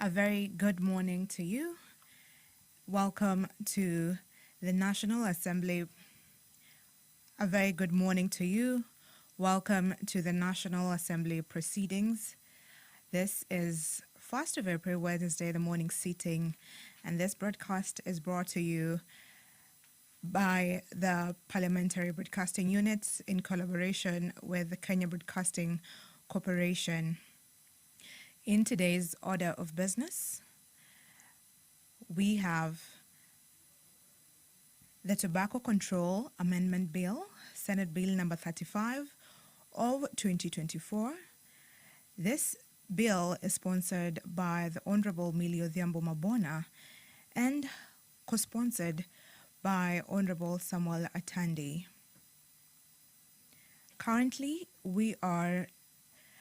A very good morning to you. Welcome to the National Assembly. A very good morning to you. Welcome to the National Assembly proceedings. This is 1st of April, Wednesday, the morning sitting, and this broadcast is brought to you by the Parliamentary Broadcasting Unit in collaboration with the Kenya Broadcasting Corporation. In today's order of business, we have the Tobacco Control Amendment Bill, Senate Bill number 35 of 2024. This bill is sponsored by the Honorable Millie Odhiambo Mabona and co-sponsored by Honorable Samuel Atandi. Currently, we are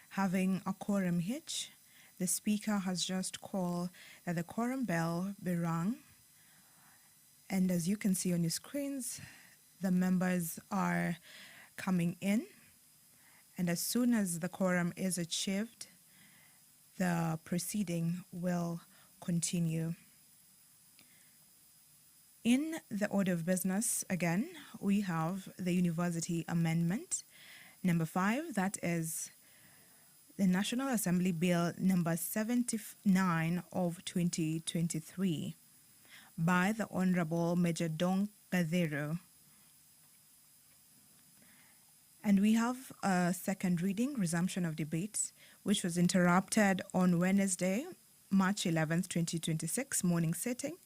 having a quorum hitch. The Speaker has just called that the quorum bell be rung. And as you can see on your screens, the members are coming in. And as soon as the quorum is achieved, the proceeding will continue. In the order of business, again, we have the University Amendment number 5, that is the National Assembly Bill number 79 of 2023 by the Honorable Major Dong Gatheru. And we have a second reading, resumption of debate, which was interrupted on Wednesday, March 11th, 2026, morning sitting.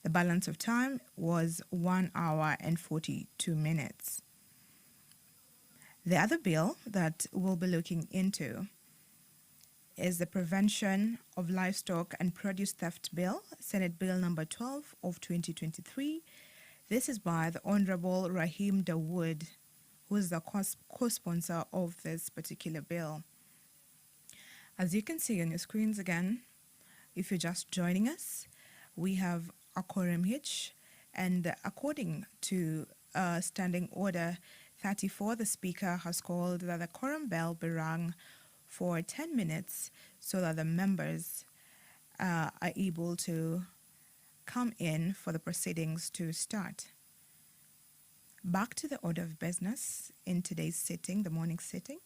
The balance of time was 1 hour and 42 minutes. The other bill that we'll be looking into is the Prevention of Livestock and Produce Theft Bill, Senate Bill number 12 of 2023. This is by the Honorable Rahim Dawood, who is the co-sponsor of this particular bill. As you can see on your screens again, if you're just joining us, we have a quorum hitch, and according to Standing Order 34, the Speaker has called that the quorum bell be rung for 10 minutes so that the members are able to come in for the proceedings to start. Back to the order of business in today's sitting, the morning sitting.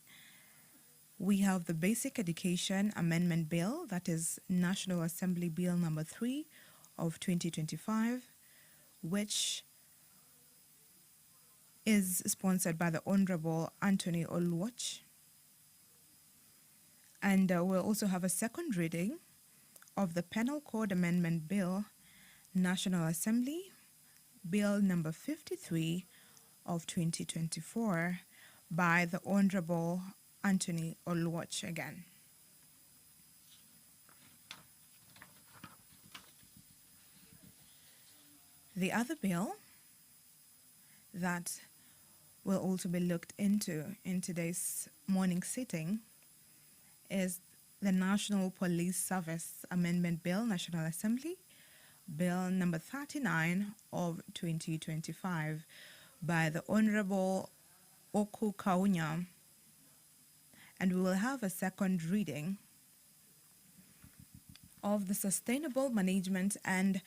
We have the Basic Education Amendment Bill, that is National Assembly Bill number 3 of 2025, which is sponsored by the Honorable Anthony Oluoch. And we'll also have a second reading of the Penal Code Amendment Bill, National Assembly, Bill number 53 of 2024 by the Honorable Anthony Oluoch again. The other bill that will also be looked into in today's morning sitting is the National Police Service Amendment Bill, National Assembly, Bill number 39 of 2025 by the Honorable Oku Kaunya. And we will have a second reading of the Sustainable Management and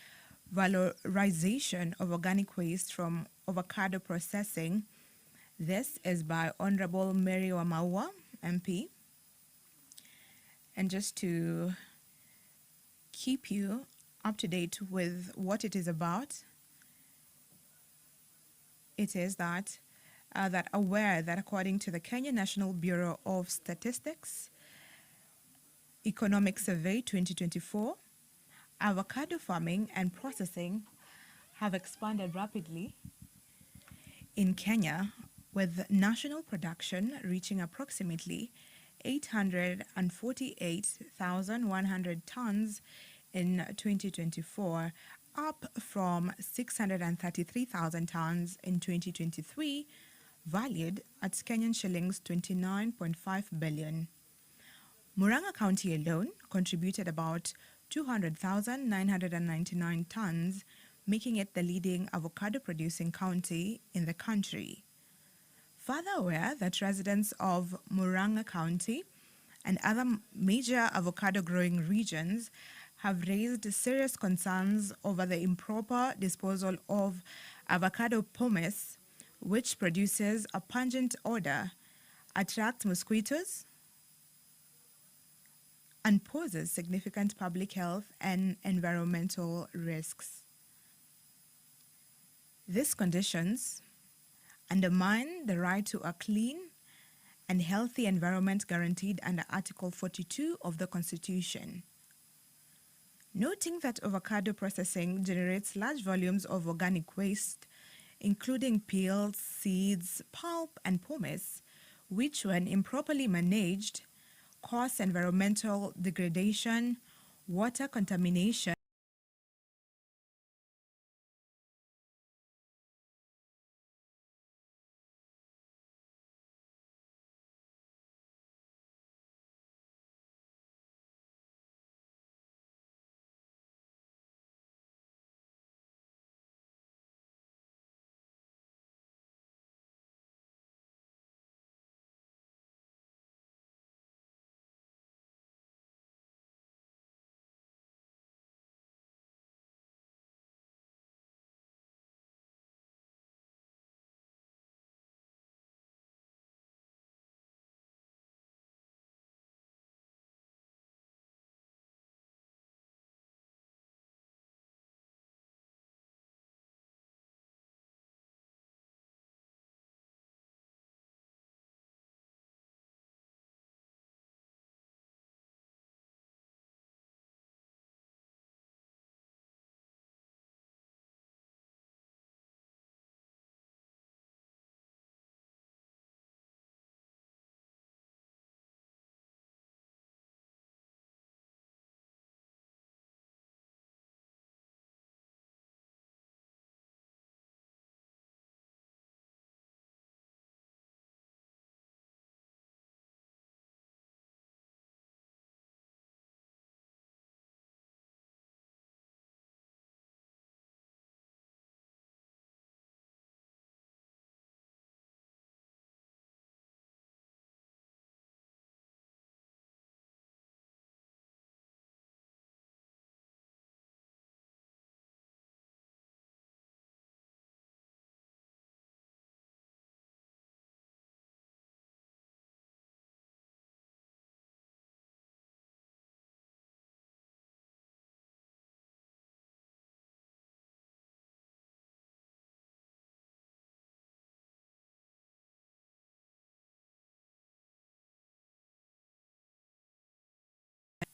Valorization of Organic Waste from Avocado Processing. This is by Honorable Mary Wamaua, MP. And just to keep you up to date with what it is about, it is that aware that according to the Kenya National Bureau of Statistics Economic Survey 2024, avocado farming and processing have expanded rapidly in Kenya, with national production reaching approximately 848,100 tons in 2024, up from 633,000 tons in 2023, valued at Kenyan shillings 29.5 billion. Murang'a County alone contributed about 200,999 tons, making it the leading avocado-producing county in the country. Further aware that residents of Murang'a County and other major avocado growing regions have raised serious concerns over the improper disposal of avocado pomace, which produces a pungent odor, attracts mosquitoes, and poses significant public health and environmental risks. These conditions undermine the right to a clean and healthy environment guaranteed under Article 42 of the Constitution. Noting that avocado processing generates large volumes of organic waste, including peels, seeds, pulp, and pomace, which, when improperly managed, cause environmental degradation, water contamination,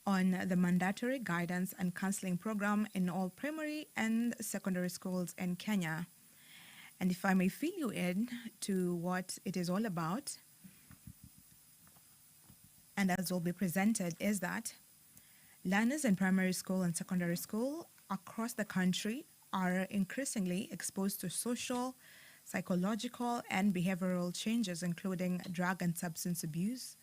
on the mandatory guidance and counseling program in all primary and secondary schools in Kenya. And if I may fill you in to what it is all about, and as will be presented, is that learners in primary school and secondary school across the country are increasingly exposed to social, psychological, and behavioral changes, including drug and substance abuse,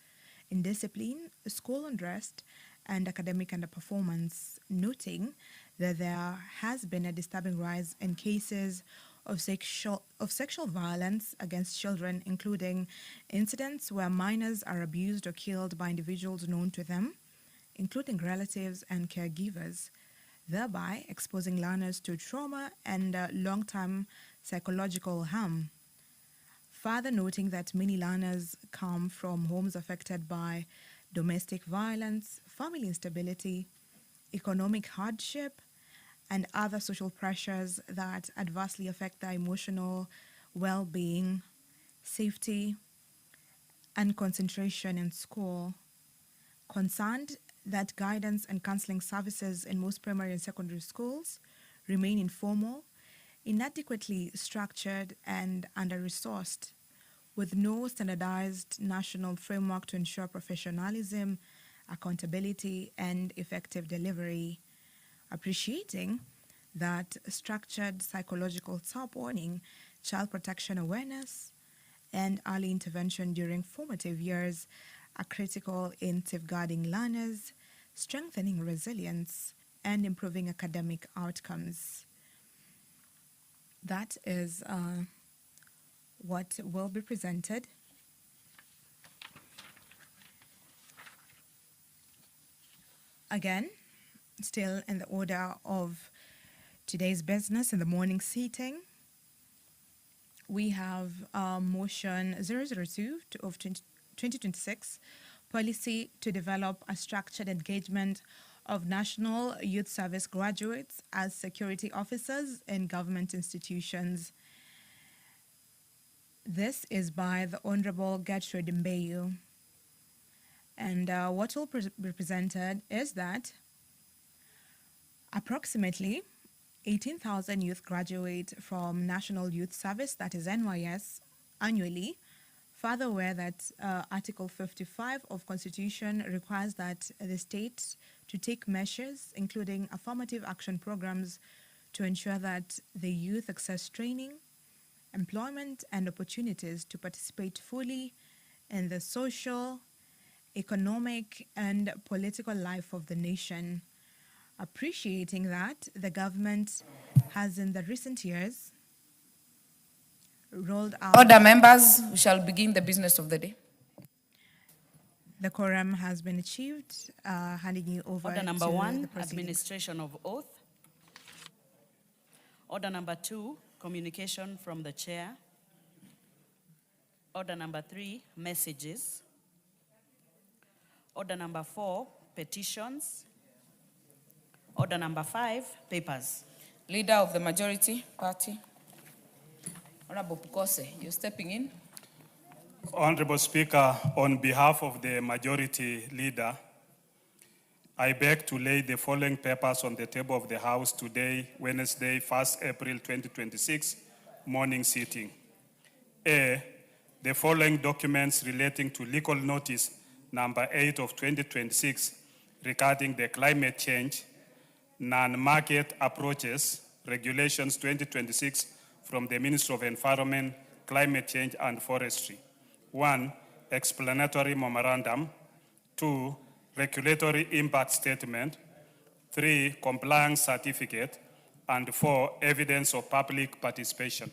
indiscipline, school unrest, and academic underperformance, noting that there has been a disturbing rise in cases of sexual violence against children, including incidents where minors are abused or killed by individuals known to them, including relatives and caregivers, thereby exposing learners to trauma and long-term psychological harm. Further noting that many learners come from homes affected by domestic violence, family instability, economic hardship, and other social pressures that adversely affect their emotional well-being, safety, and concentration in school. Concerned that guidance and counseling services in most primary and secondary schools remain informal, inadequately structured, and under-resourced, with no standardized national framework to ensure professionalism, accountability, and effective delivery. Appreciating that structured psychological top-warning, child protection awareness, and early intervention during formative years are critical in safeguarding learners, strengthening resilience, and improving academic outcomes. That is what will be presented. Again, Still in the order of today's business in the morning sitting, we have motion 002 of 2026, policy to develop a structured engagement of National Youth Service graduates as security officers in government institutions. This is by the Honorable Gertrude Mbeyu. And what will be presented is that approximately 18,000 youth graduate from National Youth Service, that is NYS, annually. Further aware that Article 55 of Constitution requires that the state to take measures, including affirmative action programs, to ensure that the youth access training, employment, and opportunities to participate fully in the social, economic, and political life of the nation. Appreciating that, the government has in the recent years rolled out... Order, members, we shall begin the business of the day. The quorum has been achieved. Handing you over Order number to 1, the proceedings. administration of oath. Order number 2, communication from the chair. Order number 3, messages. Order number 4, petitions. Order number 5, papers. Leader of the majority party, Honorable Pukose, you're stepping in. Honorable Speaker, on behalf of the majority leader, I beg to lay the following papers on the table of the House today, Wednesday, 1st April 2026, morning sitting. A, the following documents relating to legal notice number 8 of 2026 regarding the climate change, non-market approaches, regulations 2026 from the Ministry of Environment, Climate Change and Forestry. 1, explanatory memorandum. 2, regulatory impact statement. 3, compliance certificate. And 4, evidence of public participation.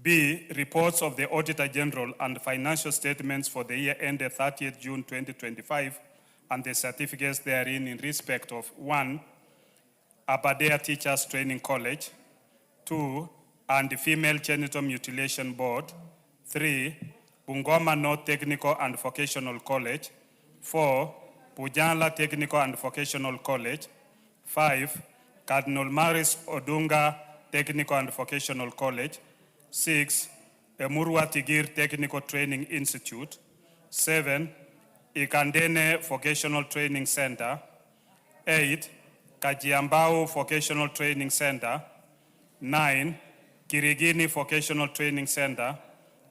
B, reports of the Auditor General and financial statements for the year ended 30th June 2025 and the certificates therein in respect of 1, Aberdare Teachers Training College. 2, and Female Genital Mutilation Board. 3, Bungoma North Technical and Vocational College. 4, Pujala Technical and Vocational College. 5, Cardinal Maris Odinga Technical and Vocational College. 6, Emurua Tigir Technical Training Institute. 7, Ikandene Vocational Training Center. 8, Kajiambao Vocational Training Center. 9, Kirigini Vocational Training Center.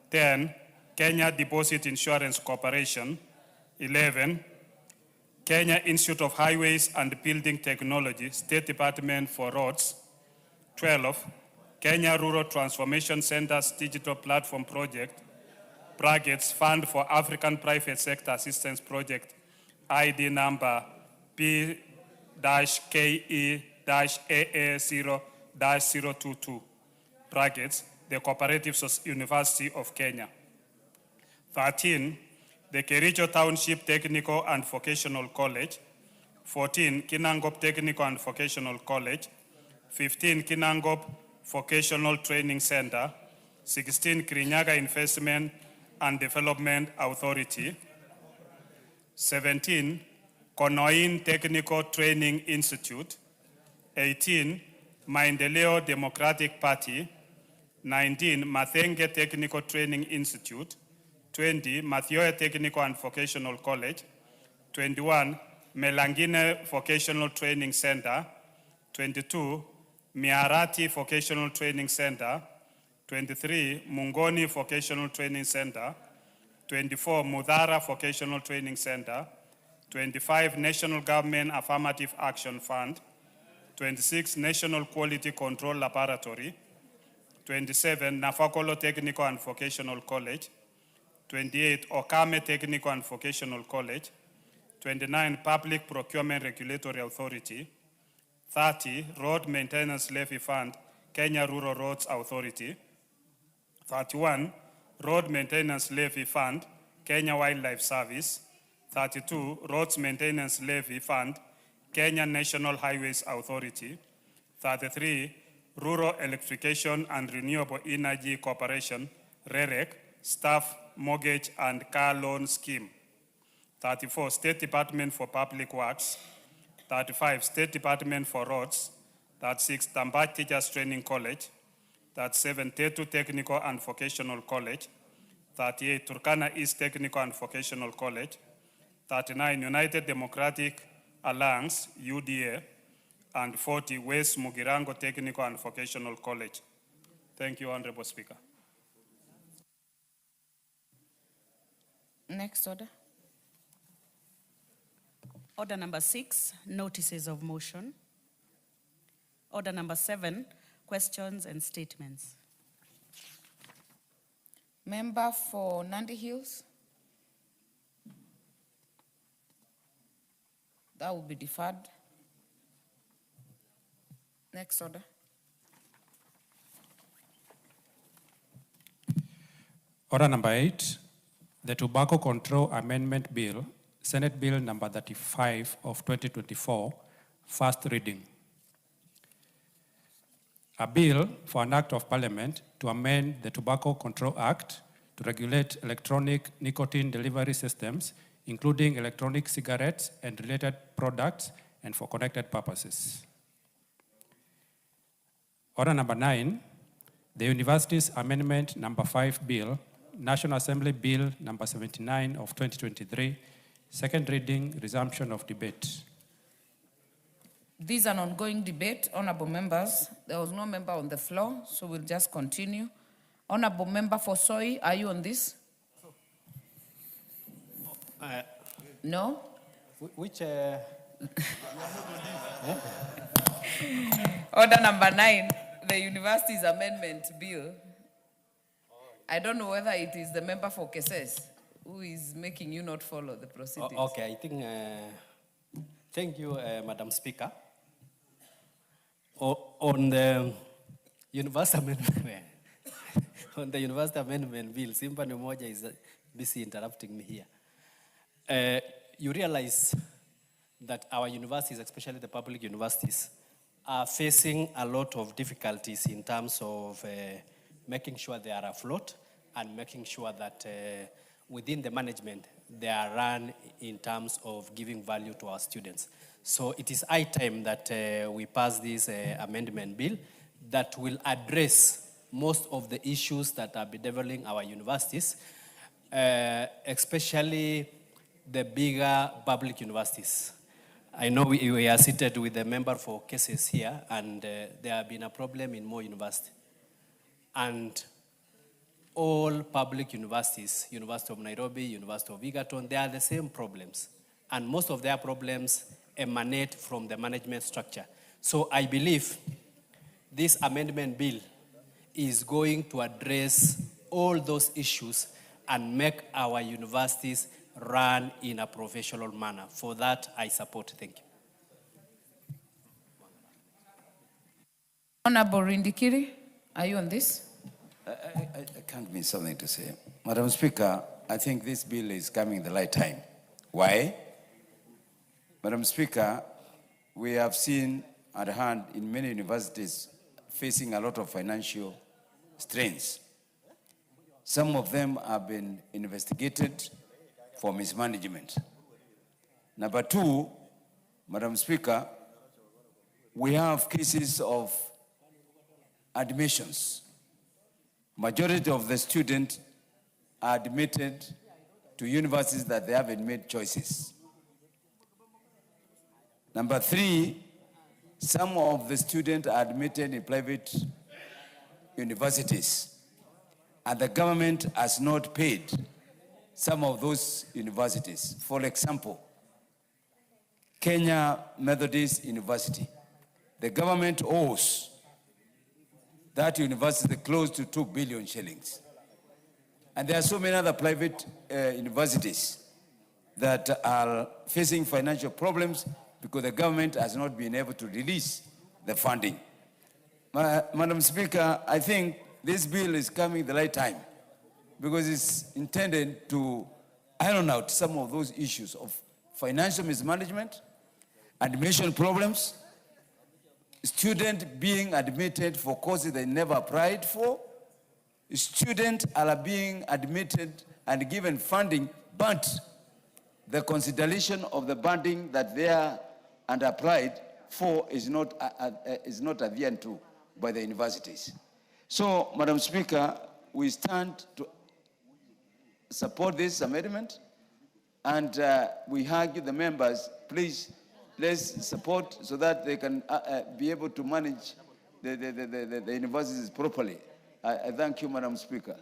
10, Kenya Deposit Insurance Corporation. 11, Kenya Institute of Highways and Building Technology, State Department for Roads. 12, Kenya Rural Transformation Center's Digital Platform Project, brackets, Fund for African Private Sector Assistance Project, ID number P-KE-AA0-022, brackets, the Cooperative University of Kenya. 13, the Kericho Township Technical and Vocational College. 14, Kinangop Technical and Vocational College. 15, Kinangop Vocational Training Center. 16, Kirinyaga Investment and Development Authority. 17, Konoin Technical Training Institute. 18, Maendeleo Democratic Party. 19, Mathenge Technical Training Institute. 20, Mathioya Technical and Vocational College. 21, Melangine Vocational Training Center. 22, Miarati Vocational Training Center. 23, Mungoni Vocational Training Center. 24, Mudhara Vocational Training Center. 25, National Government Affirmative Action Fund. 26, National Quality Control Laboratory. 27, Nafakolo Technical and Vocational College. 28, Okame Technical and Vocational College. 29, Public Procurement Regulatory Authority. 30, Road Maintenance Levy Fund, Kenya Rural Roads Authority. 31, Road Maintenance Levy Fund, Kenya Wildlife Service. 32, Roads Maintenance Levy Fund, Kenya National Highways Authority. 33, Rural Electrification and Renewable Energy Corporation, REREC, Staff Mortgage and Car Loan Scheme. 34, State Department for Public Works. 35, State Department for Roads. 36, Tambach Teachers Training College. 37, Tetu Technical and Vocational College. 38, Turkana East Technical and Vocational College. 39, United Democratic Alliance, UDA. And 40, West Mugirango Technical and Vocational College. Thank you, Honorable Speaker. Next order. Order number 6, notices of motion. Order number 7, questions and statements. Member for Nandi Hills. That will be deferred. Next order. Order number 8, the Tobacco Control Amendment Bill, Senate Bill number 35 of 2024, first reading. A bill for an act of parliament to amend the Tobacco Control Act to regulate electronic nicotine delivery systems, including electronic cigarettes and related products, and for connected purposes. Order number 9, the Universities Amendment number 5 Bill, National Assembly Bill number 79 of 2023, second reading, resumption of debate. This is an ongoing debate, honorable members. There was no member on the floor, so we'll just continue. Honorable member for Soy, are you on this? No? Which Order number 9, the Universities Amendment Bill. I don't know whether it is the member for Keses who is making you not follow the proceedings. Okay, I think, thank you, Madam Speaker. On the University Amendment, on the University Amendment Bill, Simba Numoja is busy interrupting me here. You realize that our universities, especially the public universities, are facing a lot of difficulties in terms of making sure they are afloat and making sure that within the management, they are run in terms of giving value to our students. So it is high time that we pass this amendment bill that will address most of the issues that are bedeviling our universities, especially the bigger public universities. I know we are seated with the member for cases here, and there have been a problem in more universities. And all public universities, University of Nairobi, University of Egerton, they are the same problems. And most of their problems emanate from the management structure. So I believe this amendment bill is going to address all those issues and make our universities run in a professional manner. For that, I support. Thank you. Honorable Rindikiri, are you on this? I can't miss something to say. Madam Speaker, I think this bill is coming the right time. Why? Madam Speaker, we have seen at hand in many universities facing a lot of financial strains. Some of them have been investigated for mismanagement. Number 2, Madam Speaker, we have cases of admissions. Majority of the students are admitted to universities that they haven't made choices. Number 3, some of the students are admitted in private universities, and the government has not paid some of those universities. For example, Kenya Methodist University, the government owes that university close to 2 billion shillings. And there are so many other private universities that are facing financial problems because the government has not been able to release the funding. Madam Speaker, I think this bill is coming the right time because it's intended to iron out some of those issues of financial mismanagement admission problems, students being admitted for courses they never applied for, students are being admitted and given funding, but the consideration of the funding that they are and applied for is not adhered to by the universities. So, Madam Speaker, we stand to support this amendment, and we argue the members, please, let's support so that they can be able to manage the universities properly. I thank you, Madam Speaker.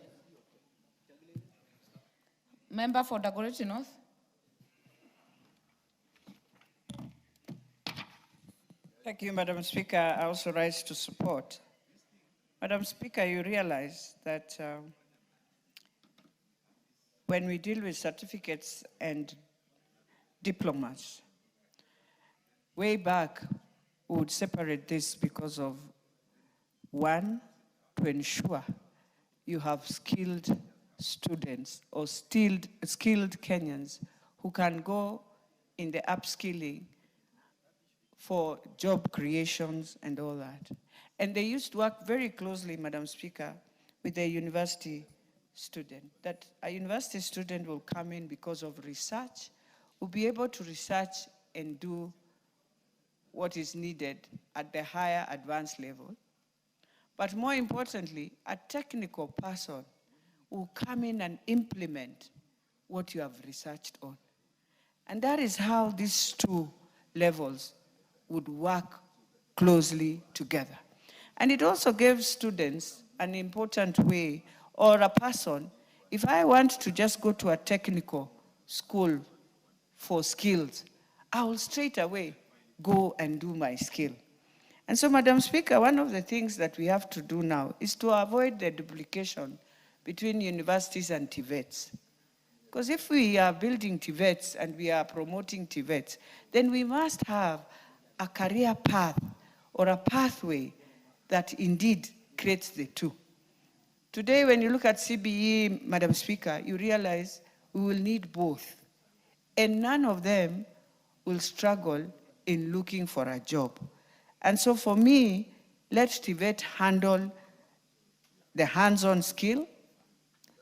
Member for Dagoretti North. Thank you, Madam Speaker. I also rise to support. Madam Speaker, you realize that when we deal with certificates and diplomas, way back, we would separate this because of, one, to ensure you have skilled students or skilled Kenyans who can go in the upskilling for job creations and all that. And they used to work very closely, Madam Speaker, with the university student, that a university student will come in because of research, will be able to research and do what is needed at the higher advanced level. But more importantly, a technical person will come in and implement what you have researched on. And that is how these two levels would work closely together. And it also gives students an important way, or a person, if I want to just go to a technical school for skills, I will straight away go and do my skill. And so, Madam Speaker, one of the things that we have to do now is to avoid the duplication between universities and TVETs. Because if we are building TVETs and we are promoting TVETs, then we must have a career path or a pathway that indeed creates the two. Today, when you look at CBE, Madam Speaker, you realize we will need both. And none of them will struggle in looking for a job. And so for me, let TVET handle the hands-on skill.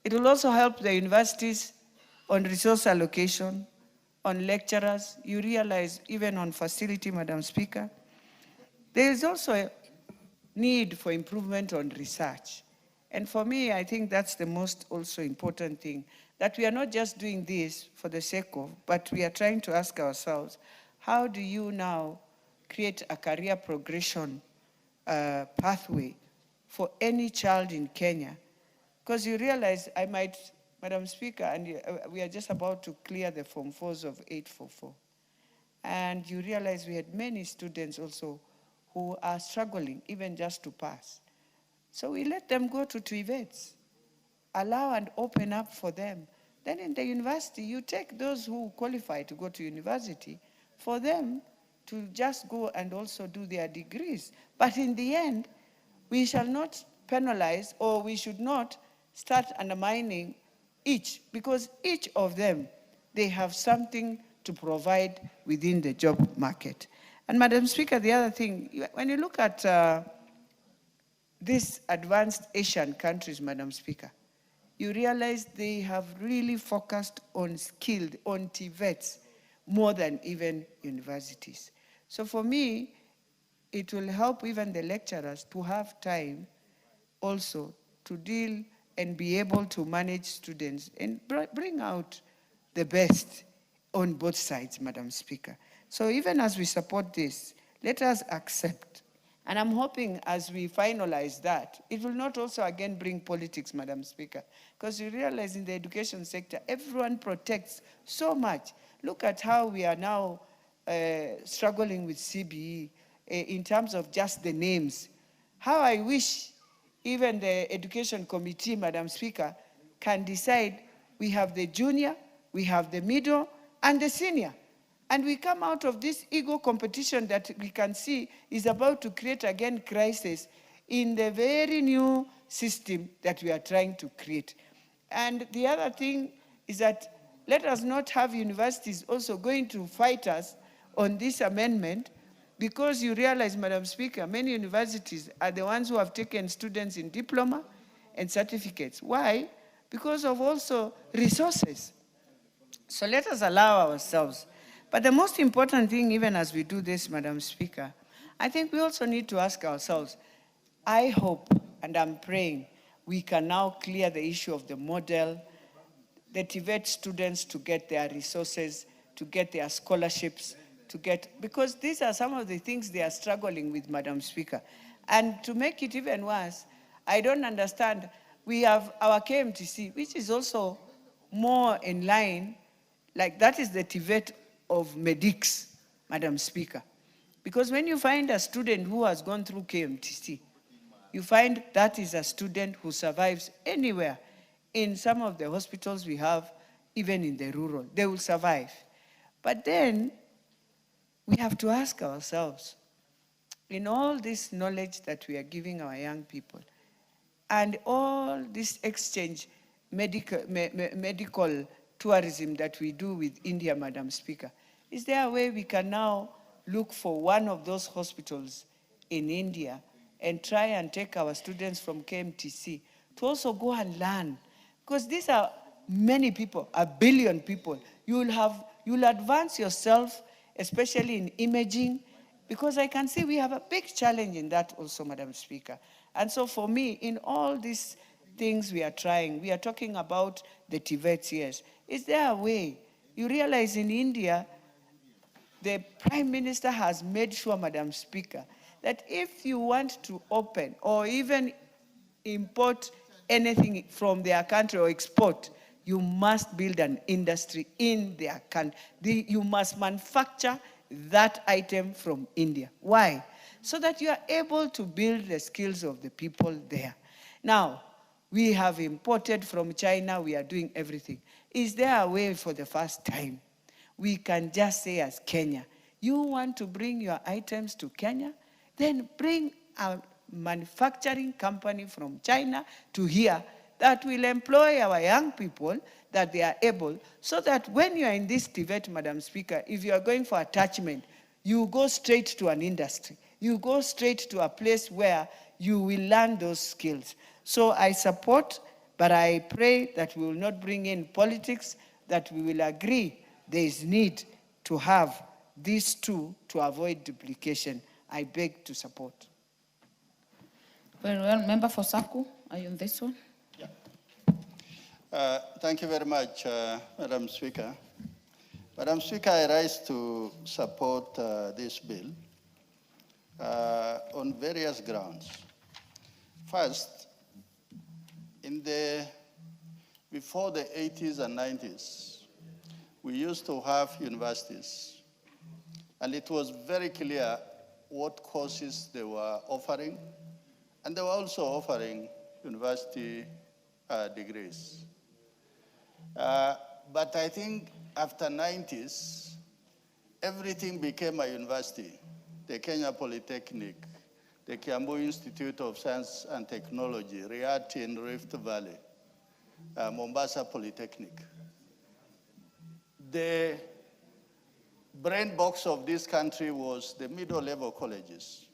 It will also help the universities on resource allocation, on lecturers. You realize even on facility, Madam Speaker, there is also a need for improvement on research. And for me, I think that's the most also important thing, that we are not just doing this for the sake of, but we are trying to ask ourselves, how do you now create a career progression pathway for any child in Kenya? Because you realize I might, Madam Speaker, and we are just about to clear the Form 4s of 844. And you realize we had many students also who are struggling even just to pass. So we let them go to TVETs, allow and open up for them. Then in the university, you take those who qualify to go to university, for them to just go and also do their degrees. But in the end, we shall not penalize, or we should not start undermining each, because each of them, they have something to provide within the job market. And Madam Speaker, the other thing, when you look at these advanced Asian countries, Madam Speaker, you realize they have really focused on skilled, on TVETs, more than even universities. So for me, it will help even the lecturers to have time also to deal and be able to manage students and bring out the best on both sides, Madam Speaker. So even as we support this, let us accept. And I'm hoping as we finalize that, it will not also again bring politics, Madam Speaker, because you realize in the education sector, everyone protects so much. Look at how we are now struggling with CBE in terms of just the names. How I wish even the Education Committee, Madam Speaker, can decide we have the junior, we have the middle, and the senior. And we come out of this ego competition that we can see is about to create again crisis in the very new system that we are trying to create. And the other thing is that let us not have universities also going to fight us on this amendment, because you realize, Madam Speaker, many universities are the ones who have taken students in diploma and certificates. Why? Because of also resources. So let us allow ourselves. But the most important thing, even as we do this, Madam Speaker, I think we also need to ask ourselves, I hope and I'm praying we can now clear the issue of the model, the TVET students to get their resources, to get their scholarships, because these are some of the things they are struggling with, Madam Speaker. And to make it even worse, I don't understand, we have our KMTC, which is also more in line, like that is the TVET of medics, Madam Speaker. Because when you find a student who has gone through KMTC, you find that is a student who survives anywhere in some of the hospitals we have, even in the rural, they will survive. But then we have to ask ourselves, in all this knowledge that we are giving our young people, and all this exchange, medical tourism that we do with India, Madam Speaker, is there a way we can now look for one of those hospitals in India and try and take our students from KMTC to also go and learn? Because these are many people, 1 billion people. You'll advance yourself, especially in imaging, because I can see we have a big challenge in that also, Madam Speaker. And so for me, in all these things we are trying, we are talking about the TVETs, yes. Is there a way? You realize in India, the Prime Minister has made sure, Madam Speaker, that if you want to open or even import anything from their country or export, you must build an industry in their country. You must manufacture that item from India. Why? So that you are able to build the skills of the people there. Now, we have imported from China, we are doing everything. Is there a way for the first time we can just say as Kenya, you want to bring your items to Kenya, then bring a manufacturing company from China to here that will employ our young people, that they are able, so that when you are in this TVET, Madam Speaker, if you are going for attachment, you go straight to an industry. You go straight to a place where you will learn those skills. So I support, but I pray that we will not bring in politics, that we will agree there is need to have these two to avoid duplication. I beg to support. Very well. Member for Saku, are you on this one? Thank you very much, Madam Speaker. Madam Speaker, I rise to support this bill on various grounds. First, before the 80s and 90s, we used to have universities, and it was very clear what courses they were offering, and they were also offering university degrees. But I think after 90s, everything became a university. The Kenya Polytechnic, the Kiambu Institute of Science and Technology, RIAT in Rift Valley, Mombasa Polytechnic. The brain box of this country was the middle-level colleges.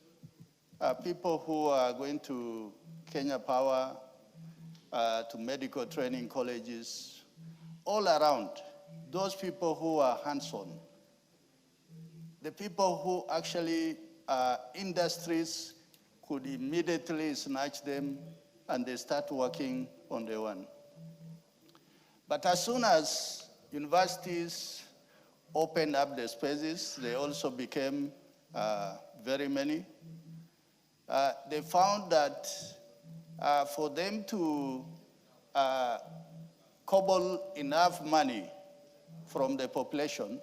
People who are going to Kenya Power, to medical training colleges, all around, those people who are hands-on, the people who actually industries could immediately snatch them and they start working on their own. But as soon as universities opened up the spaces, they also became very many. They found that for them to cobble enough money from the population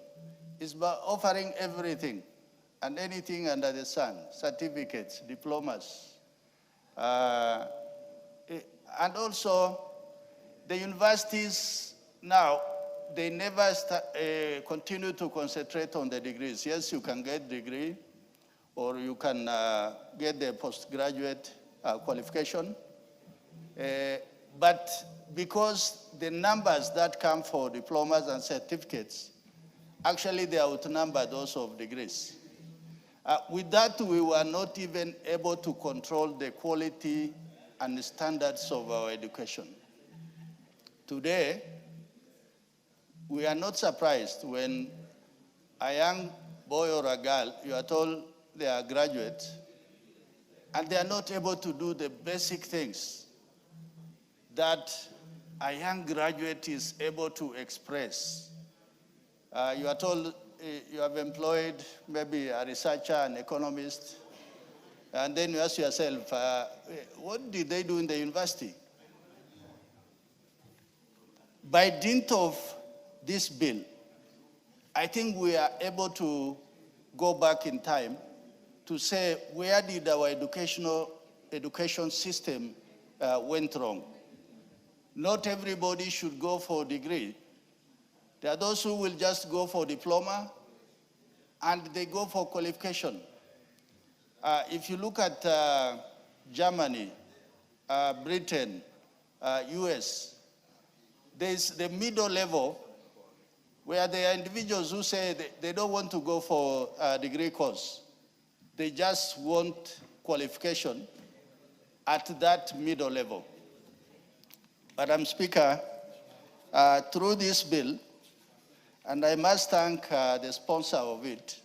is by offering everything and anything under the sun, certificates, diplomas. And also, the universities now, they never continue to concentrate on the degrees. Yes, you can get degree, or you can get the postgraduate qualification. But because the numbers that come for diplomas and certificates actually they outnumber those of degrees. With that, we were not even able to control the quality and the standards of our education. Today, we are not surprised when a young boy or a girl, you are told they are graduates, and they are not able to do the basic things that a young graduate is able to express. You are told you have employed maybe a researcher, an economist, and then you ask yourself, what did they do in the university? By dint of this bill, I think we are able to go back in time to say, where did our education system went wrong? Not everybody should go for a degree. There are those who will just go for diploma, and they go for qualification. If you look at Germany, Britain, US, there's the middle level where there are individuals who say they don't want to go for a degree course. They just want qualification at that middle level. Madam Speaker, through this bill, and I must thank the sponsor of it,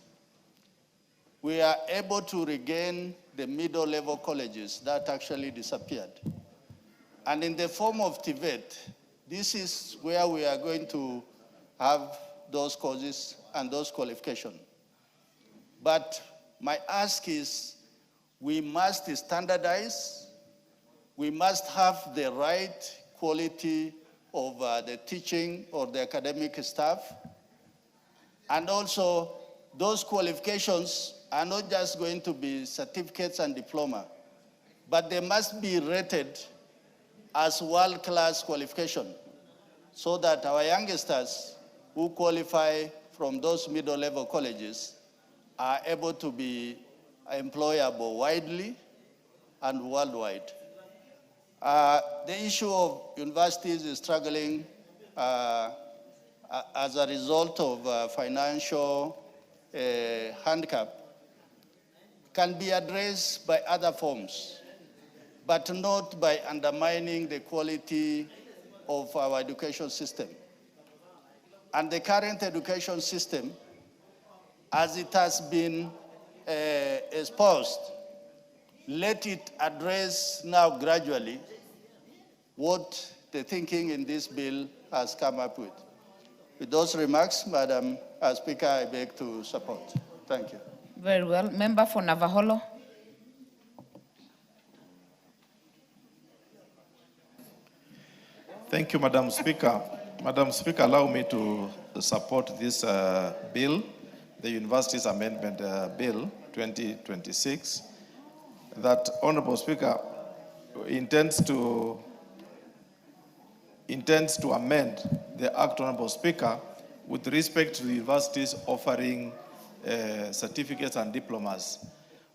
we are able to regain the middle-level colleges that actually disappeared. And in the form of TVET, this is where we are going to have those courses and those qualifications. But my ask is, we must standardize, we must have the right quality of the teaching or the academic staff, and also those qualifications are not just going to be certificates and diploma, but they must be rated as world-class qualification so that our youngsters who qualify from those middle-level colleges are able to be employable widely and worldwide. The issue of universities is struggling as a result of financial handicap can be addressed by other forms, but not by undermining the quality of our education system. And the current education system, as it has been exposed, let it address now gradually what the thinking in this bill has come up with. With those remarks, Madam Speaker, I beg to support. Thank you. Very well. Member for Navaholo. Thank you, Madam Speaker. Madam Speaker, allow me to support this bill, the Universities Amendment Bill 2026, that Honorable Speaker intends to amend the Act, Honorable Speaker, with respect to the universities offering certificates and diplomas.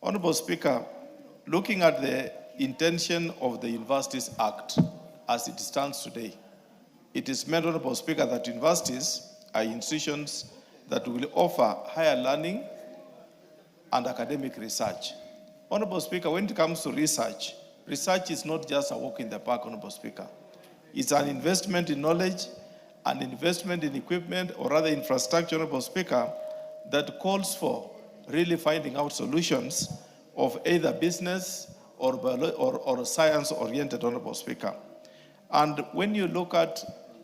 Honorable Speaker, looking at the intention of the Universities Act as it stands today, it is meant, Honorable Speaker, that universities are institutions that will offer higher learning and academic research. Honorable Speaker, when it comes to research, research is not just a walk in the park, Honorable Speaker. It's an investment in knowledge, an investment in equipment, or rather infrastructure, Honorable Speaker, that calls for really finding out solutions of either business or science-oriented, Honorable Speaker. And when you look at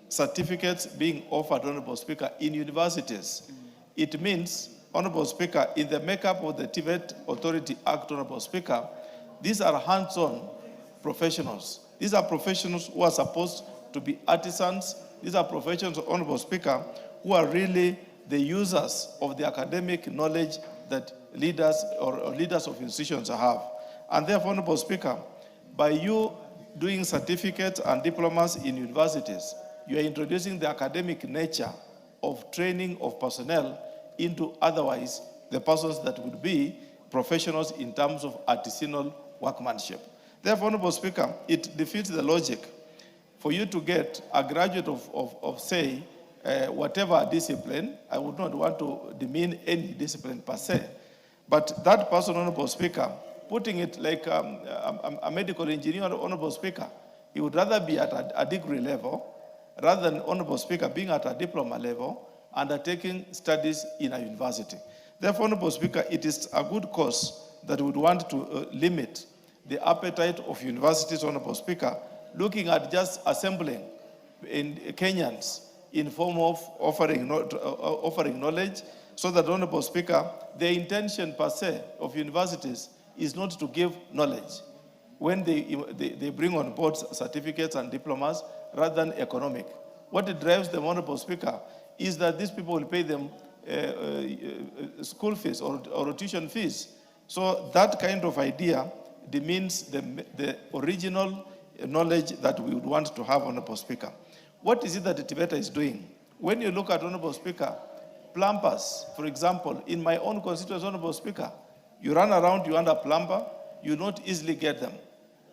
certificates being offered, Honorable Speaker, in universities, it means, Honorable Speaker, in the makeup of the TVET Authority Act, Honorable Speaker, these are hands-on professionals. These are professionals who are supposed to be artisans. These are professionals, Honorable Speaker, who are really the users of the academic knowledge that leaders or leaders of institutions have. And therefore, Honorable Speaker, by you doing certificates and diplomas in universities, you are introducing the academic nature of training of personnel into otherwise the persons that would be professionals in terms of artisanal workmanship. Therefore, Honorable Speaker, it defeats the logic for you to get a graduate of say, whatever discipline. I would not want to demean any discipline per se, but that person, Honorable Speaker, putting it like a medical engineer, Honorable Speaker, he would rather be at a degree level rather than, Honorable Speaker, being at a diploma level, undertaking studies in a university. Therefore, Honorable Speaker, it is a good cause that we would want to limit the appetite of universities, Honorable Speaker, looking at just assembling in Kenyans in form of offering knowledge, so that, Honorable Speaker, the intention per se of universities is not to give knowledge when they bring on board certificates and diplomas rather than economic. What drives them, Honorable Speaker, is that these people will pay them school fees or tuition fees. So that kind of idea demeans the original knowledge that we would want to have, Honorable Speaker. What is it that Tibeta is doing? When you look at, Honorable Speaker, plumbers, for example, in my own constituency, Honorable Speaker, you run around, you want a plumber, you not easily get them.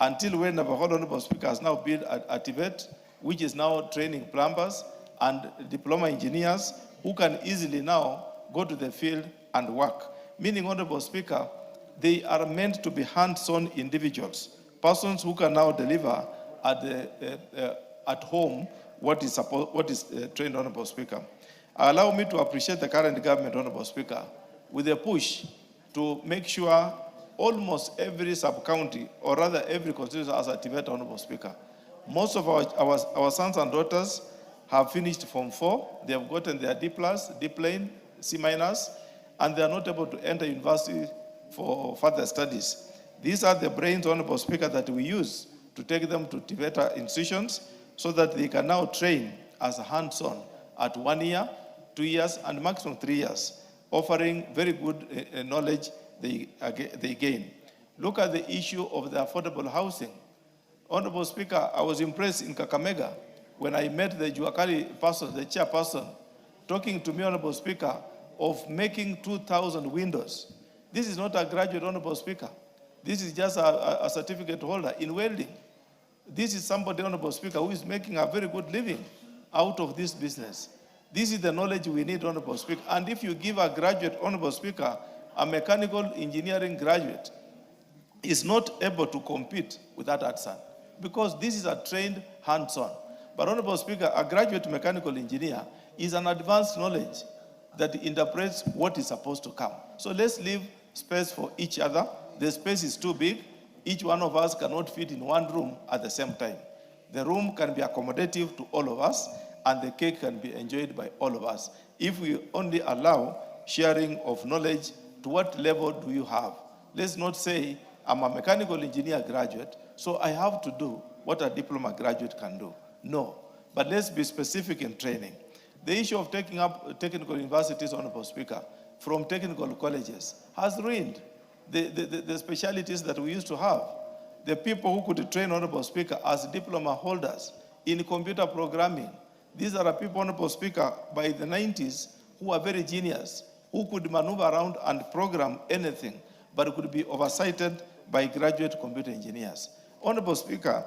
Until when Navajo, Honorable Speaker, has now built a Tibet, which is now training plumbers and diploma engineers who can easily now go to the field and work. Meaning, Honorable Speaker, they are meant to be hands-on individuals, persons who can now deliver at home what is trained, Honorable Speaker. Allow me to appreciate the current government, Honorable Speaker, with a push to make sure almost every sub-county, or rather every constituency, has a Tibet, Honorable Speaker. Most of our sons and daughters have finished Form 4. They have gotten their D+, D plain, C-, and they are not able to enter university for further studies. These are the brains, Honorable Speaker, that we use to take them to Tibeta institutions so that they can now train as hands-on at 1 year, 2 years, and maximum 3 years, offering very good knowledge they gain. Look at the issue of the affordable housing. Honorable Speaker, I was impressed in Kakamega when I met the Juakali person, the chairperson, talking to me, Honorable Speaker, of making 2,000 windows. This is not a graduate, Honorable Speaker. This is just a certificate holder in welding. This is somebody, Honorable Speaker, who is making a very good living out of this business. This is the knowledge we need, Honorable Speaker. And if you give a graduate, Honorable Speaker, a mechanical engineering graduate, is not able to compete with that artisan, because this is a trained hands-on. But, Honorable Speaker, a graduate mechanical engineer is an advanced knowledge that interprets what is supposed to come. So let's leave space for each other. The space is too big. Each one of us cannot fit in one room at the same time. The room can be accommodative to all of us, and the cake can be enjoyed by all of us. If we only allow sharing of knowledge, to what level do you have? Let's not say, I'm a mechanical engineer graduate, so I have to do what a diploma graduate can do. No, but let's be specific in training. The issue of taking up technical universities, Honorable Speaker, from technical colleges has ruined the specialities that we used to have. The people who could train, Honorable Speaker, as diploma holders in computer programming. These are people, Honorable Speaker, by the 90s, who are very genius, who could maneuver around and program anything, but could be oversighted by graduate computer engineers. Honorable Speaker,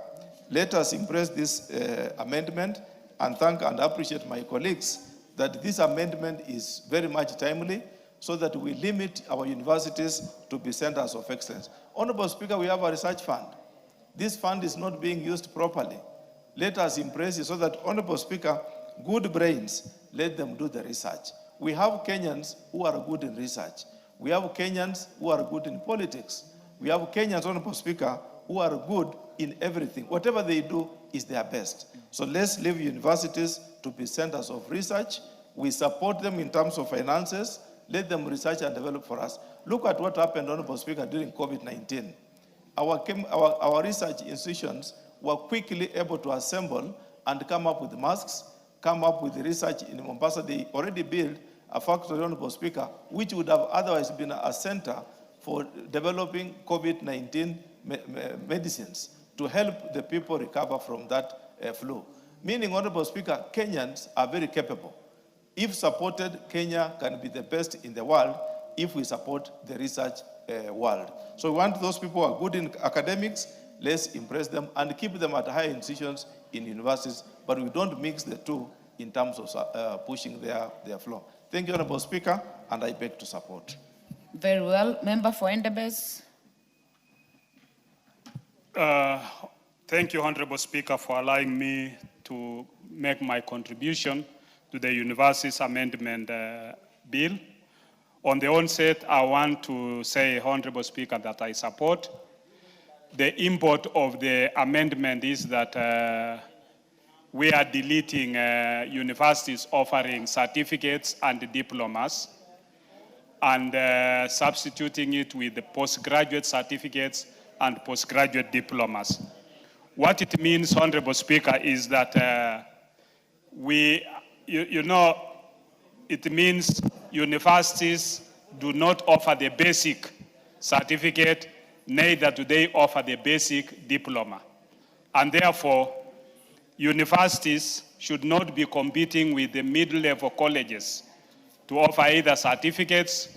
let us embrace this amendment and thank and appreciate my colleagues that this amendment is very much timely, so that we limit our universities to be centers of excellence. Honorable Speaker, we have a research fund. This fund is not being used properly. Let us embrace it so that, Honorable Speaker, good brains, let them do the research. We have Kenyans who are good in research. We have Kenyans who are good in politics. We have Kenyans, Honorable Speaker, who are good in everything. Whatever they do is their best. So let's leave universities to be centers of research. We support them in terms of finances. Let them research and develop for us. Look at what happened, Honorable Speaker, during COVID-19. Our research institutions were quickly able to assemble and come up with masks, come up with research in Mombasa. They already built a factory, Honorable Speaker, which would have otherwise been a center for developing COVID-19 medicines to help the people recover from that flu. Meaning, Honorable Speaker, Kenyans are very capable. If supported, Kenya can be the best in the world if we support the research world. So we want those people who are good in academics, let's impress them and keep them at higher institutions in universities, but we don't mix the two in terms of pushing their flow. Thank you, Honorable Speaker, and I beg to support. Very well. Member for Endebess. Thank you, Honorable Speaker, for allowing me to make my contribution to the University's Amendment Bill. On the onset, I want to say, Honorable Speaker, that I support. The import of the amendment is that we are deleting universities offering certificates and diplomas and substituting it with the postgraduate certificates and postgraduate diplomas. What it means, Honorable Speaker, is that it means universities do not offer the basic certificate, neither do they offer the basic diploma. And therefore, universities should not be competing with the mid-level colleges to offer either certificates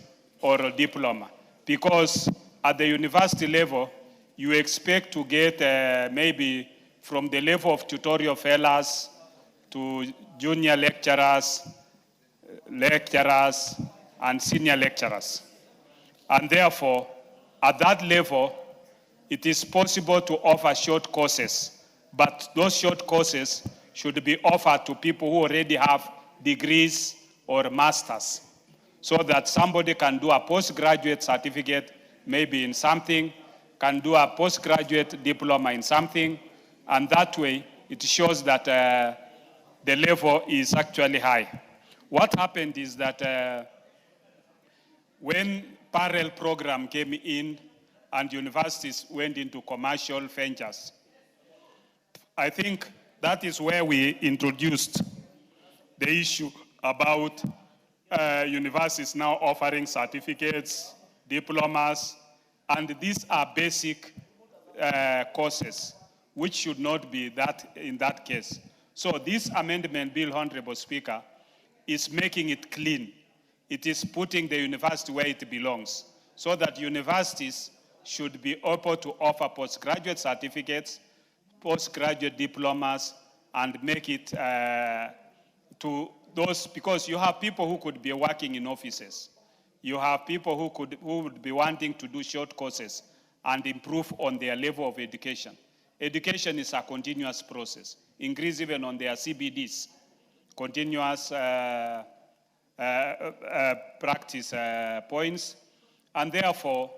or a diploma. Because at the university level, you expect to get maybe from the level of tutorial fellows to junior lecturers, and senior lecturers. And therefore, at that level, it is possible to offer short courses, but those short courses should be offered to people who already have degrees or masters, so that somebody can do a postgraduate certificate, maybe in something, can do a postgraduate diploma in something, and that way it shows that the level is actually high. What happened is that when parallel program came in and universities went into commercial ventures, I think that is where we introduced the issue about universities now offering certificates, diplomas, and these are basic courses, which should not be that in that case. So this amendment bill, Honorable Speaker, is making it clean. It is putting the university where it belongs, so that universities should be able to offer postgraduate certificates, postgraduate diplomas, and make it to those, because you have people who could be working in offices. You have people who would be wanting to do short courses and improve on their level of education. Education is a continuous process. Increase even on their CBDs, continuous practice points. And therefore,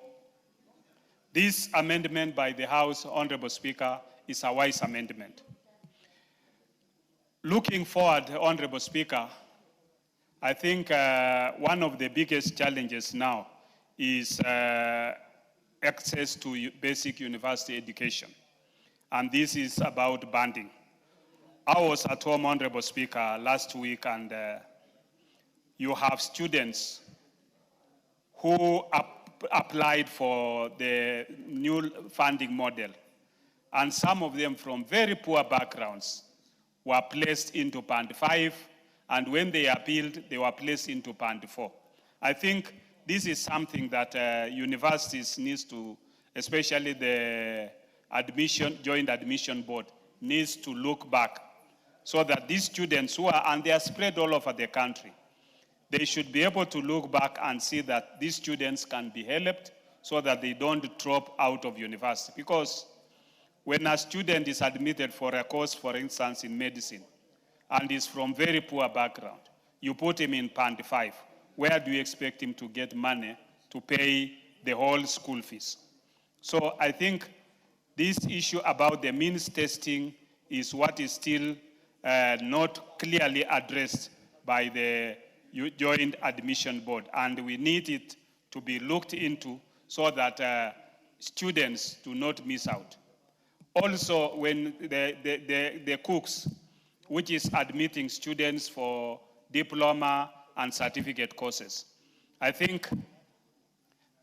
this amendment by the House, Honorable Speaker, is a wise amendment. Looking forward, Honorable Speaker, I think one of the biggest challenges now is access to basic university education. And this is about banding. I was at home, Honorable Speaker, last week, and you have students who applied for the new funding model. And some of them from very poor backgrounds were placed into Band 5, and when they appealed, they were placed into Band 4. I think this is something that universities needs to, especially the joint admission board, needs to look back, so that these students who are, and they are spread all over the country, they should be able to look back and see that these students can be helped so that they don't drop out of university. Because when a student is admitted for a course, for instance, in medicine, and is from very poor background, you put him in Band 5, where do you expect him to get money to pay the whole school fees? So I think this issue about the means testing is what is still not clearly addressed by the joint admission board, and we need it to be looked into so that students do not miss out. Also, when the cooks, which is admitting students for diploma and certificate courses, I think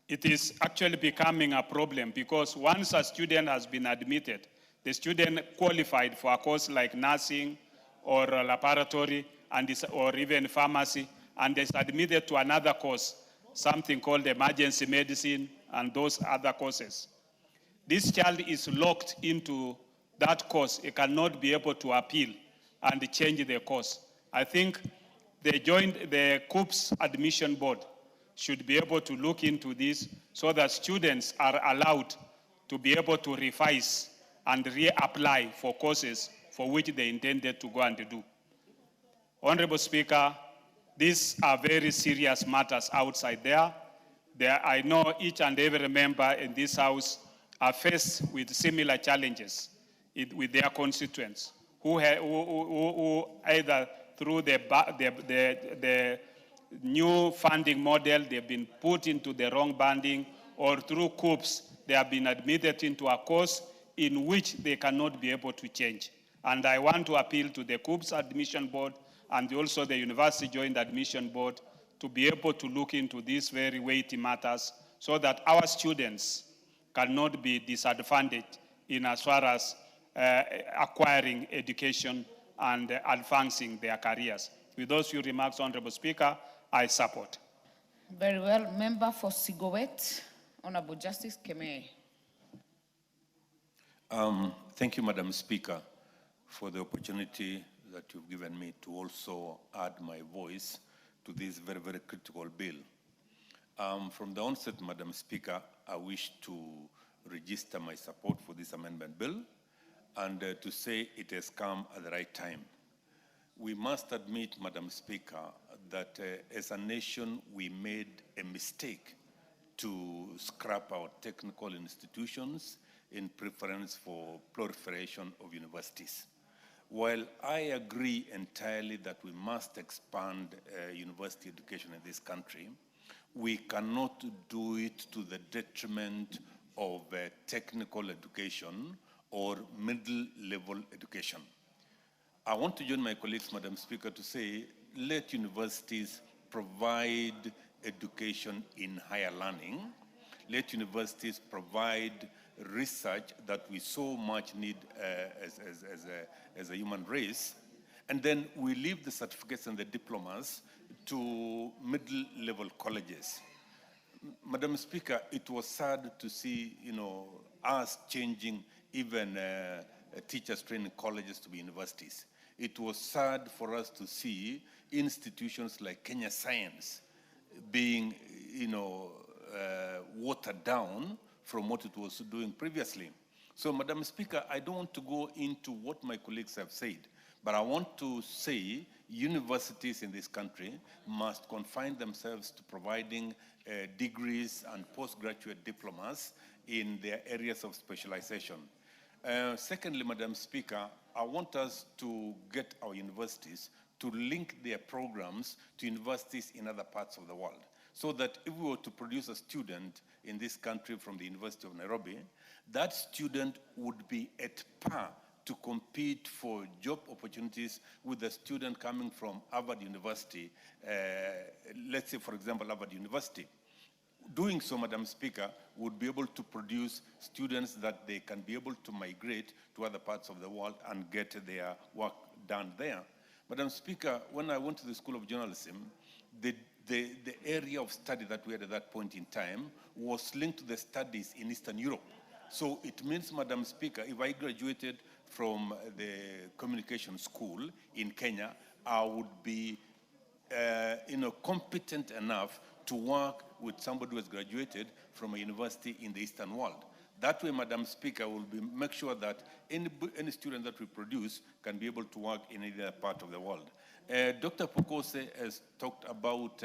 it is actually becoming a problem, because once a student has been admitted, the student qualified for a course like nursing or laboratory or even pharmacy, and is admitted to another course, something called emergency medicine and those other courses. This child is locked into that course. It cannot be able to appeal and change the course. I think the COOPS admission board should be able to look into this so that students are allowed to be able to revise and reapply for courses for which they intended to go and do. Honorable Speaker, these are very serious matters outside there. I know each and every member in this House are faced with similar challenges with their constituents, who either through the new funding model, they've been put into the wrong banding, or through COOPS, they have been admitted into a course in which they cannot be able to change. And I want to appeal to the COOPS Admission Board and also the University Joint Admission Board to be able to look into these very weighty matters so that our students cannot be disadvantaged in as far as acquiring education and advancing their careers. With those few remarks, Honorable Speaker, I support. Very well. Member for Sigowet, Honorable Justice Keme. Thank you, Madam Speaker, for the opportunity that you've given me to also add my voice to this very, very critical bill. From the onset, Madam Speaker, I wish to register my support for this amendment bill and to say it has come at the right time. We must admit, Madam Speaker, that as a nation, we made a mistake to scrap our technical institutions in preference for proliferation of universities. While I agree entirely that we must expand university education in this country, we cannot do it to the detriment of technical education or middle-level education. I want to join my colleagues, Madam Speaker, to say, let universities provide education in higher learning. Let universities provide research that we so much need as a human race. And then we leave the certificates and the diplomas to middle-level colleges. Madam Speaker, it was sad to see, us changing even teachers training colleges to be universities. It was sad for us to see institutions like Kenya Science being, watered down from what it was doing previously. So, Madam Speaker, I don't want to go into what my colleagues have said, but I want to say universities in this country must confine themselves to providing degrees and postgraduate diplomas in their areas of specialization. Secondly, Madam Speaker, I want us to get our universities to link their programs to universities in other parts of the world, so that if we were to produce a student in this country from the University of Nairobi, that student would be at par to compete for job opportunities with a student coming from Harvard University, let's say, for example, Harvard University. Doing so, Madam Speaker, would be able to produce students that they can be able to migrate to other parts of the world and get their work done there. Madam Speaker, when I went to the School of Journalism, the area of study that we had at that point in time was linked to the studies in Eastern Europe. So it means, Madam Speaker, if I graduated from the communication school in Kenya, I would be competent enough to work with somebody who has graduated from a university in the Eastern world. That way, Madam Speaker, will make sure that any student that we produce can be able to work in either part of the world. Dr. Pokose has talked about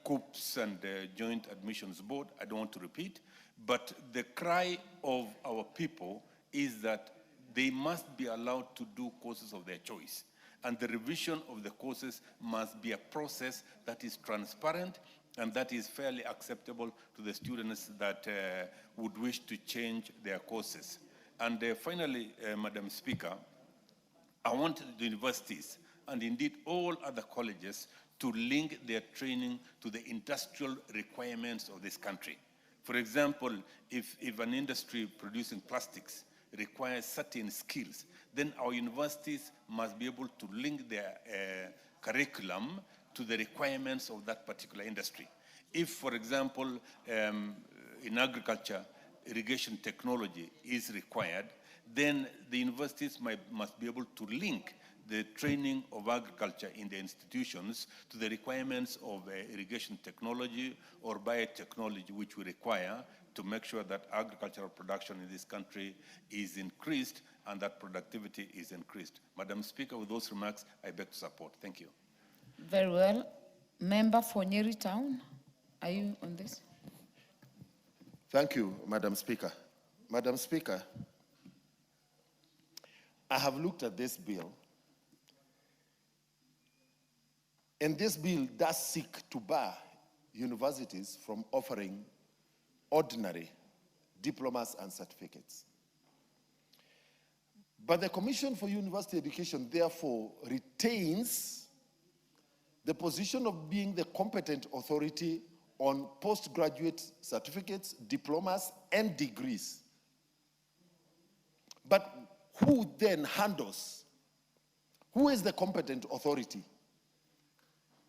COOPS and Joint Admissions Board. I don't want to repeat, but the cry of our people is that they must be allowed to do courses of their choice. And the revision of the courses must be a process that is transparent and that is fairly acceptable to the students that would wish to change their courses. And finally, Madam Speaker, I want the universities and indeed all other colleges to link their training to the industrial requirements of this country. For example, if an industry producing plastics requires certain skills, then our universities must be able to link their curriculum to the requirements of that particular industry. If, for example, in agriculture, irrigation technology is required, then the universities must be able to link the training of agriculture in the institutions to the requirements of irrigation technology or biotechnology which we require to make sure that agricultural production in this country is increased and that productivity is increased. Madam Speaker, with those remarks, I beg to support. Thank you. Very well. Member for Nyeri Town, are you on this? Thank you, Madam Speaker. Madam Speaker, I have looked at this bill, and this bill does seek to bar universities from offering ordinary diplomas and certificates. But the Commission for University Education therefore retains the position of being the competent authority on postgraduate certificates, diplomas, and degrees. But who then handles, who is the competent authority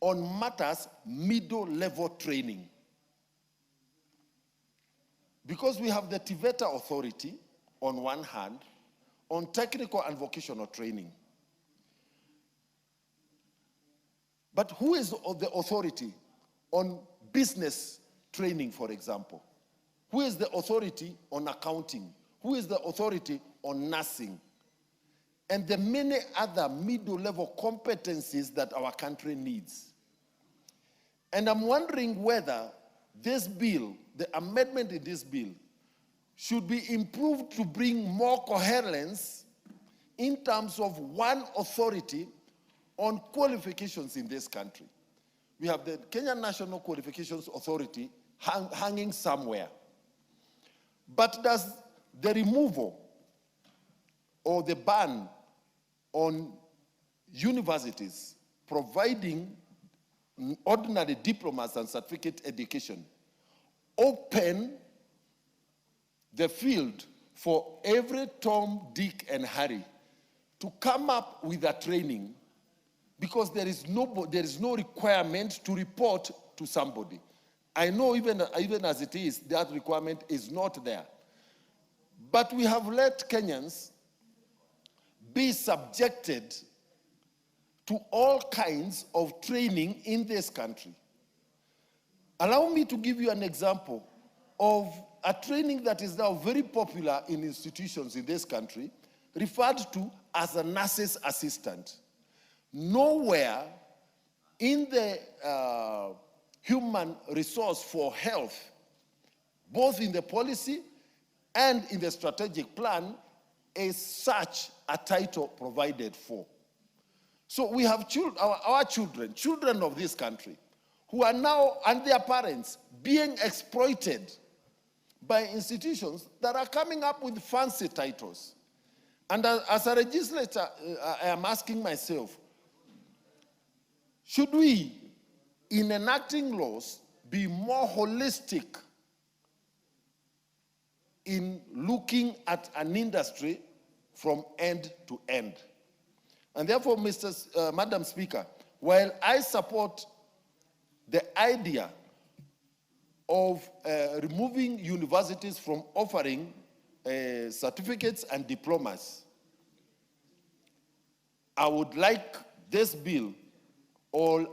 on matters middle-level training? Because we have the TVETA authority on one hand, on technical and vocational training. But who is the authority on business training, for example? Who is the authority on accounting? Who is the authority on nursing? And the many other middle-level competencies that our country needs. And I'm wondering whether this bill, the amendment in this bill, should be improved to bring more coherence in terms of one authority on qualifications in this country. We have the Kenya National Qualifications Authority hanging somewhere. But does the removal or the ban on universities providing ordinary diplomas and certificate education open the field for every Tom, Dick, and Harry to come up with a training, because there is no requirement to report to somebody. I know even as it is, that requirement is not there. But we have let Kenyans be subjected to all kinds of training in this country. Allow me to give you an example of a training that is now very popular in institutions in this country, referred to as a nurse's assistant. Nowhere in the human resource for health, both in the policy and in the strategic plan, is such a title provided for. So we have our children of this country, who are now, and their parents, being exploited by institutions that are coming up with fancy titles. And as a legislator, I am asking myself, should we, in enacting laws, be more holistic in looking at an industry from end to end? And therefore, Madam Speaker, while I support the idea of removing universities from offering certificates and diplomas, I would like this bill, or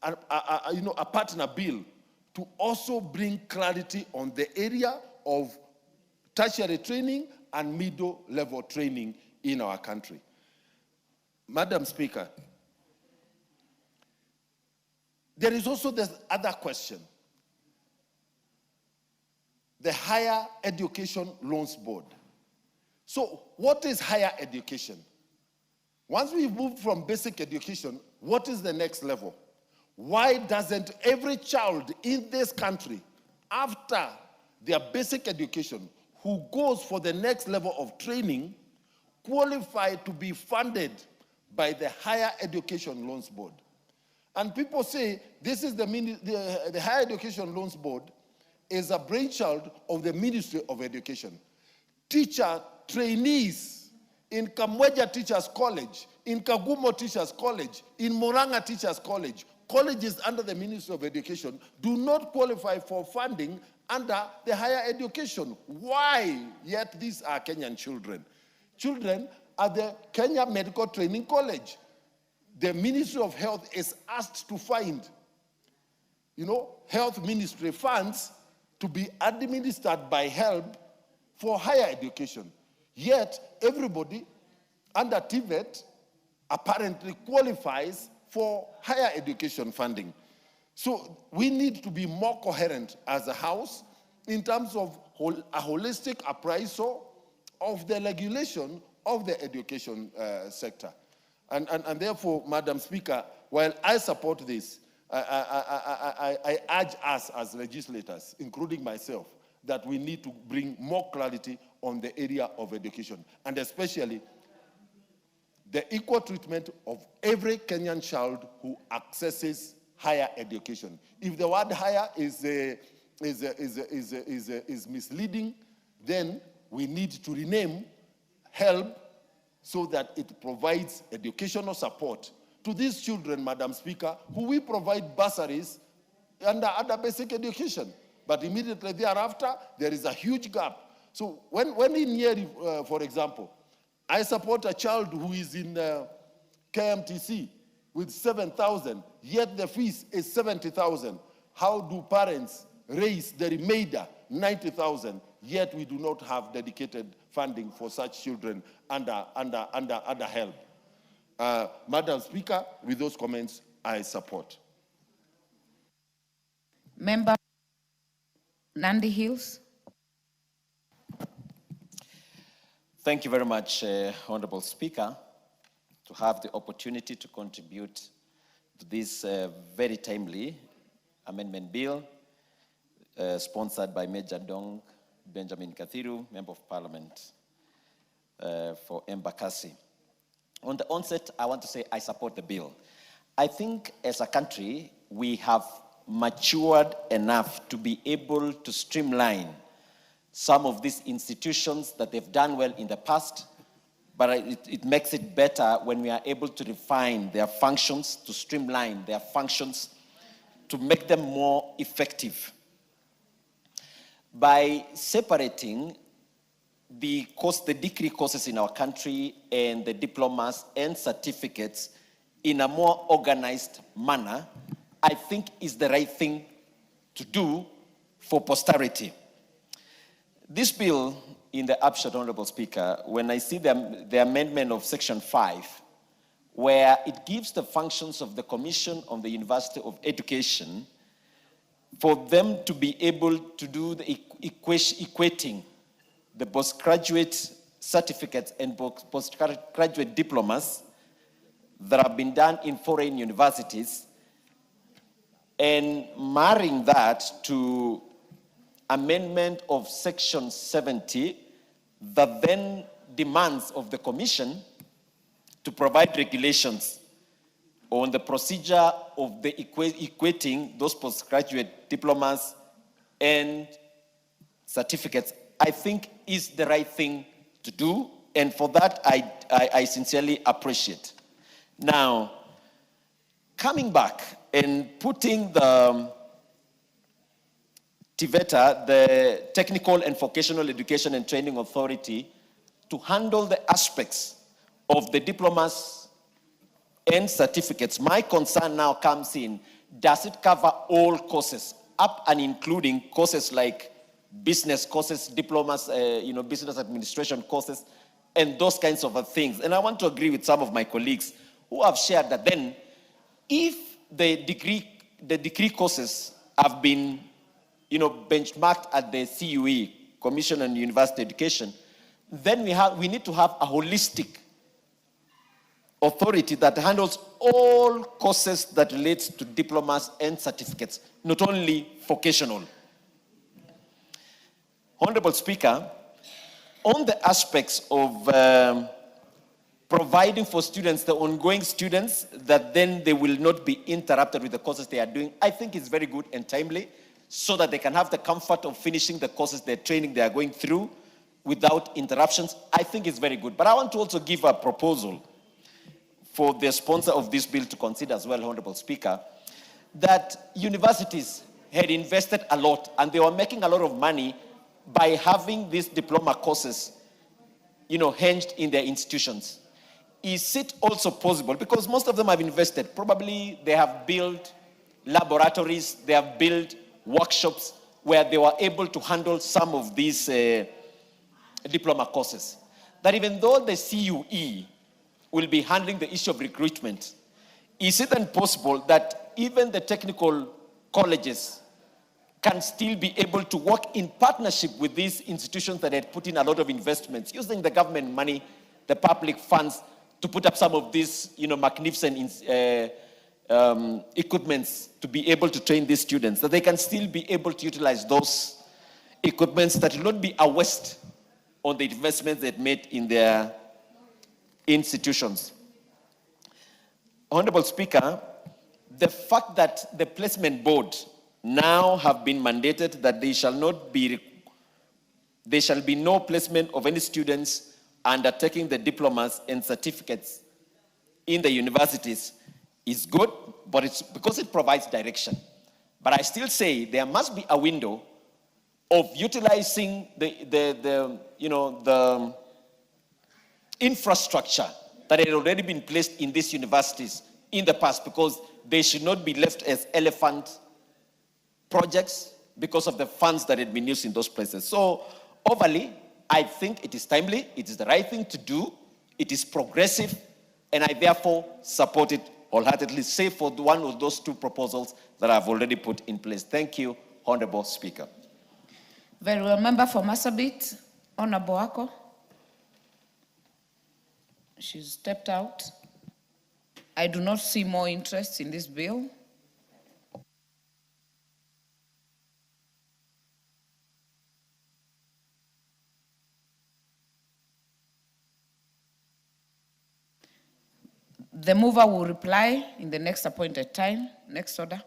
a partner bill, to also bring clarity on the area of tertiary training and middle-level training in our country. Madam Speaker, there is also this other question. The Higher Education Loans Board. So what is higher education? Once we've moved from basic education, what is the next level? Why doesn't every child in this country, after their basic education, who goes for the next level of training, qualify to be funded by the Higher Education Loans Board? And people say this is the Higher Education Loans Board is a brainchild of the Ministry of Education. Teacher trainees in Kamweja Teachers College, in Kagumo Teachers College, in Murang'a Teachers College, colleges under the Ministry of Education, do not qualify for funding under the higher education. Why? Yet these are Kenyan children. Children at the Kenya Medical Training College, the Ministry of Health is asked to find, health ministry funds to be administered by HELB for higher education. Yet, everybody under TVET apparently qualifies for higher education funding. So we need to be more coherent as a house in terms of a holistic appraisal of the regulation of the education sector. And therefore, Madam Speaker, while I support this, I urge us as legislators, including myself, that we need to bring more clarity on the area of education, and especially the equal treatment of every Kenyan child who accesses higher education. If the word higher is misleading, then we need to rename HELB so that it provides educational support to these children, Madam Speaker, who we provide bursaries under other basic education. But immediately thereafter, there is a huge gap. So when in Nyeri, for example, I support a child who is in KMTC with 7,000, yet the fees is 70,000. How do parents raise the remainder, 90,000, yet we do not have dedicated funding for such children under HELB? Madam Speaker, with those comments, I support. Member Nandi Hills. Thank you very much, Honorable Speaker, to have the opportunity to contribute to this very timely amendment bill sponsored by Major Dong Benjamin Kathiru, Member of Parliament for Embakasi. On the onset, I want to say I support the bill. I think as a country, we have matured enough to be able to streamline some of these institutions that they've done well in the past, but it makes it better when we are able to refine their functions, to streamline their functions, to make them more effective. By separating the degree courses in our country and the diplomas and certificates in a more organized manner, I think is the right thing to do for posterity. This bill, in the upshot, Honorable Speaker, when I see the amendment of Section 5, where it gives the functions of the Commission on the University of Education for them to be able to do the equating the postgraduate certificates and postgraduate diplomas that have been done in foreign universities, and marrying that to amendment of Section 70 that then demands of the Commission to provide regulations on the procedure of the equating those postgraduate diplomas and certificates, I think is the right thing to do, and for that I sincerely appreciate. Now, coming back and putting the TVETA, the Technical and Vocational Education and Training Authority, to handle the aspects of the diplomas and certificates, my concern now comes in, does it cover all courses, up and including courses like business courses, diplomas, business administration courses, and those kinds of things? And I want to agree with some of my colleagues who have shared that then, if the degree courses have been, benchmarked at the CUE, Commission on University Education, then we need to have a holistic authority that handles all courses that relate to diplomas and certificates, not only vocational. Honorable Speaker, on the aspects of providing for students, the ongoing students, that then they will not be interrupted with the courses they are doing, I think it's very good and timely, so that they can have the comfort of finishing the courses, their training they are going through without interruptions. I think it's very good. But I want to also give a proposal for the sponsor of this bill to consider as well, Honorable Speaker, that universities had invested a lot and they were making a lot of money by having these diploma courses, hinged in their institutions. is it also possible, because most of them have invested, probably they have built laboratories, they have built workshops where they were able to handle some of these diploma courses, that even though the CUE will be handling the issue of recruitment, is it then possible that even the technical colleges can still be able to work in partnership with these institutions that had put in a lot of investments, using the government money, the public funds, to put up some of these, magnificent equipments to be able to train these students, that they can still be able to utilize those equipments, that will not be a waste on the investments they've made in their institutions. Honorable Speaker, the fact that the placement board now have been mandated that there shall be no placement of any students undertaking the diplomas and certificates in the universities is good, but it's because it provides direction. But I still say there must be a window of utilizing the infrastructure that had already been placed in these universities in the past, because they should not be left as elephant projects because of the funds that had been used in those places. So overly, I think it is timely, it is the right thing to do, it is progressive, and I therefore support it wholeheartedly, save for one of those two proposals that I've already put in place. Thank you, Honorable Speaker. Very well, member for Marsabit, Honorable Ako. She's stepped out. I do not see more interest in this bill. The mover will reply in the next appointed time. Next order.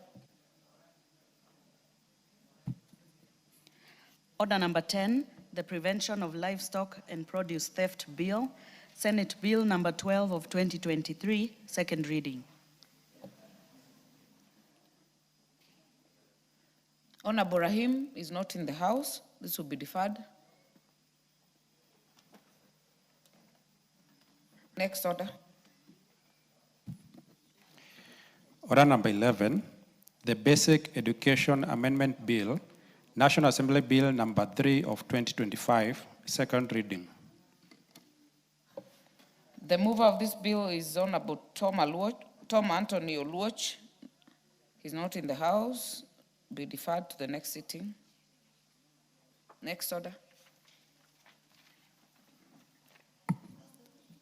Order number 10, the Prevention of Livestock and Produce Theft Bill, Senate Bill number 12 of 2023, second reading. Honorable Rahim is not in the house. This will be deferred. Next order. Order number 11, the Basic Education Amendment Bill, National Assembly Bill number 3 of 2025, second reading. The mover of this bill is Honorable Tom Anthony Oluoch. He's not in the house. Be deferred to the next sitting. Next order.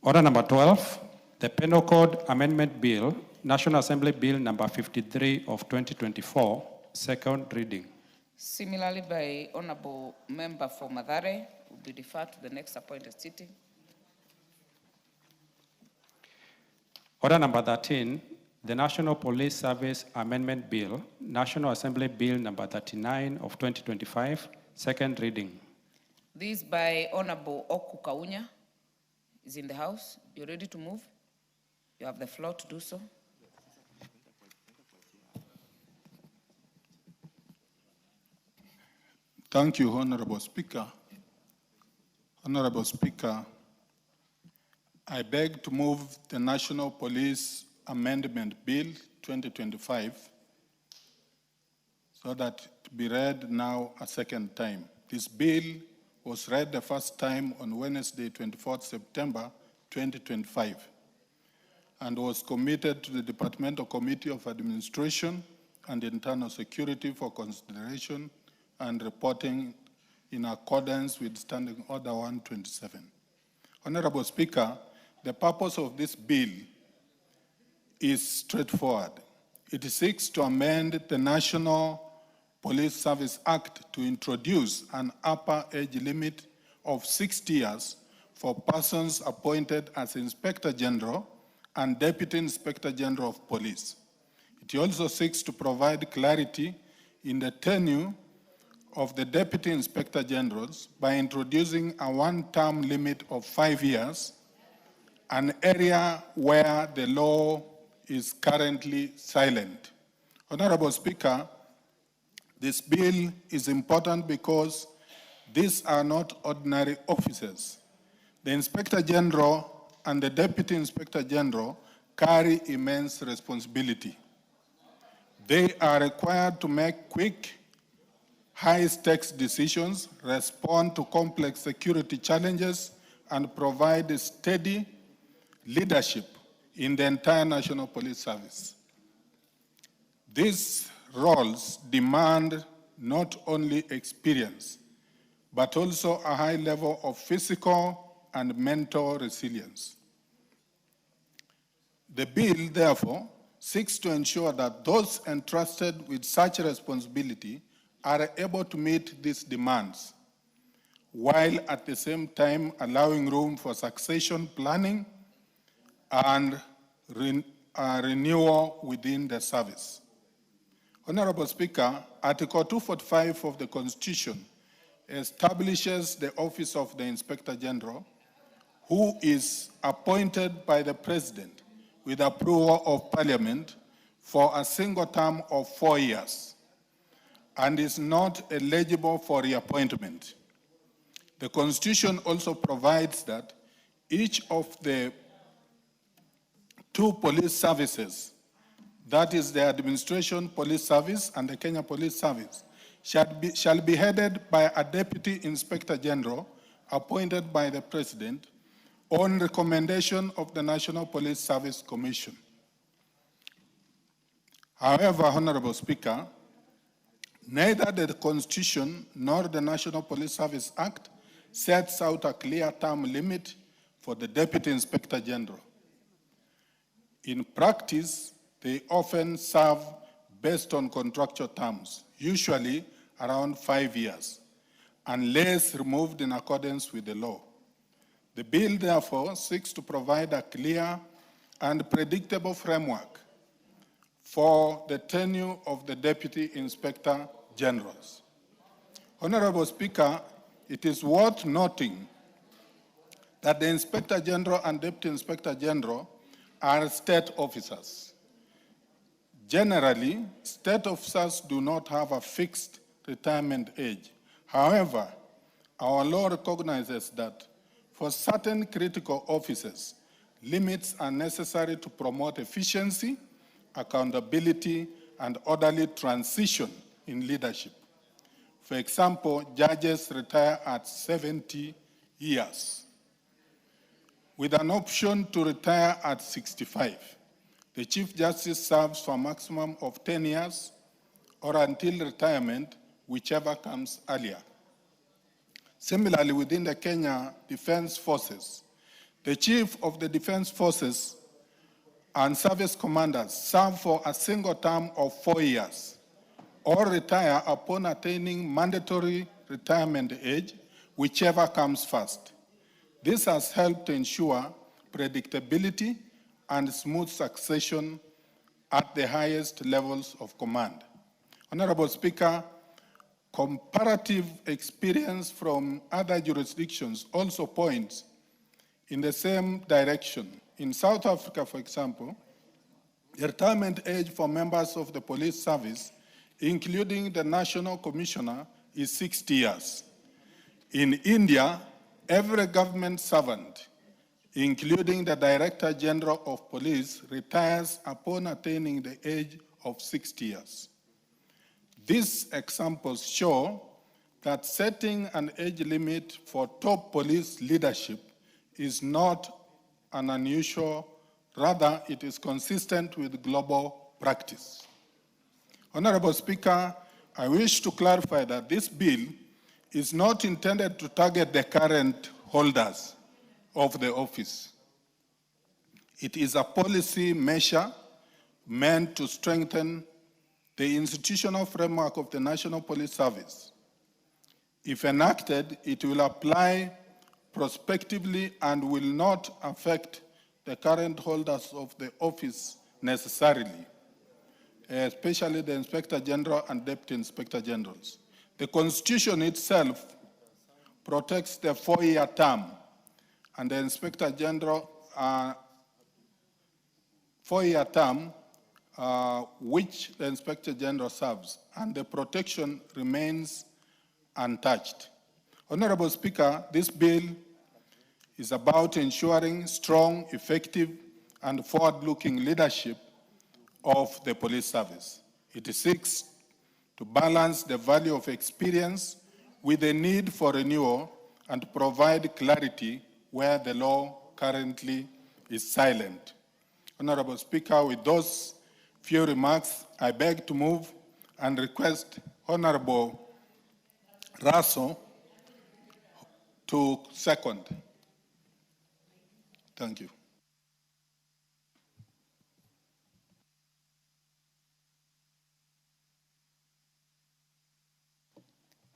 Order number 12, the Penal Code Amendment Bill, National Assembly Bill number 53 of 2024, second reading. Similarly, by Honorable Member for Mathare, will be deferred to the next appointed sitting. Order number 13, the National Police Service Amendment Bill, National Assembly Bill number 39 of 2025, second reading. This by Honorable Oku Kaunya is in the house. You ready to move? You have the floor to do so. Thank you, Honorable Speaker. Honorable Speaker, I beg to move the National Police Amendment Bill 2025 so that it be read now a second time. This bill was read the first time on Wednesday, 24th September 2025, and was committed to the Departmental Committee of Administration and Internal Security for consideration and reporting in accordance with Standing Order 127. Honorable Speaker, the purpose of this bill is straightforward. It seeks to amend the National Police Service Act to introduce an upper age limit of 60 years for persons appointed as Inspector General and Deputy Inspector General of Police. It also seeks to provide clarity in the tenure of the Deputy Inspector Generals by introducing a one-term limit of 5 years, an area where the law is currently silent. Honorable Speaker, this bill is important because these are not ordinary officers. The Inspector General and the Deputy Inspector General carry immense responsibility. They are required to make quick, high-stakes decisions, respond to complex security challenges, and provide steady leadership in the entire National Police Service. These roles demand not only experience, but also a high level of physical and mental resilience. The bill, therefore, seeks to ensure that those entrusted with such responsibility are able to meet these demands, while at the same time allowing room for succession planning and renewal within the service. Honorable Speaker, Article 245 of the Constitution establishes the office of the Inspector General, who is appointed by the President with approval of Parliament for a single term of 4 years and is not eligible for reappointment. The Constitution also provides that each of the two police services, that is the Administration Police Service and the Kenya Police Service, shall be headed by a Deputy Inspector General appointed by the President on recommendation of the National Police Service Commission. However, Honorable Speaker, neither the Constitution nor the National Police Service Act sets out a clear term limit for the Deputy Inspector General. In practice, they often serve based on contractual terms, usually around 5 years, unless removed in accordance with the law. The bill, therefore, seeks to provide a clear and predictable framework for the tenure of the Deputy Inspector Generals. Honorable Speaker, it is worth noting that the Inspector General and Deputy Inspector General are state officers. Generally, state officers do not have a fixed retirement age. However, our law recognizes that for certain critical offices, limits are necessary to promote efficiency, accountability, and orderly transition in leadership. For example, judges retire at 70 years, with an option to retire at 65. The Chief Justice serves for a maximum of 10 years or until retirement, whichever comes earlier. Similarly, within the Kenya Defense Forces, the Chief of the Defense Forces and service commanders serve for a single term of 4 years or retire upon attaining mandatory retirement age, whichever comes first. This has helped to ensure predictability and smooth succession at the highest levels of command. Honorable Speaker, comparative experience from other jurisdictions also points in the same direction. In South Africa, for example, the retirement age for members of the police service, including the National Commissioner, is 60 years. In India, every government servant, including the Director General of Police, retires upon attaining the age of 60 years. These examples show that setting an age limit for top police leadership is not an unusual, rather it is consistent with global practice. Honorable Speaker, I wish to clarify that this bill is not intended to target the current holders of the office. It is a policy measure meant to strengthen the institutional framework of the National Police Service. If enacted, it will apply prospectively and will not affect the current holders of the office necessarily, especially the Inspector General and Deputy Inspector Generals. The Constitution itself protects the 4-year term, and the Inspector General 4-year term which the Inspector General serves, and the protection remains untouched. Honorable Speaker, this bill is about ensuring strong, effective, and forward-looking leadership of the police service. It seeks to balance the value of experience with the need for renewal and provide clarity where the law currently is silent. Honorable Speaker, with those few remarks, I beg to move and request Honorable Russell to second. Thank you.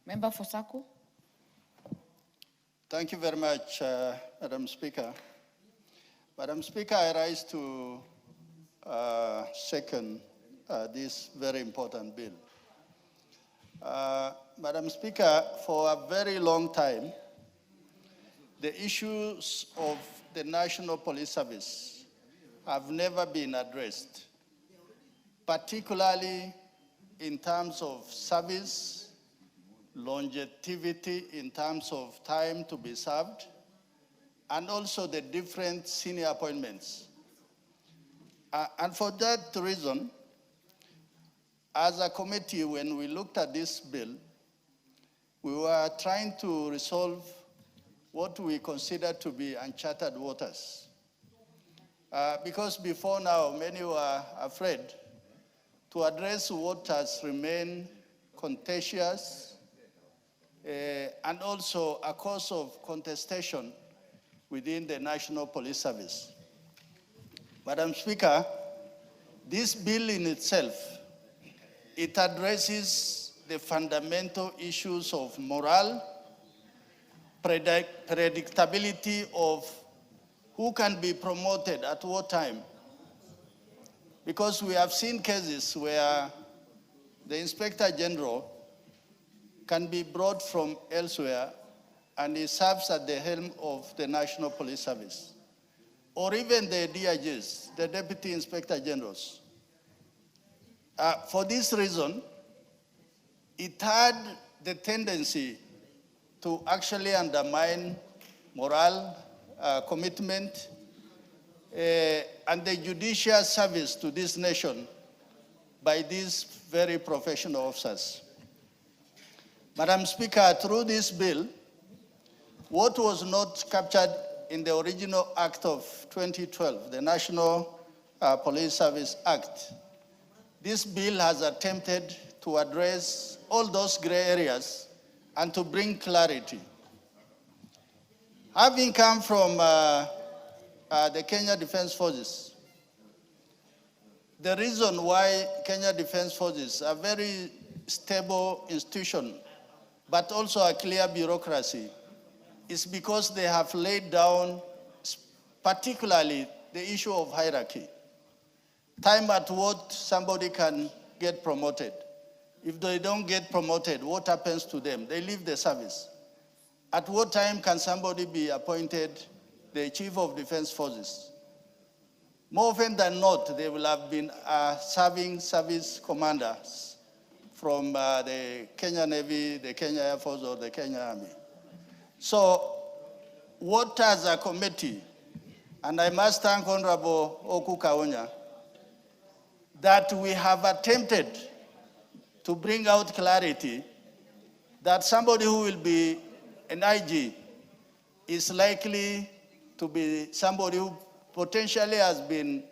Member for Saku. Thank you very much, Madam Speaker. Madam Speaker, I rise to second this very important bill. Madam Speaker, for a very long time, the issues of the National Police Service have never been addressed, particularly in terms of service, longevity in terms of time to be served, and also the different senior appointments. And for that reason, as a committee, when we looked at this bill, we were trying to resolve what we consider to be uncharted waters. Because before now, many were afraid to address what has remained contentious and also a cause of contestation within the National Police Service. Madam Speaker, this bill in itself, it addresses the fundamental issues of morale, predictability of who can be promoted at what time. Because we have seen cases where the Inspector General can be brought from elsewhere and he serves at the helm of the National Police Service. Or even the DIGs, the Deputy Inspector Generals. For this reason, it had the tendency to actually undermine morale, commitment, and the judicial service to this nation by these very professional officers. Madam Speaker, through this bill, what was not captured in the original Act of 2012, the National Police Service Act, this bill has attempted to address all those gray areas and to bring clarity. Having come from the Kenya Defense Forces, the reason why Kenya Defense Forces are a very stable institution, but also a clear bureaucracy, is because they have laid down, particularly the issue of hierarchy. Time at what somebody can get promoted. If they don't get promoted, what happens to them? They leave the service. At what time can somebody be appointed the Chief of Defense Forces? More often than not, they will have been serving service commanders from the Kenya Navy, the Kenya Air Force, or the Kenya Army. So, what as a committee, and I must thank Honorable Oku Kaunya, that we have attempted to bring out clarity that somebody who will be an IG is likely to be somebody who potentially has been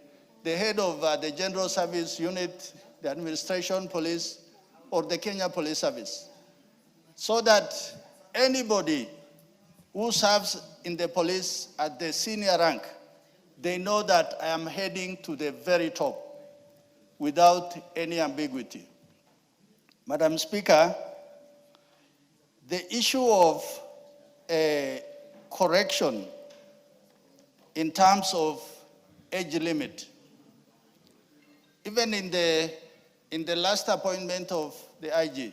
the head of the General Service Unit, the Administration Police, or the Kenya Police Service. So that anybody who serves in the police at the senior rank, they know that I am heading to the very top without any ambiguity. Madam Speaker, the issue of correction in terms of age limit, even in the last appointment of the IG,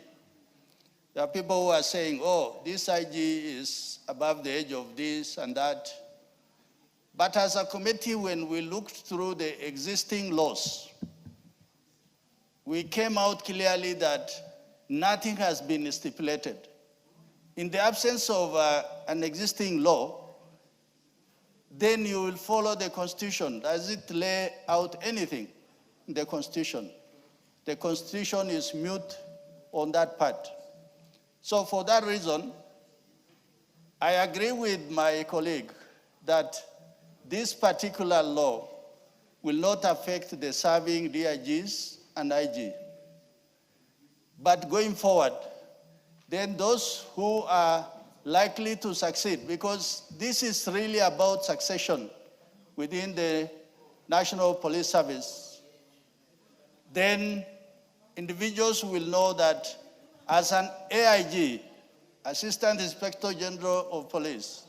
there are people who are saying, oh, this IG is above the age of this and that. But as a committee, when we looked through the existing laws, we came out clearly that nothing has been stipulated. In the absence of an existing law, then you will follow the Constitution. Does it lay out anything in the Constitution? The Constitution is mute on that part. So for that reason, I agree with my colleague that this particular law will not affect the serving DIGs and IG. But going forward, then those who are likely to succeed, because this is really about succession within the National Police Service, then individuals will know that as an AIG, Assistant Inspector General of Police,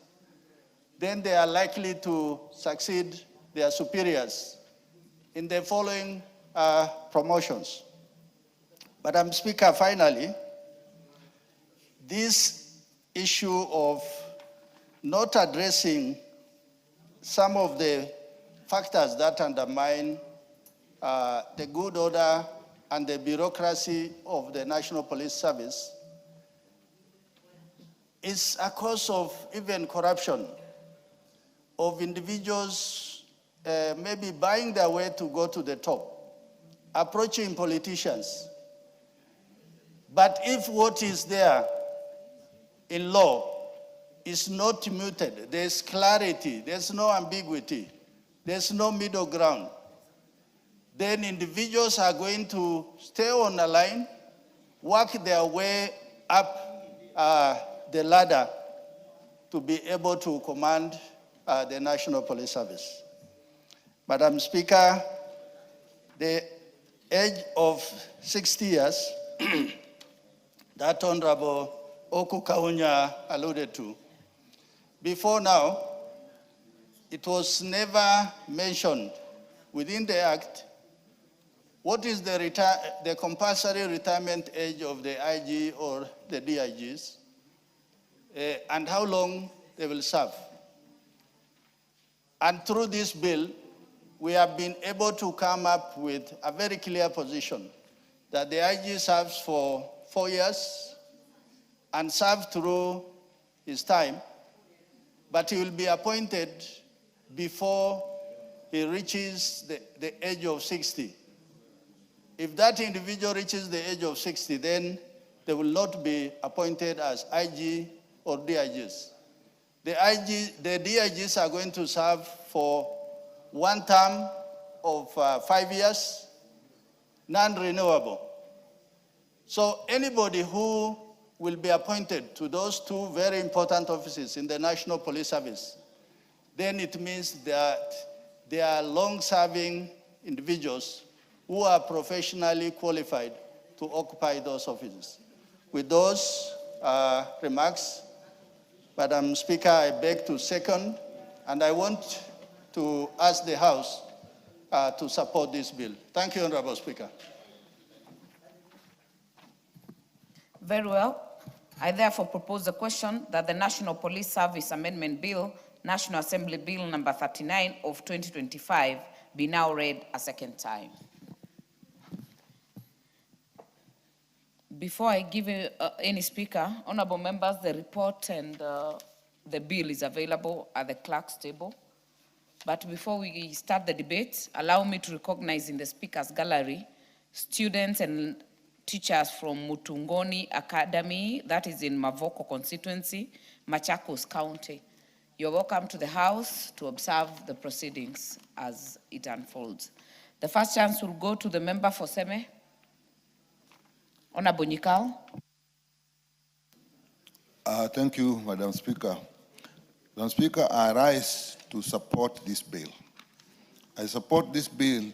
then they are likely to succeed their superiors in the following promotions. Madam Speaker, finally, this issue of not addressing some of the factors that undermine the good order and the bureaucracy of the National Police Service is a cause of even corruption, of individuals maybe buying their way to go to the top, approaching politicians. But if what is there in law is not muted, there's clarity, there's no ambiguity, there's no middle ground, then individuals are going to stay on the line, work their way up the ladder to be able to command the National Police Service. Madam Speaker, the age of 60 years that Honorable Oku Kaunya alluded to, before now, it was never mentioned within the Act what is the compulsory retirement age of the IG or the DIGs, and how long they will serve. And through this bill, we have been able to come up with a very clear position that the IG serves for 4 years and serves through his time, but he will be appointed before he reaches the age of 60. If that individual reaches the age of 60, then they will not be appointed as IG or DIGs. The DIGs are going to serve for one term of 5 years, non-renewable. So anybody who will be appointed to those two very important offices in the National Police Service, then it means that they are long-serving individuals who are professionally qualified to occupy those offices. With those remarks, Madam Speaker, I beg to second, and I want to ask the House to support this bill. Thank you, Honorable Speaker. Very well. I therefore propose the question that the National Police Service Amendment Bill, National Assembly Bill number 39 of 2025, be now read a second time. Before I give any speaker, honorable members, the report and the bill is available at the clerk's table. But before we start the debate, allow me to recognize in the speakers gallery students and teachers from Mutungoni Academy, that is in Mavoko constituency, Machakos County. You're welcome to the House to observe the proceedings as it unfolds. The first chance will go to the member for Seme. Honorable Nyikal. Thank you, Madam Speaker. Madam Speaker, I rise to support this bill. I support this bill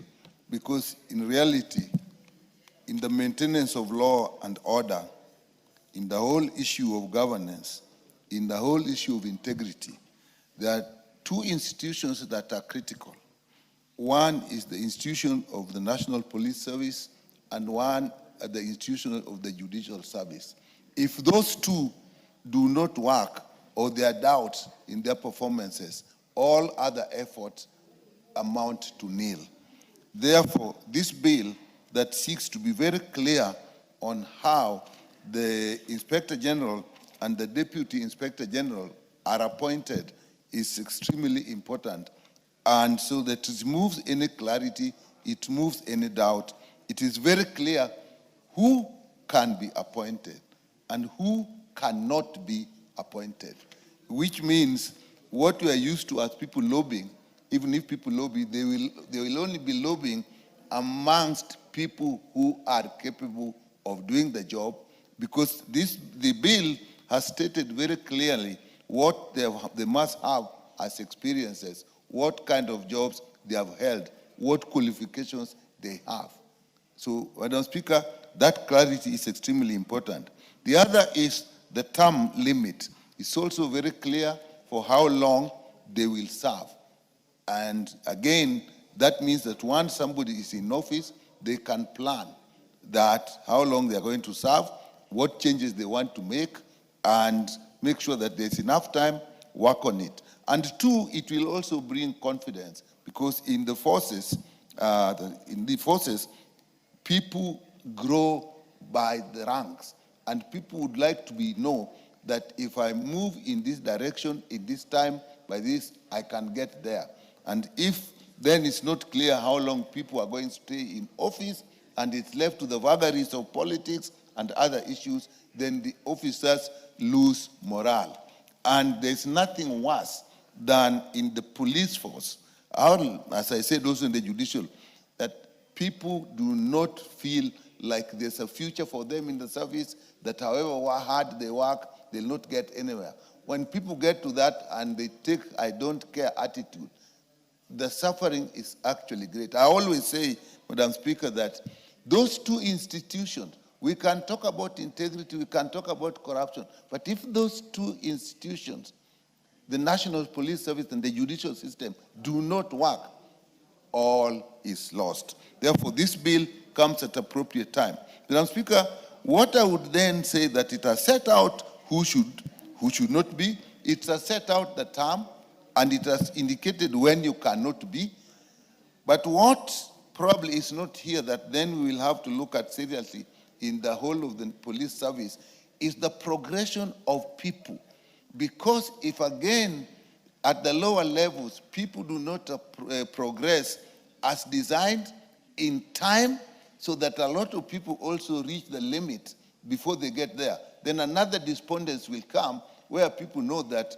because in reality, in the maintenance of law and order, in the whole issue of governance, in the whole issue of integrity, there are two institutions that are critical. One is the institution of the National Police Service, and one the institution of the Judicial Service. If those two do not work, or there are doubts in their performances, all other efforts amount to nil. Therefore, this bill that seeks to be very clear on how the Inspector General and the Deputy Inspector General are appointed is extremely important. And so that it removes any clarity, it removes any doubt. It is very clear who can be appointed and who cannot be appointed, which means what we are used to as people lobbying, even if people lobby, they will only be lobbying amongst people who are capable of doing the job, because the bill has stated very clearly what they must have as experiences, what kind of jobs they have held, what qualifications they have. So, Madam Speaker, that clarity is extremely important. The other is the term limit. It's also very clear for how long they will serve. And again, that means that once somebody is in office, they can plan that how long they are going to serve, what changes they want to make, and make sure that there's enough time, work on it. And two, it will also bring confidence, because in the forces, people grow by the ranks, and people would like to know that if I move in this direction, in this time, by this, I can get there. And if then it's not clear how long people are going to stay in office, and it's left to the vagaries of politics and other issues, then the officers lose morale. And there's nothing worse than in the police force, or, as I said also in the judicial, that people do not feel like there's a future for them in the service, that however hard they work, they'll not get anywhere. When people get to that and they take I don't care attitude, the suffering is actually great. I always say, Madam Speaker, that those two institutions, we can talk about integrity, we can talk about corruption, but if those two institutions, the National Police Service and the judicial system, do not work, all is lost. Therefore, this bill comes at appropriate time. Madam Speaker, what I would then say that it has set out who should not be, it has set out the term, and it has indicated when you cannot be. But what probably is not here that then we will have to look at seriously in the whole of the police service is the progression of people. Because if again, at the lower levels, people do not progress as designed in time, so that a lot of people also reach the limit before they get there, then another despondence will come where people know that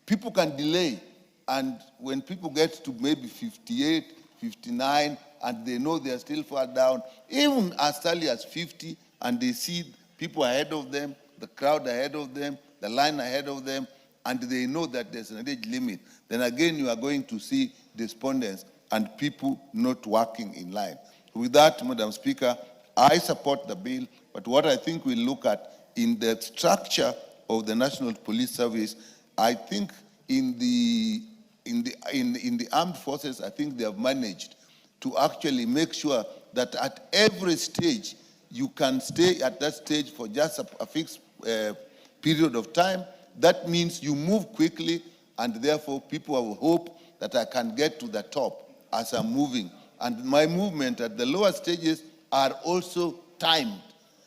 people can delay, and when people get to maybe 58, 59, and they know they are still far down, even as early as 50, and they see people ahead of them, the crowd ahead of them, the line ahead of them, and they know that there's an age limit, then again you are going to see despondence and people not working in line. With that, Madam Speaker, I support the bill, but what I think we look at in the structure of the National Police Service, I think in the armed forces, I think they have managed to actually make sure that at every stage, you can stay at that stage for just a fixed period of time. That means you move quickly, and therefore people have hope that I can get to the top as I'm moving. And my movement at the lower stages are also timed.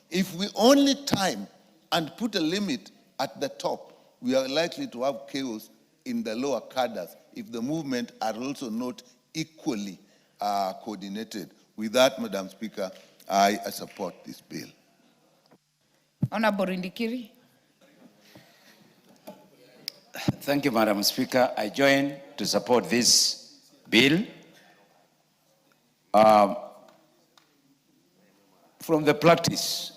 If we only time and put a limit at the top, we are likely to have chaos in the lower cadres if the movement are also not equally coordinated. With that, Madam Speaker, I support this bill. Honorable Indikiri. Thank you, Madam Speaker. I join to support this bill. From the practice,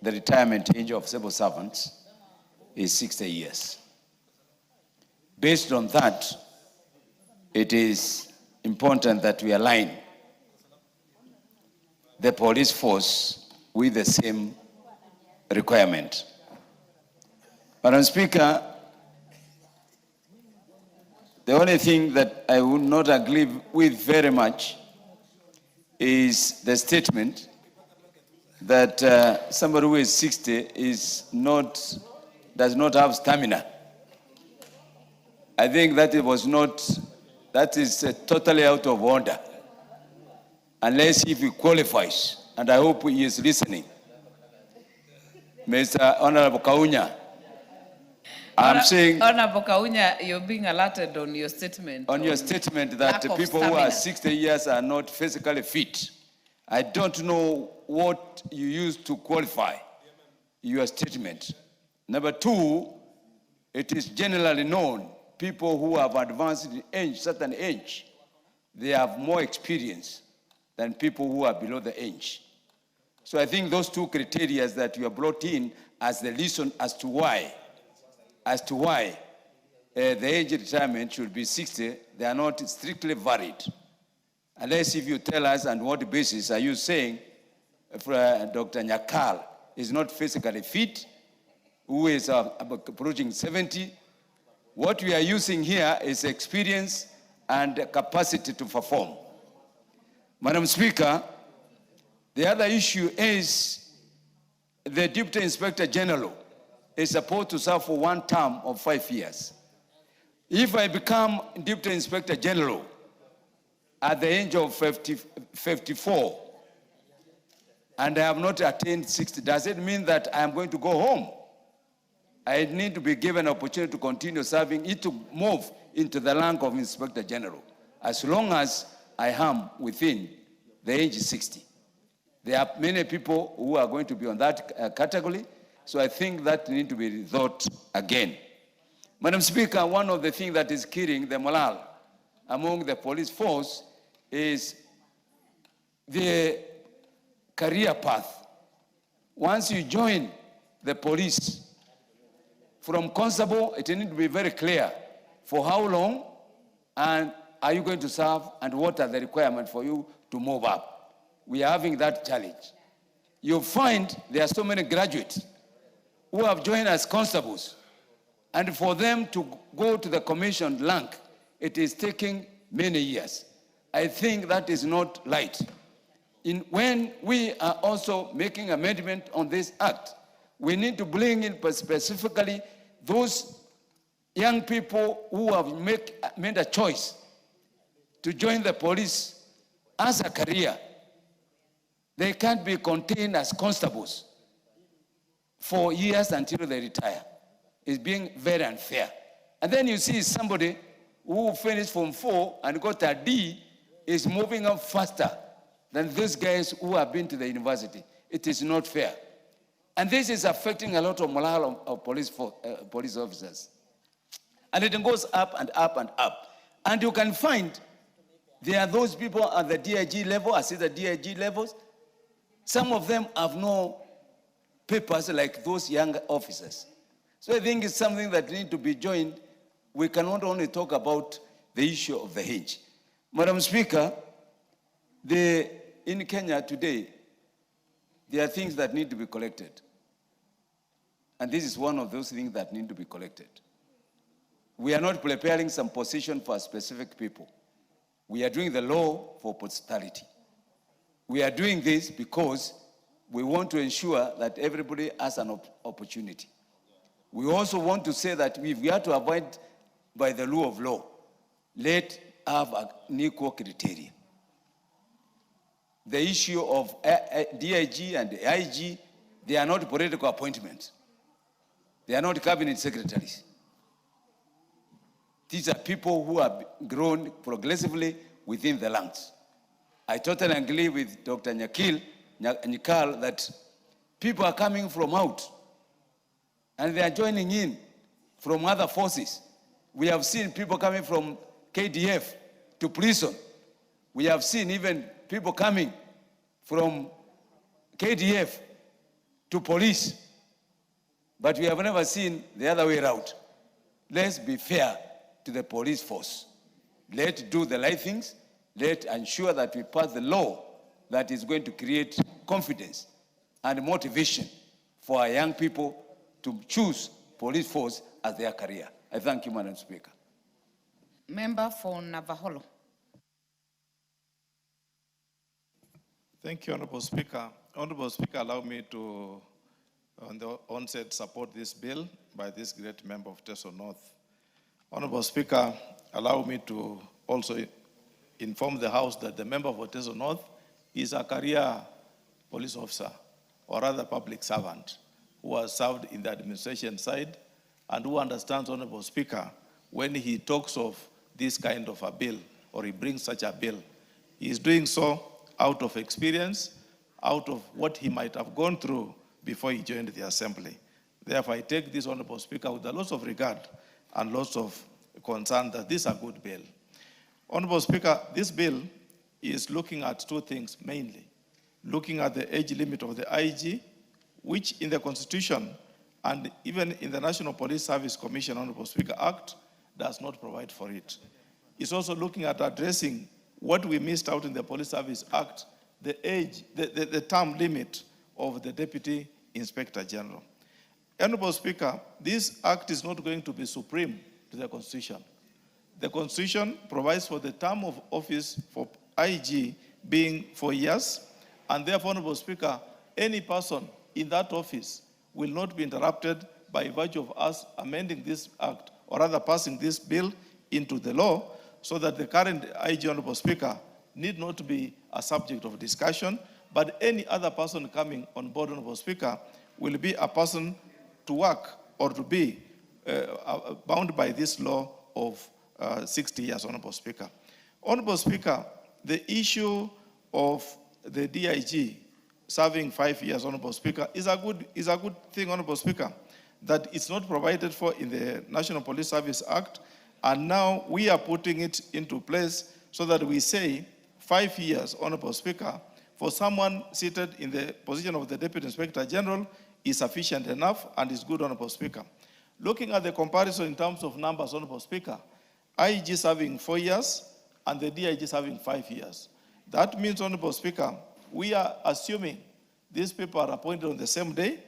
the retirement age of civil servants is 60 years. Based on that, it is important that we align the police force with the same requirement. Madam Speaker, the only thing that I would not agree with very much is the statement that somebody who is 60 does not have stamina. I think that that is totally out of order, unless if he qualifies, and I hope he is listening. Mr. Honorable Kaunya. I'm saying Honorable Kaunya, you're being alerted on your statement. on your statement that lack of people who are stamina. 60 years are not physically fit. I don't know what you used to qualify your statement. Number two, it is generally known people who have advanced in age, certain age, they have more experience than people who are below the age. So I think those two criteria that you have brought in as the reason as to why the age retirement should be 60, they are not strictly valid. Unless if you tell us on what basis are you saying Dr. Nyakal is not physically fit, who is approaching 70. What we are using here is experience and capacity to perform. Madam Speaker, the other issue is the Deputy Inspector General is supposed to serve for one term of 5 years. If I become Deputy Inspector General at the age of 54 and I have not attained 60, does it mean that I am going to go home? I need to be given an opportunity to continue serving, it to move into the rank of Inspector General, as long as I am within the age of 60. There are many people who are going to be on that category, so I think that needs to be thought again. Madam Speaker, one of the things that is killing the morale among the police force is the career path. Once you join the police, from constable, it needs to be very clear for how long and are you going to serve and what are the requirements for you to move up. We are having that challenge. You'll find there are so many graduates who have joined as constables, and for them to go to the commissioned rank, it is taking many years. I think that is not right. When we are also making amendment on this act, we need to bring in specifically those young people who have made a choice to join the police as a career. They can't be contained as constables for years until they retire. It's being very unfair. And then you see somebody who finished Form 4 and got a D is moving up faster than those guys who have been to the university. It is not fair. And this is affecting a lot of morale of police officers. And it goes up and up and up. And you can find there are those people at the DIG level, assistant DIG levels. Some of them have no papers like those young officers. So I think it's something that needs to be joined. We cannot only talk about the issue of the age. Madam Speaker, in Kenya today, there are things that need to be collected. And this is one of those things that need to be collected. We are not preparing some position for specific people. We are doing the law for posterity. We are doing this because we want to ensure that everybody has an opportunity. We also want to say that if we are to abide by the rule of law, let have an equal criteria. The issue of DIG and IG, they are not political appointments. They are not cabinet secretaries. These are people who have grown progressively within the ranks. I totally agree with Dr. Nyakal that people are coming from out and they are joining in from other forces. We have seen people coming from KDF to prison. We have seen even people coming from KDF to police. But we have never seen the other way around. Let's be fair to the police force. Let's do the right things. Let's ensure that we pass the law that is going to create confidence and motivation for our young people to choose police force as their career. I thank you, Madam Speaker. Member for Navaholo. Thank you, Honorable Speaker. Honorable Speaker, allow me to, on the onset, support this bill by this great member of Teso North. Honorable Speaker, allow me to also inform the House that the member for Teso North is a career police officer or rather public servant who has served in the administration side and who understands, Honorable Speaker, when he talks of this kind of a bill, or he brings such a bill. He is doing so out of experience, out of what he might have gone through before he joined the Assembly. Therefore, I take this, Honorable Speaker, with a lot of regard and lots of concern that this is a good bill. Honorable Speaker, this bill is looking at two things mainly. Looking at the age limit of the IG, which in the Constitution and even in the National Police Service Commission, Honorable Speaker, Act does not provide for it. It's also looking at addressing what we missed out in the Police Service Act, the age, the term limit of the Deputy Inspector General. Honorable Speaker, this act is not going to be supreme to the Constitution. The Constitution provides for the term of office for IG being 4 years, and therefore, Honorable Speaker, any person in that office will not be interrupted by virtue of us amending this act, or rather passing this bill into the law, so that the current IG, Honorable Speaker, need not be a subject of discussion, but any other person coming on board, Honorable Speaker, will be a person to work or to be bound by this law of 60 years, Honorable Speaker. Honorable Speaker, the issue of the DIG serving 5 years, Honorable Speaker, is a good thing, Honorable Speaker, that it's not provided for in the National Police Service Act, and now we are putting it into place so that we say 5 years, Honorable Speaker, for someone seated in the position of the Deputy Inspector General is sufficient enough and is good, Honorable Speaker. Looking at the comparison in terms of numbers, Honorable Speaker, IG serving 4 years and the DIG serving 5 years. That means, Honorable Speaker, we are assuming these people are appointed on the same day,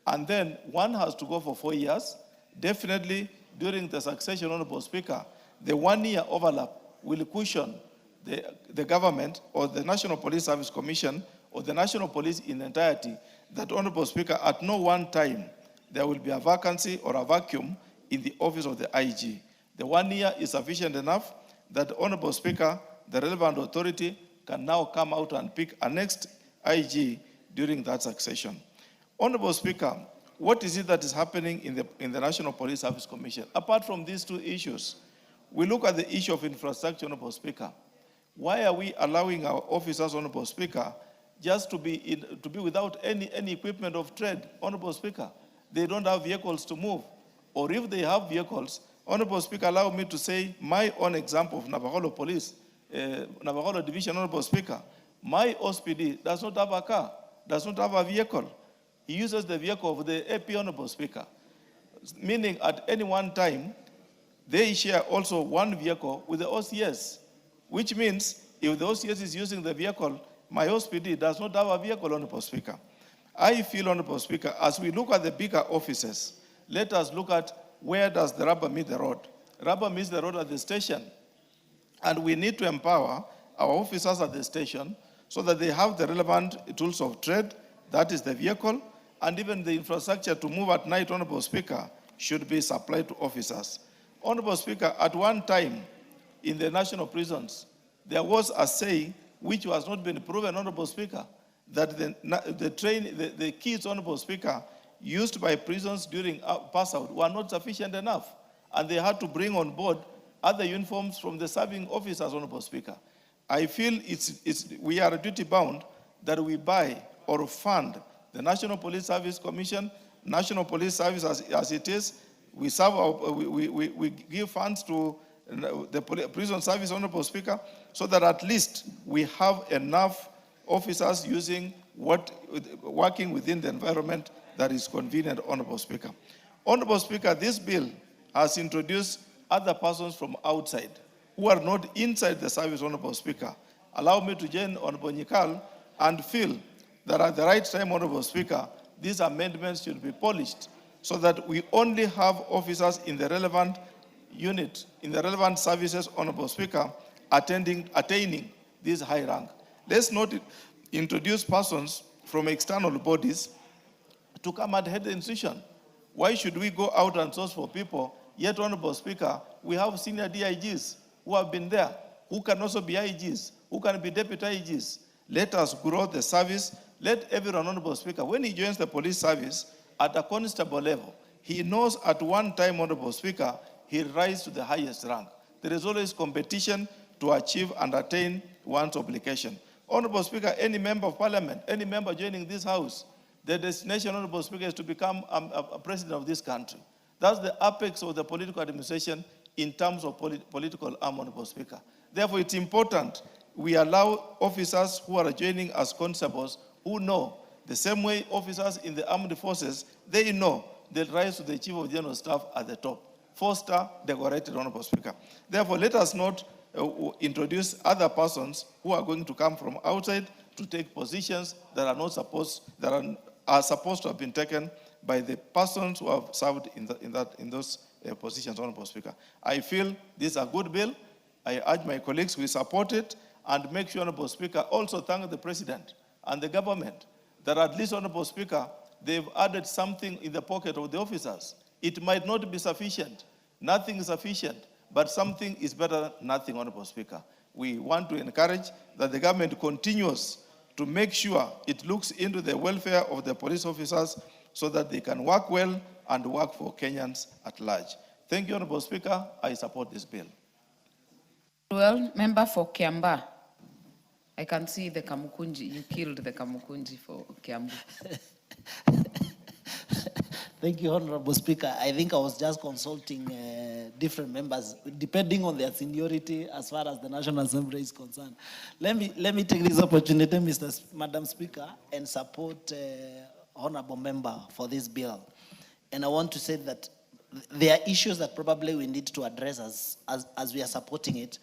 and then one has to go for 4 years. Definitely, during the succession, Honorable Speaker, the 1 year overlap will cushion the government or the National Police Service Commission or the National Police in entirety, that, Honorable Speaker, at no one time there will be a vacancy or a vacuum in the office of the IG. The 1 year is sufficient enough that, Honorable Speaker, the relevant authority can now come out and pick a next IG during that succession. Honorable Speaker, what is it that is happening in the National Police Service Commission? Apart from these two issues, we look at the issue of infrastructure, Honorable Speaker. Why are we allowing our officers, Honorable Speaker, just to be without any equipment of trade, Honorable Speaker? They don't have vehicles to move. Or if they have vehicles, Honorable Speaker, allow me to say my own example of Navajo Police, Navajo Division, Honorable Speaker. My OSPD does not have a car, does not have a vehicle. He uses the vehicle of the AP, Honorable Speaker. Meaning at any one time, they share also one vehicle with the OCS, which means if the OCS is using the vehicle, my OSPD does not have a vehicle, Honorable Speaker. I feel, Honorable Speaker, as we look at the bigger offices, let us look at where does the rubber meet the road. Rubber meets the road at the station. And we need to empower our officers at the station so that they have the relevant tools of trade, that is the vehicle, and even the infrastructure to move at night, Honorable Speaker, should be supplied to officers. Honorable Speaker, at one time in the national prisons, there was a saying which has not been proven, Honorable Speaker, that the keys, Honorable Speaker, used by prisons during pass out were not sufficient enough, and they had to bring on board other uniforms from the serving officers, Honorable Speaker. I feel we are duty bound that we buy or fund the National Police Service Commission, National Police Service as it is. We give funds to the prison service, Honorable Speaker, so that at least we have enough officers working within the environment that is convenient, Honorable Speaker. Honorable Speaker, this bill has introduced other persons from outside who are not inside the service, Honorable Speaker. Allow me to join Honorable Nyikal and feel that at the right time, Honorable Speaker, these amendments should be polished so that we only have officers in the relevant unit, in the relevant services, Honorable Speaker, attaining this high rank. Let's not introduce persons from external bodies to come and head the institution. Why should we go out and source for people? Yet, Honorable Speaker, we have senior DIGs who have been there, who can also be IGs, who can be deputy IGs. Let us grow the service. Let everyone, Honorable Speaker, when he joins the police service at a constable level, he knows at one time, Honorable Speaker, he'll rise to the highest rank. There is always competition to achieve and attain one's obligation. Honorable Speaker, any member of parliament, any member joining this house, the destination, Honorable Speaker, is to become a president of this country. That's the apex of the political administration in terms of political arm, Honorable Speaker. Therefore, it's important we allow officers who are joining as constables who know the same way officers in the armed forces, they know they'll rise to the Chief of General Staff at the top. 4-star decorated, Honorable Speaker. Therefore, let us not introduce other persons who are going to come from outside to take positions that are not supposed, are supposed to have been taken by the persons who have served in those positions, Honorable Speaker. I feel this is a good bill. I urge my colleagues, we support it, and make sure, Honorable Speaker, also thank the President and the government that at least, Honorable Speaker, they've added something in the pocket of the officers. It might not be sufficient. Nothing is sufficient, but something is better than nothing, Honorable Speaker. We want to encourage that the government continues to make sure it looks into the welfare of the police officers so that they can work well and work for Kenyans at large. Thank you, Honorable Speaker. I support this bill. Well, member for Kiamba. I can see the Kamukunji. You killed the Kamukunji for Kiambu. Thank you, Honorable Speaker. I think I was just consulting different members, depending on their seniority as far as the National Assembly is concerned. Let me take this opportunity, Madam Speaker, and support Honorable Member for this bill. And I want to say that there are issues that probably we need to address as we are supporting it.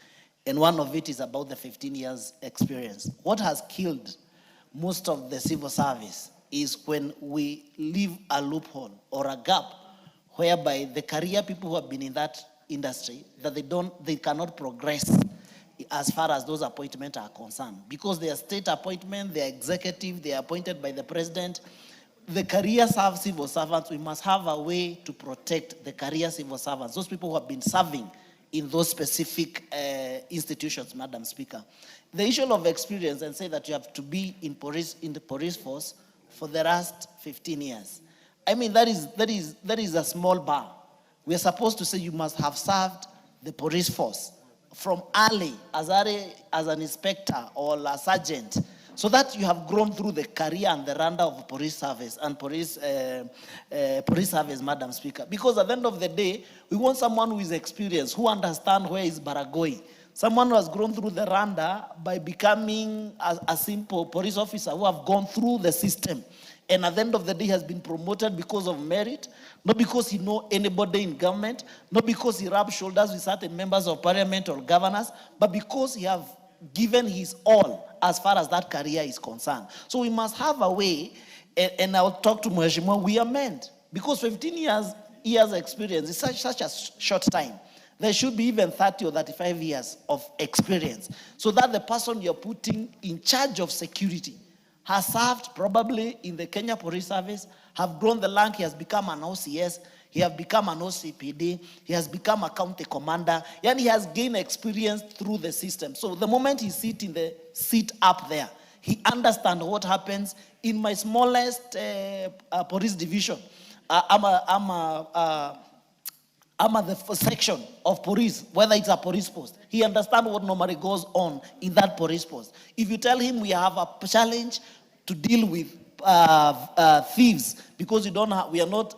And one of it is about the 15 years experience. What has killed most of the civil service is when we leave a loophole or a gap whereby the career people who have been in that industry, that they cannot progress as far as those appointments are concerned. Because they are state appointment, they are executive, they are appointed by the president. The career civil servants, we must have a way to protect the career civil servants, those people who have been serving in those specific institutions, Madam Speaker. The issue of experience and say that you have to be in the police force for the last 15 years. I mean, that is a small bar. We are supposed to say you must have served the police force from early as an inspector or a sergeant, so that you have grown through the career and the randa of police service and police service, Madam Speaker. Because at the end of the day, we want someone who is experienced, who understands where is Baragoi. Someone who has grown through the randa by becoming a simple police officer who have gone through the system. And at the end of the day has been promoted because of merit, not because he knows anybody in government, not because he rubs shoulders with certain members of parliament or governors, but because he have given his all as far as that career is concerned. So we must have a way, and I'll talk to Mheshimiwa, we amend. Because 15 years experience is such a short time. There should be even 30 or 35 years of experience, so that the person you're putting in charge of security has served probably in the Kenya Police Service, have grown the rank, he has become an OCS, he has become an OCPD, he has become a county commander, and he has gained experience through the system. So the moment he sits in the seat up there, he understands what happens in my smallest police division. I'm at the section of police, whether it's a police post. He understands what normally goes on in that police post. If you tell him we have a challenge to deal with thieves because we are not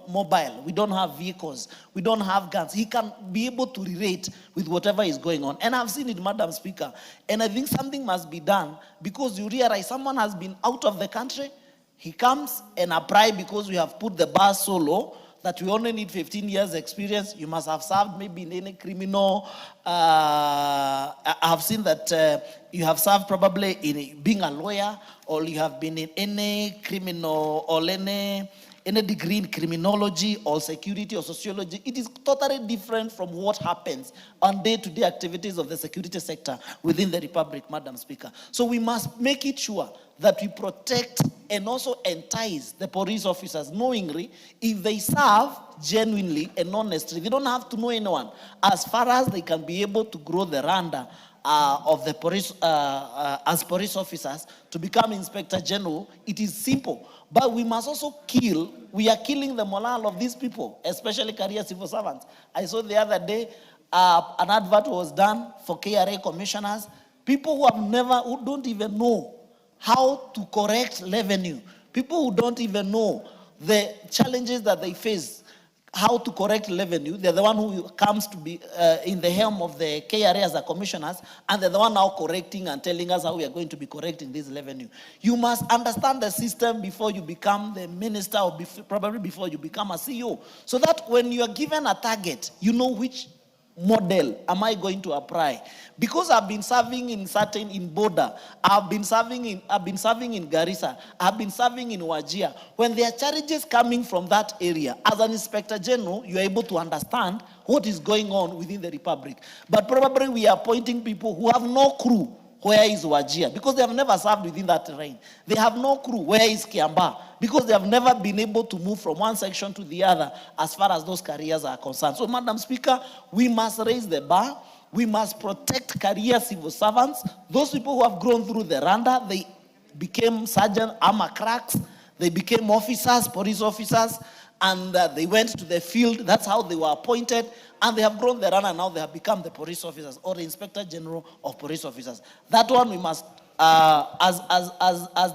mobile, we don't have vehicles, we don't have guns, he can be able to relate with whatever is going on. And I've seen it, Madam Speaker. And I think something must be done, because you realize someone has been out of the country, he comes and apply because we have put the bar so low that we only need 15 years experience. You must have served maybe in any criminal. I have seen that you have served probably in being a lawyer, or you have been in any criminal or any degree in criminology or security or sociology. It is totally different from what happens on day-to-day activities of the security sector within the Republic, Madam Speaker. So we must make it sure that we protect and also entice the police officers knowingly. If they serve genuinely and honestly, they don't have to know anyone, as far as they can be able to grow the randa of the police, as police officers to become Inspector General, it is simple. But we must also we are killing the morale of these people, especially career civil servants. I saw the other day, an advert was done for KRA commissioners, people who don't even know how to correct revenue, people who don't even know the challenges that they face, how to correct revenue. They're the one who comes to be in the helm of the KRA as the commissioners, and they're the one now correcting and telling us how we are going to be correcting this revenue. You must understand the system before you become the minister, or probably before you become a CEO, so that when you are given a target, you know which model am I going to apply? Because I've been serving in border, I've been serving in Garissa, I've been serving in Wajir. When there are challenges coming from that area, as an Inspector General, you are able to understand what is going on within the Republic. But probably we are appointing people who have no clue where is Wajir, because they have never served within that terrain. They have no clue where is Kiamba, because they have never been able to move from one section to the other as far as those careers are concerned. So, Madam Speaker, we must raise the bar. We must protect career civil servants. Those people who have grown through the Randa, they became sergeant, armor cracks, they became officers, police officers, and they went to the field. That's how they were appointed. And they have grown the Randa, and now they have become the police officers or the Inspector General of Police Officers. That one we must, as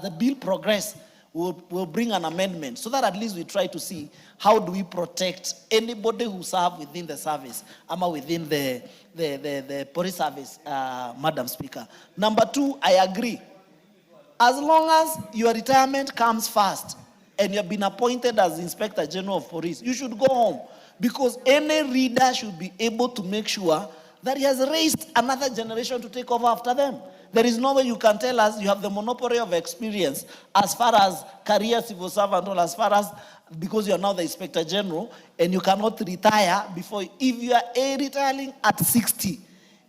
the bill progresses, we'll bring an amendment so that at least we try to see how do we protect anybody who serves within the service, within the police service, Madam Speaker. Number two, I agree. As long as your retirement comes fast and you have been appointed as Inspector General of Police, you should go home, because any leader should be able to make sure that he has raised another generation to take over after them. There is no way you can tell us you have the monopoly of experience as far as career civil servant, or as far as, because you are now the Inspector General, and you cannot retire before. If you are retiring at 60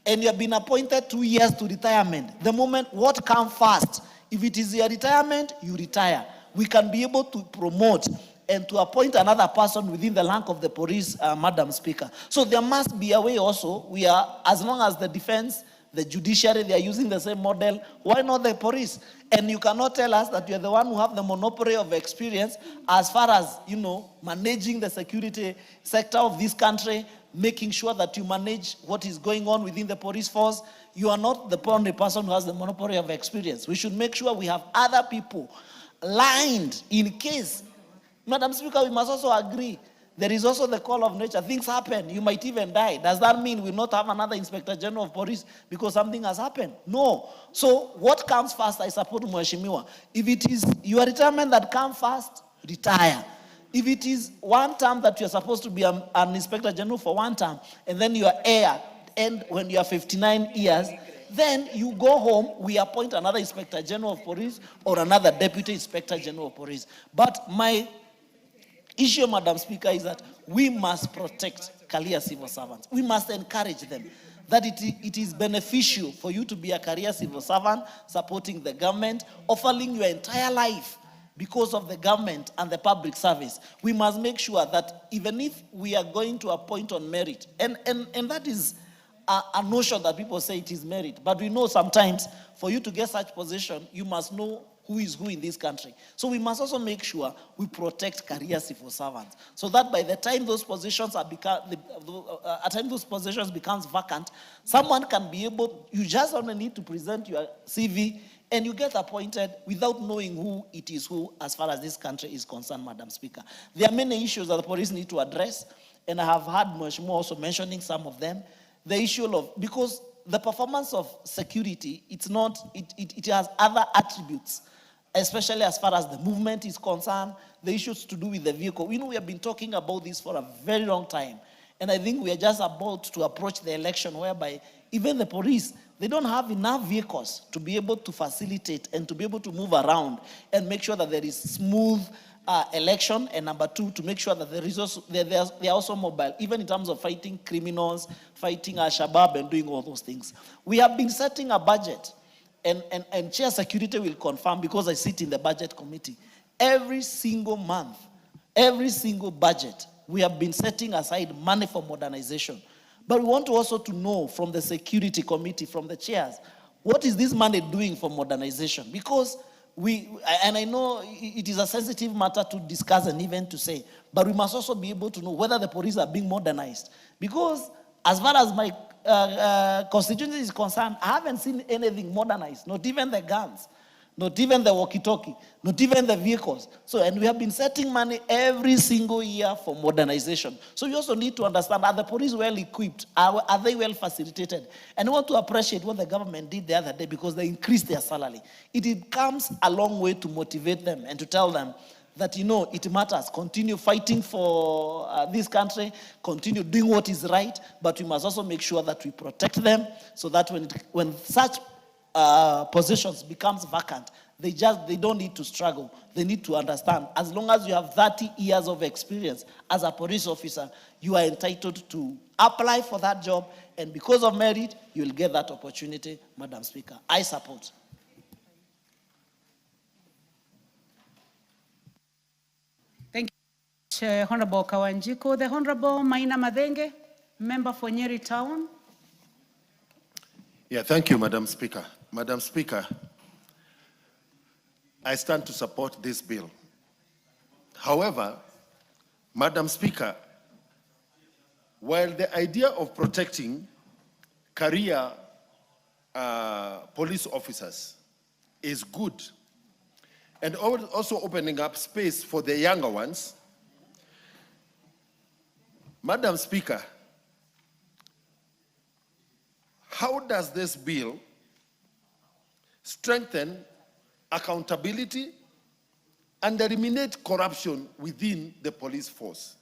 and you have been appointed 2 years to retirement, the moment, what comes first? If it is your retirement, you retire. We can be able to promote and to appoint another person within the rank of the police, Madam Speaker. So there must be a way also. We are, as long as the defense, the judiciary, they are using the same model, why not the police? And you cannot tell us that you are the one who have the monopoly of experience as far as, managing the security sector of this country, making sure that you manage what is going on within the police force. You are not the only person who has the monopoly of experience. We should make sure we have other people lined in case. Madam Speaker, we must also agree, there is also the call of nature. Things happen. You might even die. Does that mean we will not have another Inspector General of Police because something has happened? No. So what comes first, I support Mheshimiwa. If it is your retirement that comes first, retire. If it is one term that you're supposed to be an Inspector General for one term, and then your heir end when you are 59 years, then you go home, we appoint another Inspector General of Police or another Deputy Inspector General of Police. But my issue, Madam Speaker, is that we must protect career civil servants. We must encourage them that it is beneficial for you to be a career civil servant, supporting the government, offering your entire life because of the government and the public service. We must make sure that even if we are going to appoint on merit, and that is a notion that people say it is merit, but we know sometimes for you to get such position, you must know who is who in this country. So we must also make sure we protect career civil servants, so that by the time those positions those positions becomes vacant, someone can be able, you just only need to present your CV and you get appointed without knowing who it is who as far as this country is concerned, Madam Speaker. There are many issues that the police need to address, and I have heard much more also mentioning some of them. The issue of, because the performance of security, it has other attributes, especially as far as the movement is concerned, the issues to do with the vehicle. We have been talking about this for a very long time. And I think we are just about to approach the election whereby even the police, they don't have enough vehicles to be able to facilitate and to be able to move around and make sure that there is smooth election. And number two, to make sure that they are also mobile, even in terms of fighting criminals, fighting Al-Shabaab and doing all those things. We have been setting a budget. And Chair Security will confirm, because I sit in the budget committee. Every single month, every single budget, we have been setting aside money for modernization. But we want to also to know from the security committee, from the chairs, what is this money doing for modernization? Because and I know it is a sensitive matter to discuss and even to say, but we must also be able to know whether the police are being modernized. Because as far as my constituency is concerned, I haven't seen anything modernized, not even the guns, not even the walkie-talkie, not even the vehicles. So, and we have been setting money every single year for modernization. So you also need to understand, are the police well equipped? Are they well facilitated? And I want to appreciate what the government did the other day because they increased their salary. It comes a long way to motivate them and to tell them that, you know, it matters. Continue fighting for this country, continue doing what is right, but we must also make sure that we protect them so that when such positions becomes vacant, they don't need to struggle. They need to understand, as long as you have 30 years of experience as a police officer, you are entitled to apply for that job, and because of merit, you'll get that opportunity, Madam Speaker. I support. Thank you, Honorable Kawanjiko. The Honorable Maina Madenge, member for Nyeri Town. Yeah, thank you, Madam Speaker. Madam Speaker, I stand to support this bill. However, Madam Speaker, while the idea of protecting career police officers is good, and also opening up space for the younger ones, Madam Speaker, how does this bill strengthen accountability and eliminate corruption within the police force?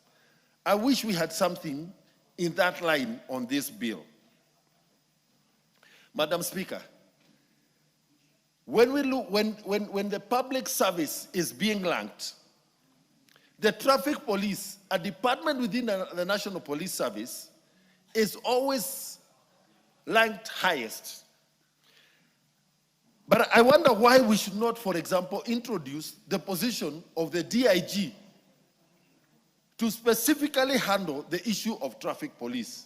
I wish we had something in that line on this bill. Madam Speaker, when we look, when the public service is being ranked, the traffic police, a department within the National Police Service, is always ranked highest. But I wonder why we should not, for example, introduce the position of the DIG to specifically handle the issue of traffic police.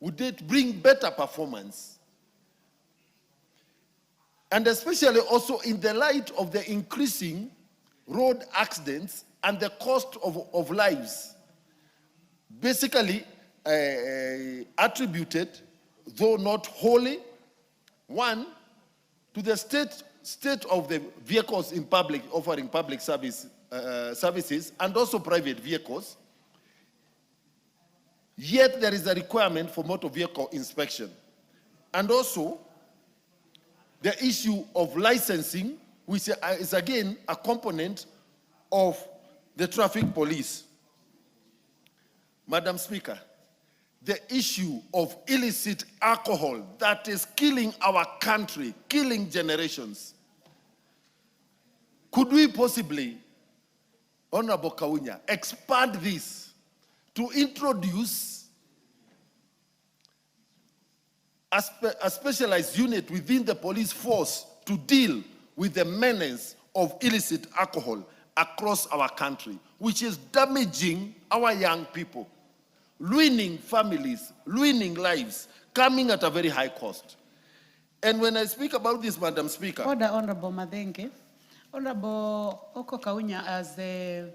Would it bring better performance? And especially also in the light of the increasing road accidents and the cost of lives, basically attributed, though not wholly, one, to the state of the vehicles in public, offering public services, and also private vehicles. Yet there is a requirement for motor vehicle inspection. And also, the issue of licensing, which is again a component of the traffic police. Madam Speaker, the issue of illicit alcohol that is killing our country, killing generations. Could we possibly, Honorable Kawunya, expand this to introduce a specialized unit within the police force to deal with the menace of illicit alcohol across our country, which is damaging our young people, ruining families, ruining lives, coming at a very high cost. And when I speak about this, Madam Speaker... Order, Honorable Madenge. Honorable Oko Kawunya, as the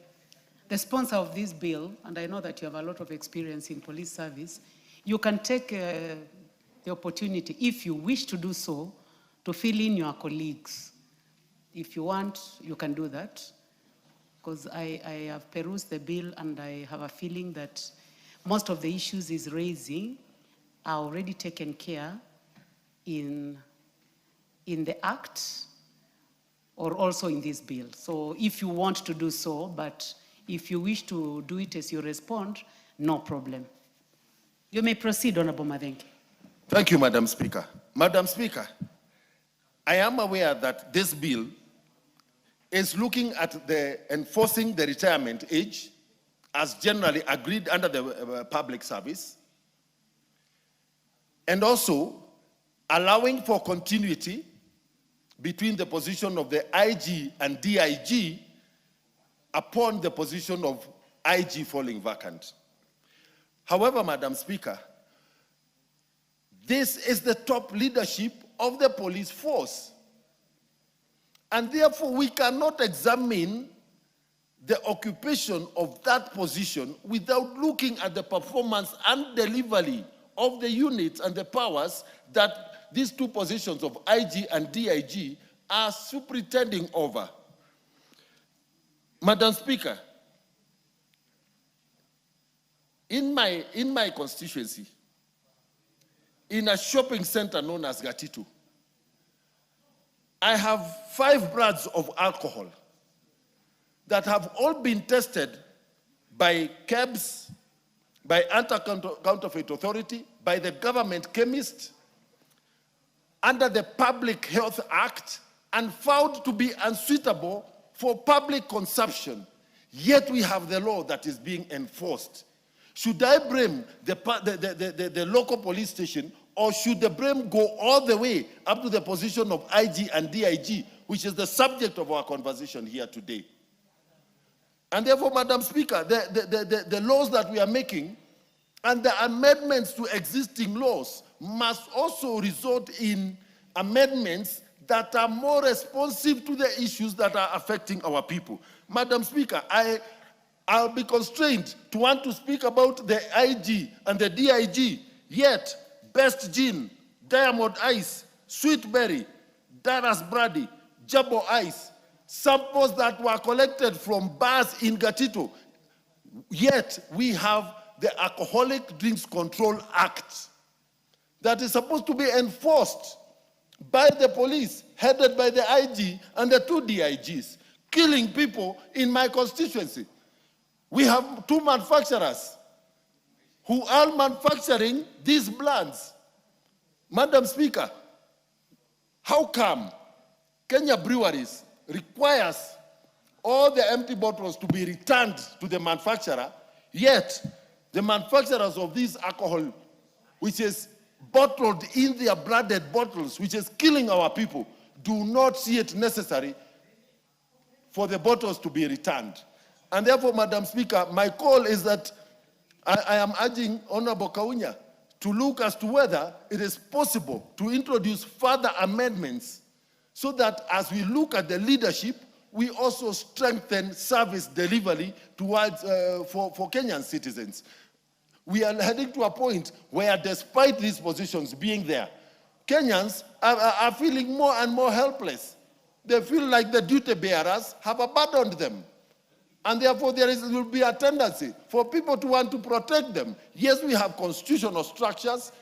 sponsor of this bill, and I know that you have a lot of experience in police service, you can take the opportunity, if you wish to do so, to fill in your colleagues. If you want, you can do that. Because I have perused the bill and I have a feeling that most of the issues is raising are already taken care in the act or also in this bill. So if you want to do so, but if you wish to do it as you respond, no problem. You may proceed, Honorable Madenge. Thank you, Madam Speaker. Madam Speaker, I am aware that this bill is looking at enforcing the retirement age as generally agreed under the public service, and also allowing for continuity between the position of the IG and DIG upon the position of IG falling vacant. However, Madam Speaker, This is the top leadership of the police force. And therefore, we cannot examine the occupation of that position without looking at the performance and delivery of the units and the powers that these two positions of IG and DIG are superintending over. Madam Speaker, in my constituency, in a shopping center known as Gatito, I have 5 brands of alcohol that have all been tested by KEBS, by Anti-Counterfeit Authority, by the government chemist, under the Public Health Act, and found to be unsuitable for public consumption. Yet we have the law that is being enforced. Should I blame the local police station, or should the blame go all the way up to the position of IG and DIG, which is the subject of our conversation here today? And therefore, Madam Speaker, the laws that we are making and the amendments to existing laws must also result in amendments that are more responsive to the issues that are affecting our people. Madam Speaker, I'll be constrained to want to speak about the IG and the DIG, yet Best Gin, Diamond Ice, Sweet Berry, Daras Brady, Jabbo Ice, samples that were collected from bars in Gatito, yet we have the Alcoholic Drinks Control Act that is supposed to be enforced by the police, headed by the IG and the 2 DIGs, killing people in my constituency. We have 2 manufacturers who are manufacturing these blends. Madam Speaker, how come Kenya Breweries requires all the empty bottles to be returned to the manufacturer, yet the manufacturers of this alcohol, which is bottled in their branded bottles, which is killing our people, do not see it necessary for the bottles to be returned? And therefore, Madam Speaker, my call is that I am urging Honorable Kaunya to look as to whether it is possible to introduce further amendments so that as we look at the leadership, we also strengthen service delivery towards, for Kenyan citizens. We are heading to a point where, despite these positions being there, Kenyans are feeling more and more helpless. They feel like the duty bearers have abandoned them. And therefore, will be a tendency for people to want to protect them. Yes, we have constitutional structures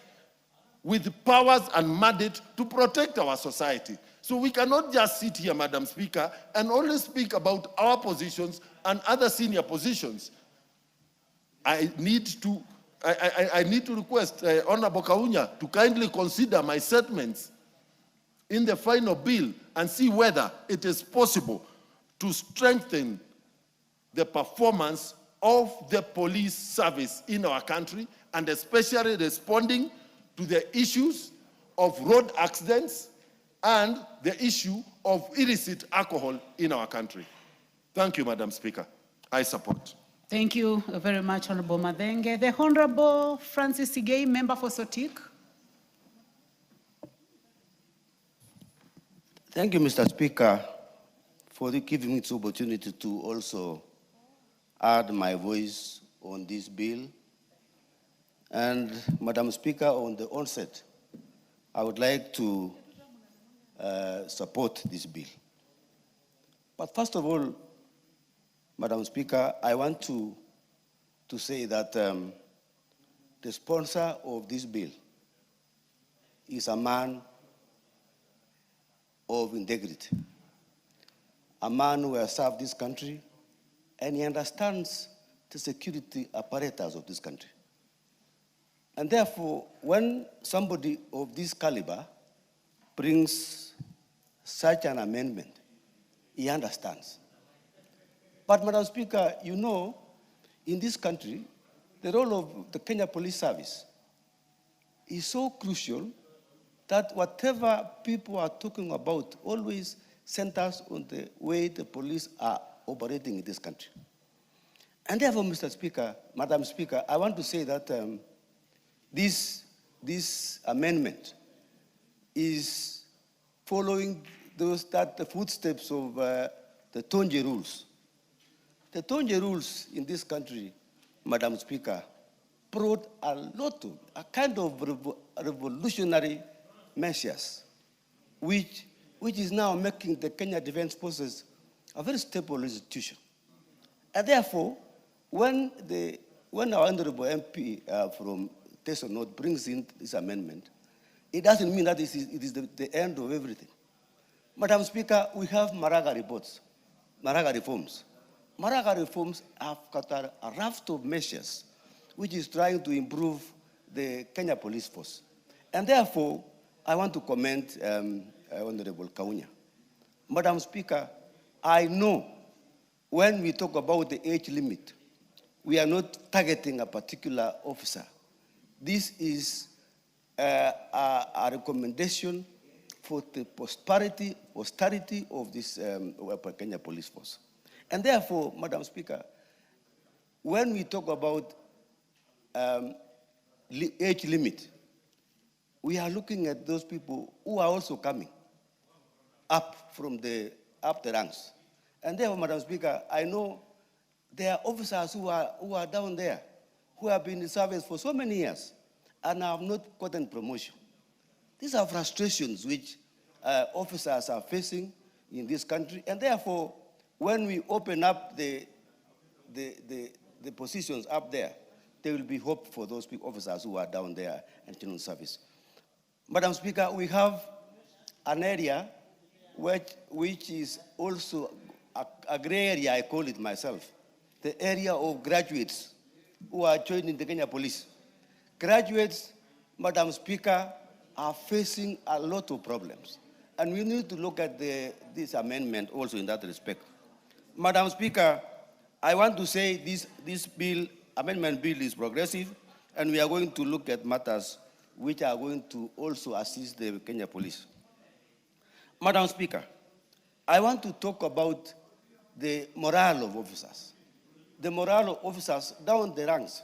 with powers and mandate to protect our society. So we cannot just sit here, Madam Speaker, and only speak about our positions and other senior positions. I need to request Honorable Kaunya to kindly consider my statements in the final bill and see whether it is possible to strengthen the performance of the police service in our country, and especially responding to the issues of road accidents and the issue of illicit alcohol in our country. Thank you, Madam Speaker. I support. Thank you very much, Honorable Madenge. The Honorable Francis Igei, member for Sotik. Thank you, Mr. Speaker, for giving me this opportunity to also add my voice on this bill. And Madam Speaker, on the onset, I would like to support this bill. But first of all, Madam Speaker, I want to say that the sponsor of this bill is a man of integrity, a man who has served this country, and he understands the security apparatus of this country. And therefore, when somebody of this caliber brings such an amendment, he understands. But, Madam Speaker, you know, in this country, the role of the Kenya Police Service is so crucial that whatever people are talking about always centers on the way the police are operating in this country. And therefore, Mr. Speaker, Madam Speaker, I want to say that this this amendment is following the footsteps of the Tonje rules. The Tonje rules in this country, Madam Speaker, brought a kind of revolutionary measures, which is now making the Kenya Defense Forces a very stable institution. And therefore, when our honorable MP from Teso North brings in this amendment, it doesn't mean that it is the end of everything. Madam Speaker, we have Maraga reports, Maraga reforms. Maraga reforms have got a raft of measures which is trying to improve the Kenya Police Force. And therefore, I want to commend Honorable Kaunya. Madam Speaker, I know when we talk about the age limit, we are not targeting a particular officer. This is a recommendation for the posterity of this Kenya Police Force. And therefore, Madam Speaker, when we talk about age limit, we are looking at those people who are also coming up the ranks. And therefore, Madam Speaker, I know there are officers who are down there who have been in service for so many years and have not gotten promotion. These are frustrations which officers are facing in this country, and therefore, when we open up the positions up there, there will be hope for those officers who are down there and still in service. Madam Speaker, we have an area which is also a gray area, I call it myself, the area of graduates who are joining the Kenya Police. Graduates, Madam Speaker, are facing a lot of problems. And we need to look at this amendment also in that respect. Madam Speaker, I want to say this amendment bill is progressive, and we are going to look at matters which are going to also assist the Kenya Police. Madam Speaker, I want to talk about the morale of officers. The morale of officers down the ranks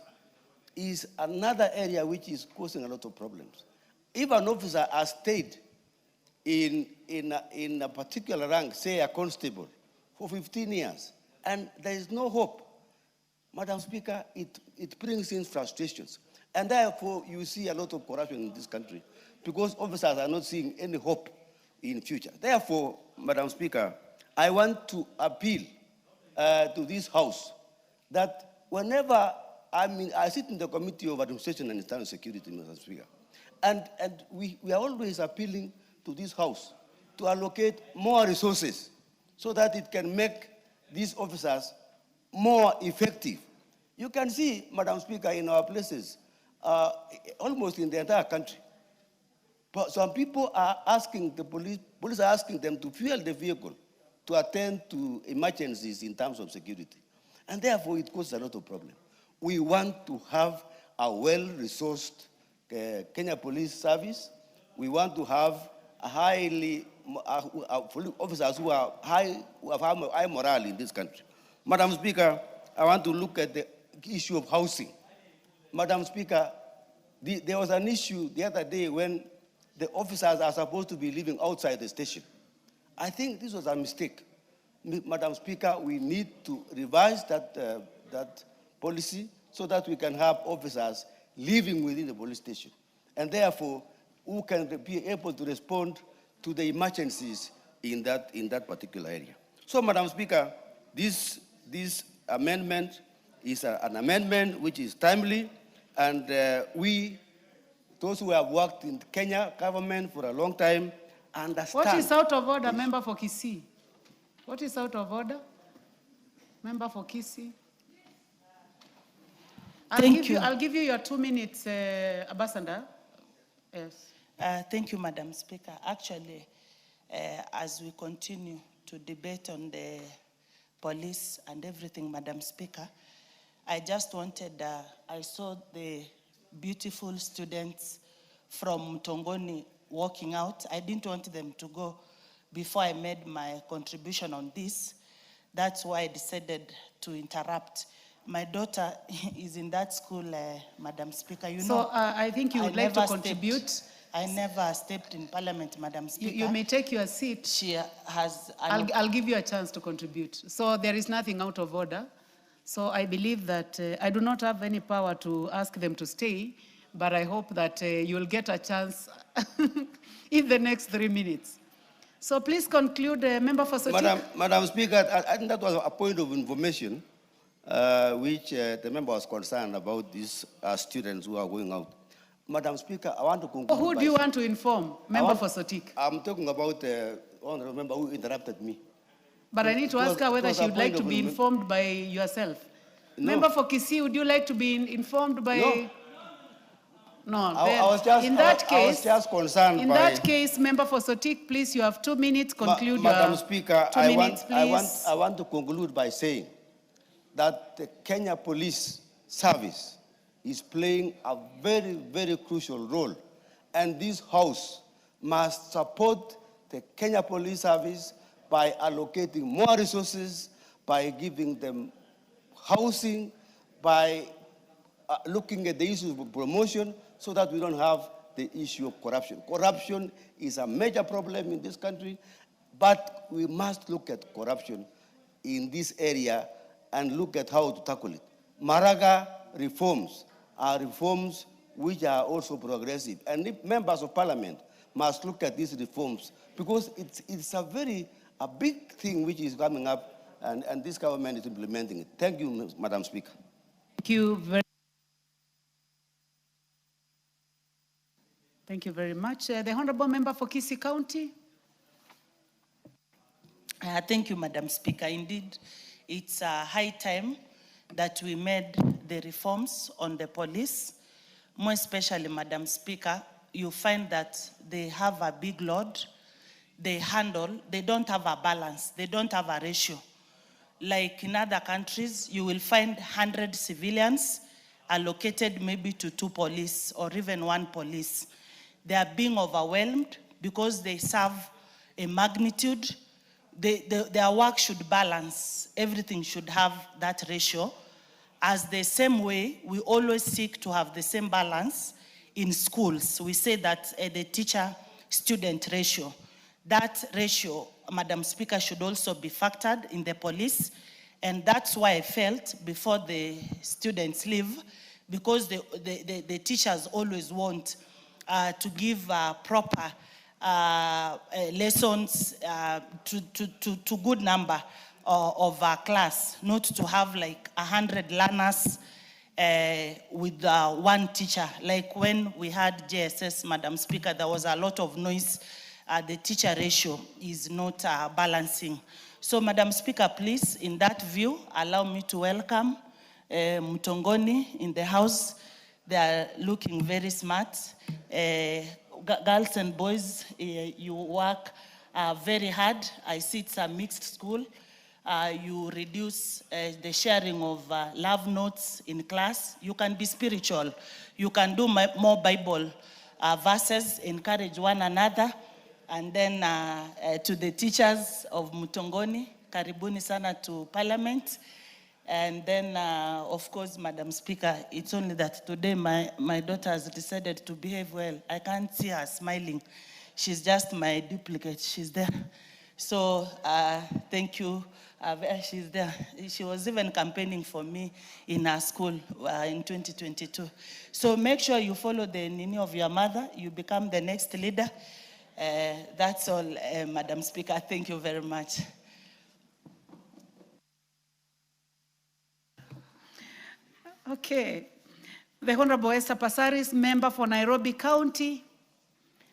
is another area which is causing a lot of problems. If an officer has stayed in a particular rank, say a constable, for 15 years, and there is no hope, Madam Speaker, it brings in frustrations. And therefore, you see a lot of corruption in this country because officers are not seeing any hope in future. Therefore, Madam Speaker, I want to appeal to this House that whenever I sit in the Committee of Administration and Internal Security, Madam Speaker, and we are always appealing to this House to allocate more resources so that it can make these officers more effective. You can see, Madam Speaker, in our places, almost in the entire country, some people are asking the police are asking them to fuel the vehicle to attend to emergencies in terms of security. And therefore, it causes a lot of problems. We want to have a well-resourced Kenya Police Service. We want to have officers who have high morale in this country. Madam Speaker, I want to look at the issue of housing. Madam Speaker, there was an issue the other day when the officers are supposed to be living outside the station. I think this was a mistake. Madam Speaker, we need to revise that policy so that we can have officers living within the police station, and therefore who can be able to respond to the emergencies in that particular area. So, Madam Speaker, this amendment is an amendment which is timely, and those who have worked in the Kenya government for a long time, understand. What is out of order, member for Kisii? What is out of order? Member for Kisii? I'll give you your 2 minutes, Ambassador. Yes. Thank you, Madam Speaker. Actually, as we continue to debate on the police and everything, Madam Speaker, I just wanted, I saw the beautiful students from Tongoni walking out. I didn't want them to go before I made my contribution on this. That's why I decided to interrupt. My daughter is in that school, Madam Speaker. You So know, I think you would like to contribute. I never stepped in Parliament, Madam Speaker. You may take your seat. She has. I'll give you a chance to contribute. So there is nothing out of order. So I believe that I do not have any power to ask them to stay, but I hope that you'll get a chance in the next 3 minutes. So please conclude, Member for Sotik. Madam Speaker, I think that was a point of information which the member was concerned about these students who are going out. Madam Speaker, I want to conclude. Who do you want to inform, Member for Sotik? I'm talking about the honorable member who interrupted me. But I need to ask her whether she would like to be informed by yourself. No. Member for Kisii, would you like to be informed by? No. No. I was just concerned. In that case, Member for Sotik, please, you have 2 minutes. Conclude Madam your Speaker, 2 minutes, please. I want to conclude by saying that the Kenya Police Service is playing a very, very crucial role. And this House must support the Kenya Police Service by allocating more resources, by giving them housing, by looking at the issues of promotion so that we don't have the issue of corruption. Corruption is a major problem in this country, but we must look at corruption in this area and look at how to tackle it. Maraga reforms are reforms which are also progressive. And if members of parliament must look at these reforms because it's a big thing which is coming up and this government is implementing it. Thank you, Madam Speaker. Thank you very much. The Honorable Member for Kisii County. Thank you, Madam Speaker. Indeed, it's high time that we made the reforms on the police. More especially, Madam Speaker, you find that they have a big load. They don't have a balance. They don't have a ratio. Like in other countries, you will find 100 civilians allocated maybe to 2 police or even 1 police. They are being overwhelmed because they serve a magnitude. Their work should balance. Everything should have that ratio. As the same way, we always seek to have the same balance in schools. We say that the teacher-student ratio. That ratio, Madam Speaker, should also be factored in the police. And that's why I felt before the students leave, because the teachers always want to give proper lessons to good number of our class, not to have like 100 learners with 1 teacher. Like when we had JSS, Madam Speaker, there was a lot of noise. The teacher ratio is not balancing. So, Madam Speaker, please, in that view, allow me to welcome Mutongoni in the House. They are looking very smart. Girls and boys, you work very hard. I see it's a mixed school. You reduce the sharing of love notes in class. You can be spiritual. You can do more Bible verses, encourage one another. And then to the teachers of Mutongoni, karibuni sana to Parliament. And then, of course, Madam Speaker, it's only that today my daughter has decided to behave well. I can't see her smiling. She's just my duplicate. She's there. So thank you. She's there. She was even campaigning for me in her school in 2022. So make sure you follow the nini of your mother. You become the next leader. That's all, Madam Speaker. Thank you very much. Okay. The Honorable Esther Passaris, member for Nairobi County,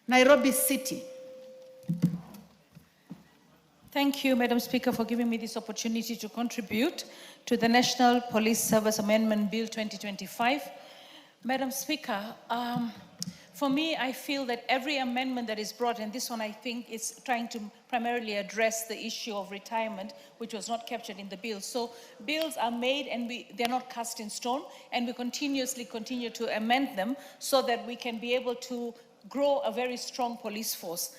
Nairobi City. Thank you, Madam Speaker, for giving me this opportunity to contribute to the National Police Service Amendment Bill 2025. Madam Speaker, for me, I feel that every amendment that is brought, and this one I think is trying to primarily address the issue of retirement, which was not captured in the bill. So bills are made and they're not cast in stone, and we continuously continue to amend them so that we can be able to grow a very strong police force.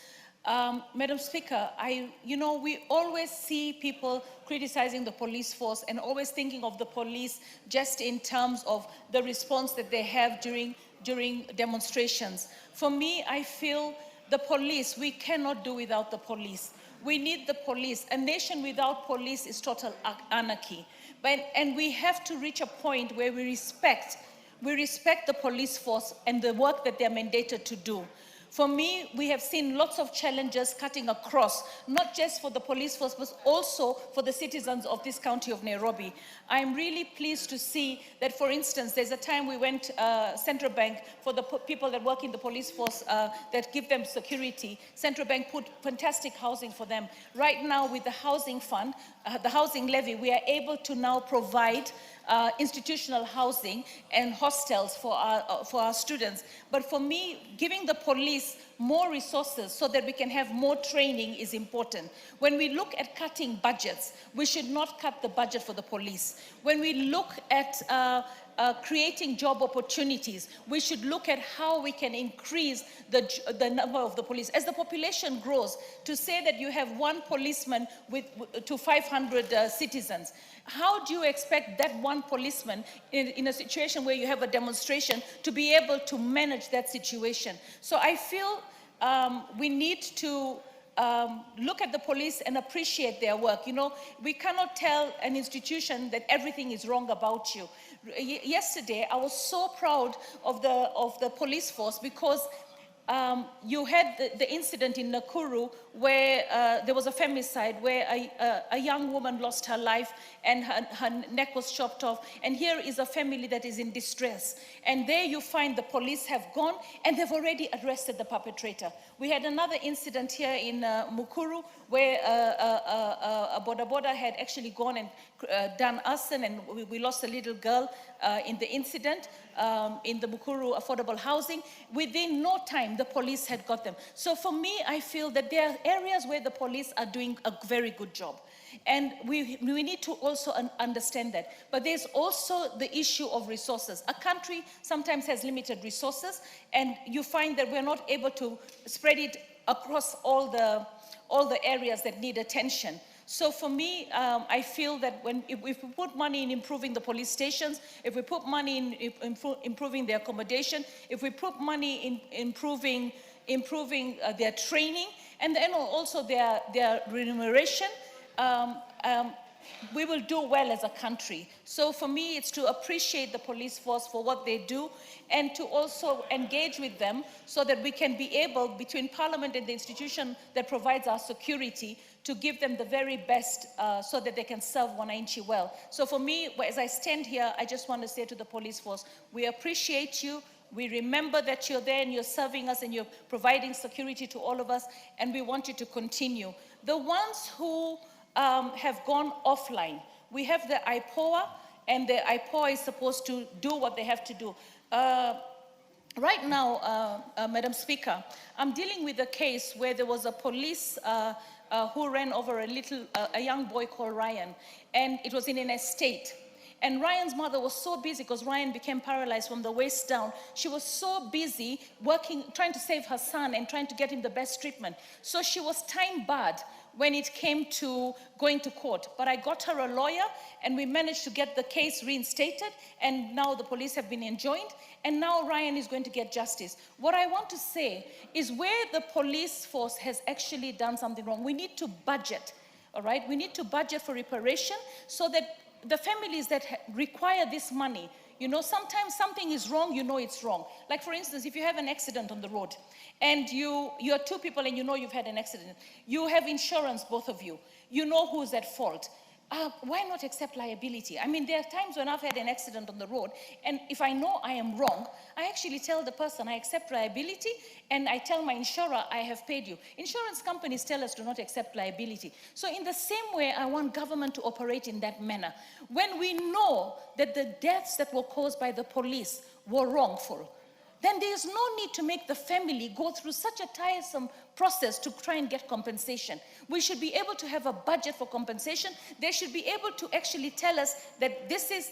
Madam Speaker, we always see people criticizing the police force and always thinking of the police just in terms of the response that they have during demonstrations. For me, I feel the police, we cannot do without the police. We need the police. A nation without police is total anarchy. And we have to reach a point where we respect the police force and the work that they're mandated to do. For me, we have seen lots of challenges cutting across, not just for the police force, but also for the citizens of this county of Nairobi. I'm really pleased to see that, for instance, there's a time we went Central Bank for the people that work in the police force that give them security. Central Bank put fantastic housing for them. Right now, with the housing fund, the housing levy, we are able to now provide institutional housing and hostels for our students. But for me, giving the police more resources so that we can have more training is important. When we look at cutting budgets, we should not cut the budget for the police. When we look at creating job opportunities, we should look at how we can increase the number of the police. As the population grows, to say that you have one policeman to 500 citizens, how do you expect that one policeman in a situation where you have a demonstration to be able to manage that situation? So I feel we need to look at the police and appreciate their work. We cannot tell an institution that everything is wrong about you. Yesterday, I was so proud of the police force because you had the incident in Nakuru where there was a femicide, where a young woman lost her life and her neck was chopped off. And here is a family that is in distress. And there you find the police have gone and they've already arrested the perpetrator. We had another incident here in Mukuru where a boda had actually gone and done arson, and we lost a little girl in the incident in the Mukuru affordable housing. Within no time, the police had got them. So for me, I feel that there are areas where the police are doing a very good job. And we need to also understand that. But there's also the issue of resources. A country sometimes has limited resources, and you find that we're not able to spread it across all the areas that need attention. So for me, I feel that if we put money in improving the police stations, if we put money in improving their accommodation, if we put money in improving their training, and then also their remuneration, we will do well as a country. So for me, it's to appreciate the police force for what they do and to also engage with them so that we can be able, between Parliament and the institution that provides our security, to give them the very best so that they can serve wananchi well. So for me, as I stand here, I just want to say to the police force, we appreciate you. We remember that you're there and you're serving us and you're providing security to all of us, and we want you to continue. The ones who have gone offline, we have the IPOA, and the IPOA is supposed to do what they have to do. Right now, Madam Speaker, I'm dealing with a case where there was a police who ran over a young boy called Ryan, and it was in an estate. And Ryan's mother was so busy because Ryan became paralyzed from the waist down. She was so busy working, trying to save her son and trying to get him the best treatment. So she was time-barred when it came to going to court. But I got her a lawyer, and we managed to get the case reinstated, and now the police have been enjoined, and now Ryan is going to get justice. What I want to say is where the police force has actually done something wrong, we need to budget, all right? We need to budget for reparation so that the families that require this money, sometimes something is wrong, it's wrong. Like for instance, if you have an accident on the road and you're two people and you've had an accident, you have insurance, both of you, who's at fault. Why not accept liability? I mean, there are times when I've had an accident on the road, and if I know I am wrong, I actually tell the person I accept liability, and I tell my insurer I have paid you. Insurance companies tell us to not accept liability. So in the same way, I want government to operate in that manner. When we know that the deaths that were caused by the police were wrongful, then there is no need to make the family go through such a tiresome process to try and get compensation. We should be able to have a budget for compensation. They should be able to actually tell us that this is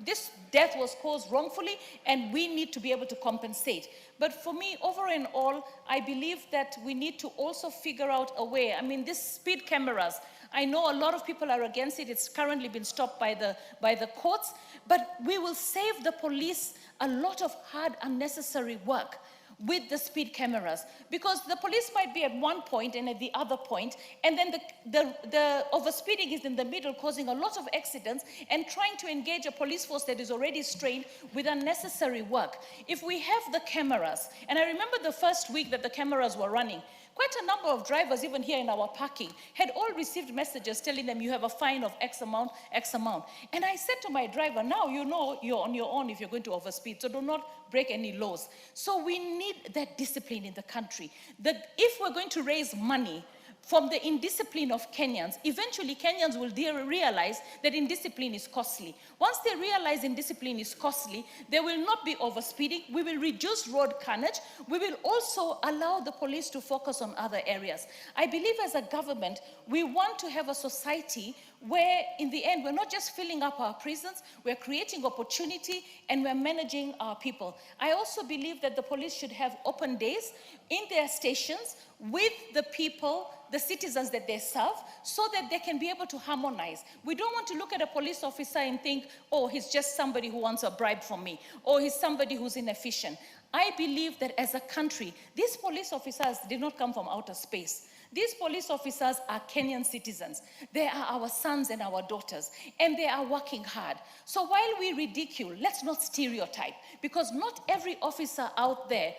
this death was caused wrongfully, and we need to be able to compensate. But for me, over and all, I believe that we need to also figure out a way. I mean, these speed cameras, I know a lot of people are against it. It's currently been stopped by the courts, but we will save the police a lot of hard, unnecessary work with the speed cameras, because the police might be at one point and at the other point, and then the overspeeding is in the middle, causing a lot of accidents and trying to engage a police force that is already strained with unnecessary work. If we have the cameras, and I remember the first week that the cameras were running, quite a number of drivers, even here in our parking, had all received messages telling them you have a fine of X amount, X amount. And I said to my driver, now you know you're on your own if you're going to overspeed, so do not break any laws. So we need that discipline in the country. That if we're going to raise money from the indiscipline of Kenyans, eventually Kenyans will realize that indiscipline is costly. Once they realize indiscipline is costly, there will not be overspeeding. We will reduce road carnage. We will also allow the police to focus on other areas. I believe as a government, we want to have a society where in the end, we're not just filling up our prisons, we're creating opportunity and we're managing our people. I also believe that the police should have open days in their stations with the people, the citizens that they serve, so that they can be able to harmonize. We don't want to look at a police officer and think, oh, he's just somebody who wants a bribe from me, or he's somebody who's inefficient. I believe that as a country, these police officers did not come from outer space. These police officers are Kenyan citizens. They are our sons and our daughters, and they are working hard. So while we ridicule, let's not stereotype, because not every officer out there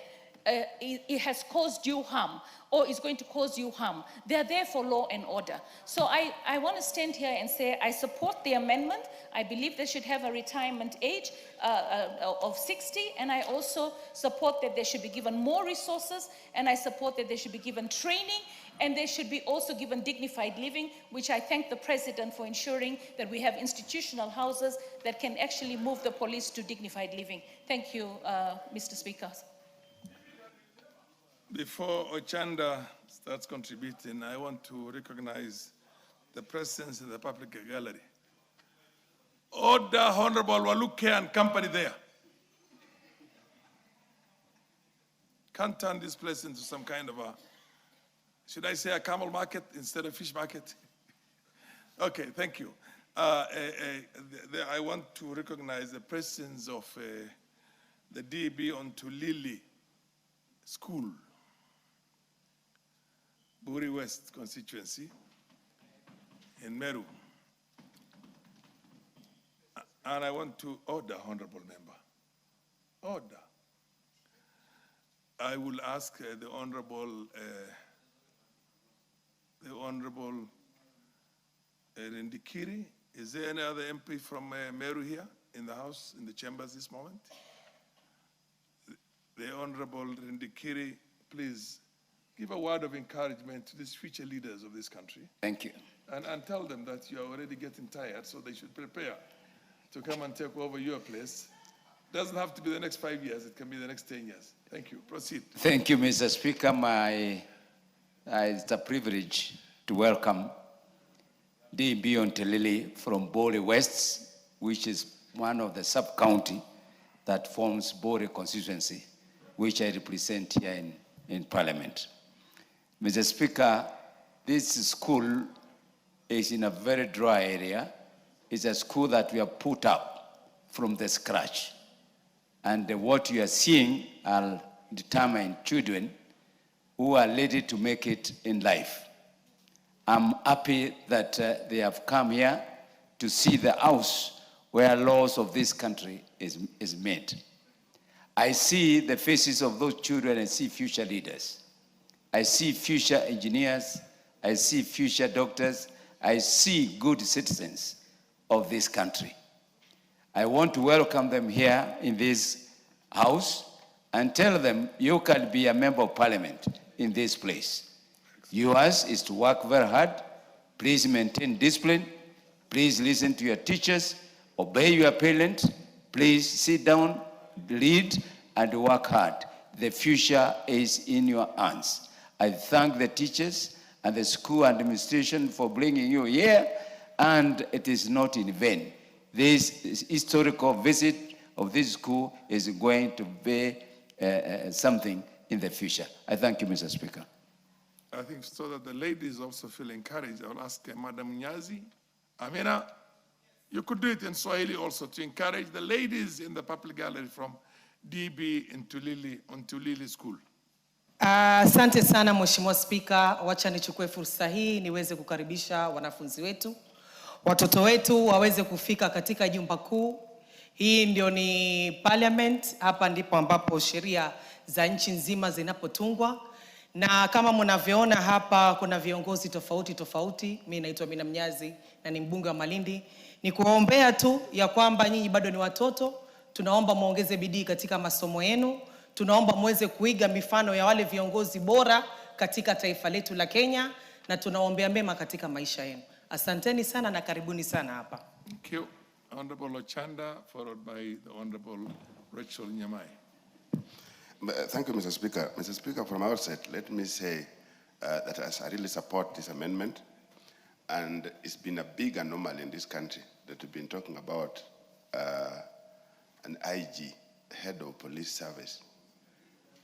it has caused you harm or is going to cause you harm. They're there for law and order. So I want to stand here and say I support the amendment. I believe they should have a retirement age of 60, and I also support that they should be given more resources, and I support that they should be given training, and they should be also given dignified living, which I thank the President for ensuring that we have institutional houses that can actually move the police to dignified living. Thank you, Mr. Speaker. Before Ochanda starts contributing, I want to recognize the presence in the public gallery. Order Honorable Waluke and company there. Can't turn this place into some kind of a, should I say a camel market instead of fish market? Okay, thank you. I want to recognize the presence of the DB onto Lily School, Buri West constituency in Meru. And I want to order, honorable member, order. I will ask the honorable Rendikiri. Is there any other MP from Meru here in the house, in the chambers this moment? The honorable Rendikiri, please give a word of encouragement to these future leaders of this country. Thank you. And tell them that you are already getting tired, so they should prepare to come and take over your place. Doesn't have to be the next 5 years, it can be the next 10 years. Thank you. Proceed. Thank you, Mr. Speaker. It's a privilege to welcome DB Ontelili from Bori West, which is one of the sub-county that forms Bori constituency, which I represent here in Parliament. Mr. Speaker, this school is in a very dry area. It's a school that we have put up from the scratch. And what you are seeing are determined children who are ready to make it in life. I'm happy that they have come here to see the house where laws of this country is made. I see the faces of those children and see future leaders. I see future engineers. I see future doctors. I see good citizens of this country. I want to welcome them here in this house and tell them you can be a member of parliament in this place. Yours is to work very hard. Please maintain discipline. Please listen to your teachers. Obey your parents. Please sit down, lead, and work hard. The future is in your hands. I thank the teachers and the school administration for bringing you here, and it is not in vain. this historical visit of this school is going to be something in the future. I thank you, Mr. Speaker. I think so that the ladies also feel encouraged. I will ask Madam Nyazi. Amina, you could do it in Swahili also to encourage the ladies in the public gallery from DB in Tulili School. Asante sana Mheshimiwa Spika, wacha nichukue fursa hii niweze kukaribisha wanafunzi wetu, watoto wetu waweze kufika katika jumba kuu. Hii ndio ni parliament, hapa ndipo ambapo sheria za nchi nzima zinapotungwa. Na kama mnavyoona hapa kuna viongozi tofauti tofauti. Mimi naitwa Mina Mnyazi na ni mbunge wa Malindi. Ni kuombea tu ya kwamba nyinyi bado ni watoto, tunaomba muongeze bidii katika masomo yenu. Tunaomba muweze kuiga mifano ya wale viongozi bora katika taifa letu la Kenya na tunaombea mema katika maisha yenu. Asanteni sana na karibuni sana hapa. Thank you. Honorable Ochanda, followed by the Honorable Rachel Nyamai. Thank you, Mr. Speaker. Mr. Speaker, from our side, let me say that I really support this amendment. And it's been a big anomaly in this country that we've been talking about an IG, head of police service,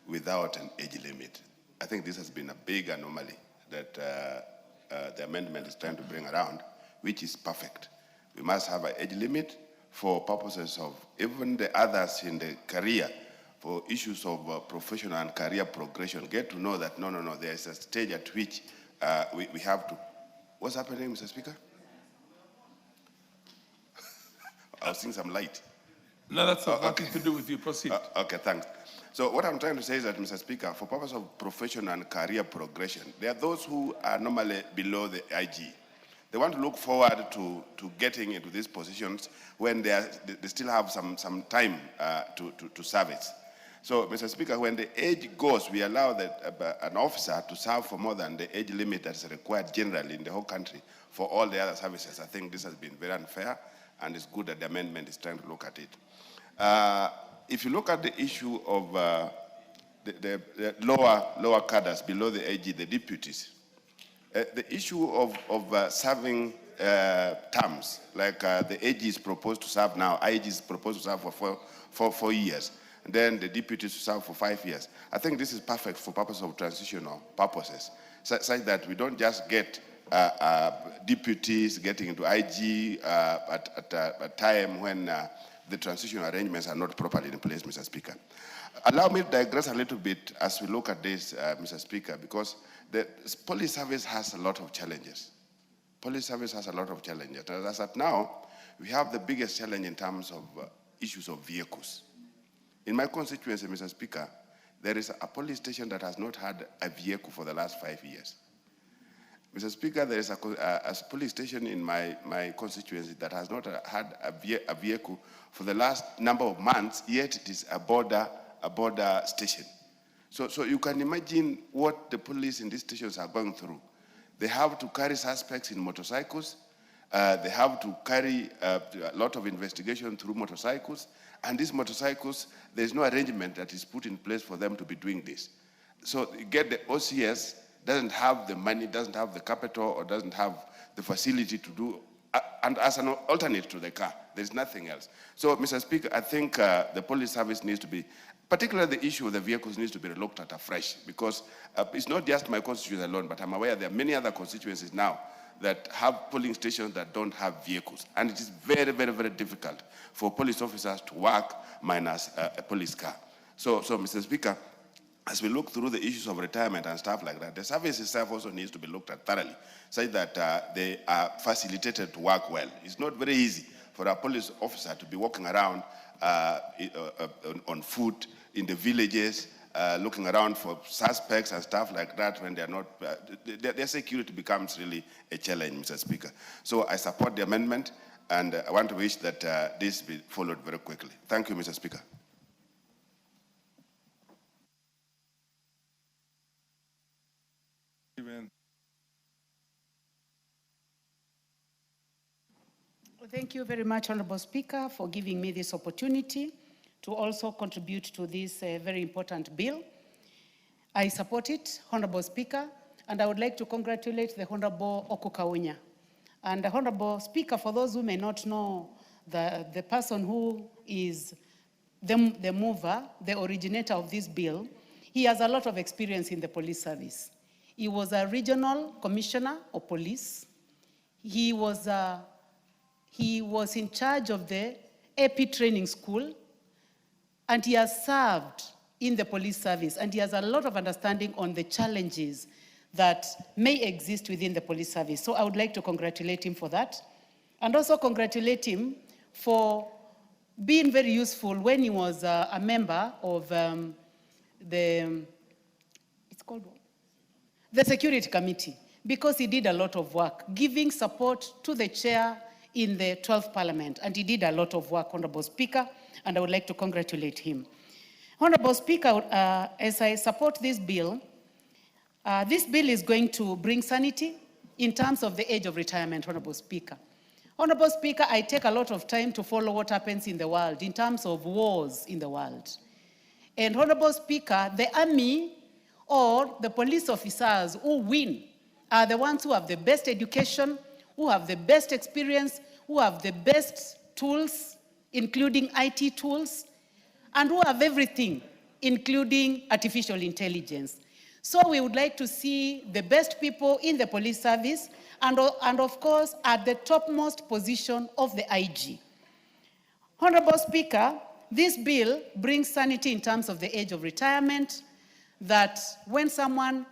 without an age limit. I think this has been a big anomaly that the amendment is trying to bring around, which is perfect. We must have an age limit for purposes of even the others in the career, for issues of professional and career progression, get to know that, no, there is a stage at which we have to. What's happening, Mr. Speaker? I was seeing some light. No, that's nothing to do with you. Proceed. Okay, thanks. So what I'm trying to say is that, Mr. Speaker, for purpose of professional and career progression, there are those who are normally below the IG. They want to look forward to getting into these positions when they still have some time to service. So, Mr. Speaker, when the age goes, we allow an officer to serve for more than the age limit that is required generally in the whole country for all the other services. I think this has been very unfair, and it's good that the amendment is trying to look at it. If you look at the issue of the lower cadres below the AG, the deputies, the issue of serving terms, like the AG is proposed to serve now, IG is proposed to serve for 4 years, and then the deputies to serve for 5 years. I think this is perfect for purpose of transitional purposes, such that we don't just get deputies getting into IG at a time when the transitional arrangements are not properly in place, Mr. Speaker. Allow me to digress a little bit as we look at this, Mr. Speaker, because the police service has a lot of challenges. Police service has a lot of challenges. As at now, we have the biggest challenge in terms of issues of vehicles. In my constituency, Mr. Speaker, there is a police station that has not had a vehicle for the last 5 years. Mr. Speaker, there is a police station in my constituency that has not had a vehicle for the last number of months, yet it is a border station. So you can imagine what the police in these stations are going through. They have to carry suspects in motorcycles. They have to carry a lot of investigation through motorcycles. And these motorcycles, there's no arrangement that is put in place for them to be doing this. So you get the OCS, doesn't have the money, doesn't have the capital, or doesn't have the facility to do, and as an alternate to the car, there's nothing else. So, Mr. Speaker, I think the police service needs to be, particularly the issue of the vehicles needs to be looked at afresh, because it's not just my constituency alone, but I'm aware there are many other constituencies now that have polling stations that don't have vehicles. And it is very, very, very difficult for police officers to work minus a police car. So, Mr. Speaker, as we look through the issues of retirement and stuff like that, the service itself also needs to be looked at thoroughly, such that they are facilitated to work well. It's not very easy for a police officer to be walking around on foot in the villages, looking around for suspects and stuff like that when they're not, their security becomes really a challenge, Mr. Speaker. So I support the amendment, and I want to wish that this be followed very quickly. Thank you, Mr. Speaker. Thank you very much, Honorable Speaker, for giving me this opportunity to also contribute to this very important bill. I support it, Honorable Speaker, and I would like to congratulate the Honorable Okukaunya. And Honorable Speaker, for those who may not know the person who is the mover, the originator of this bill, he has a lot of experience in the police service. He was a regional commissioner of police. He was in charge of the AP training school, and he has served in the police service, and he has a lot of understanding on the challenges that may exist within the police service. So I would like to congratulate him for that, and also congratulate him for being very useful when he was a member of the Security Committee, because he did a lot of work, giving support to the chair in the 12th Parliament, and he did a lot of work, Honorable Speaker, and I would like to congratulate him. Honorable Speaker, as I support this bill is going to bring sanity in terms of the age of retirement, Honorable Speaker. Honorable Speaker, I take a lot of time to follow what happens in the world in terms of wars in the world. And Honorable Speaker, the army or the police officers who win are the ones who have the best education, who have the best experience, who have the best tools, including IT tools, and who have everything, including artificial intelligence. So we would like to see the best people in the police service and of course, at the topmost position of the IG. Honorable Speaker, this bill brings sanity in terms of the age of retirement, that when someone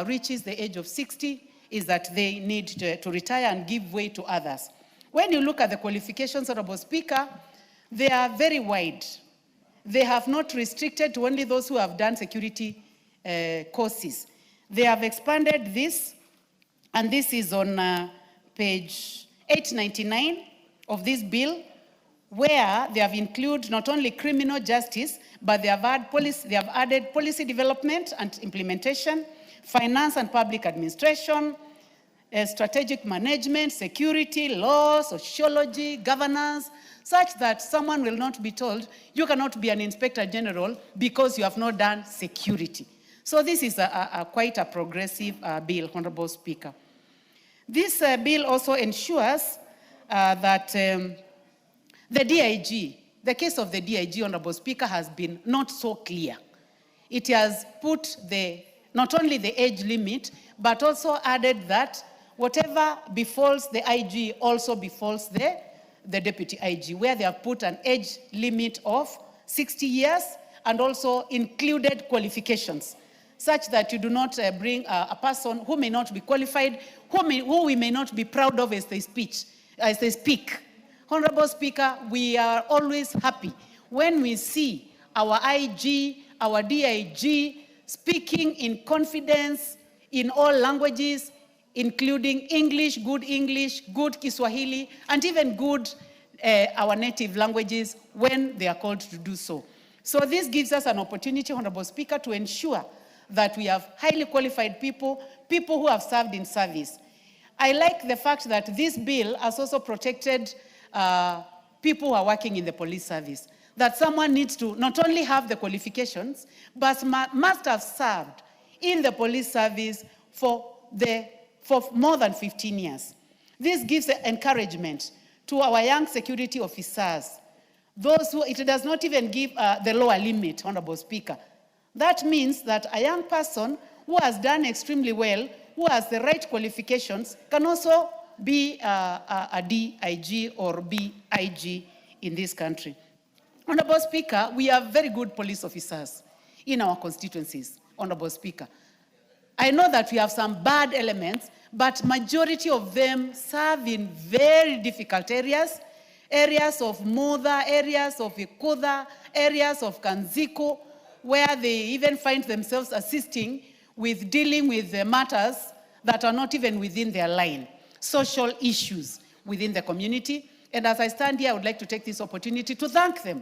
reaches the age of 60, is that they need to retire and give way to others. When you look at the qualifications, Honorable Speaker, they are very wide. They have not restricted to only those who have done security courses. They have expanded this, and this is on page 899 of this bill, where they have included not only criminal justice, but they have added policy development and implementation, finance and public administration, strategic management, security, law, sociology, governance, such that someone will not be told, you cannot be an inspector general because you have not done security. So this is quite a progressive bill, Honorable Speaker. This bill also ensures that the DIG, the case of the DIG, Honorable Speaker, has been not so clear. It has put not only the age limit, but also added that whatever befalls the IG also befalls the deputy IG, where they have put an age limit of 60 years and also included qualifications, such that you do not bring a person who may not be qualified, who we may not be proud of as they speak. Honorable Speaker, we are always happy when we see our IG, our DIG speaking in confidence in all languages, including English, good Kiswahili, and even good our native languages when they are called to do so. So this gives us an opportunity, Honorable Speaker, to ensure that we have highly qualified people who have served in service. I like the fact that this bill has also protected people who are working in the police service, that someone needs to not only have the qualifications, but must have served in the police service for more than 15 years. This gives encouragement to our young security officers, those who, it does not even give the lower limit, Honorable Speaker. That means that a young person who has done extremely well, who has the right qualifications, can also be a DIG or BIG in this country. Honorable Speaker, we have very good police officers in our constituencies, Honorable Speaker. I know that we have some bad elements, but majority of them serve in very difficult areas, areas of Moda, areas of Ikuda, areas of Kanziko, where they even find themselves assisting with dealing with the matters that are not even within their line, social issues within the community. And as I stand here, I would like to take this opportunity to thank them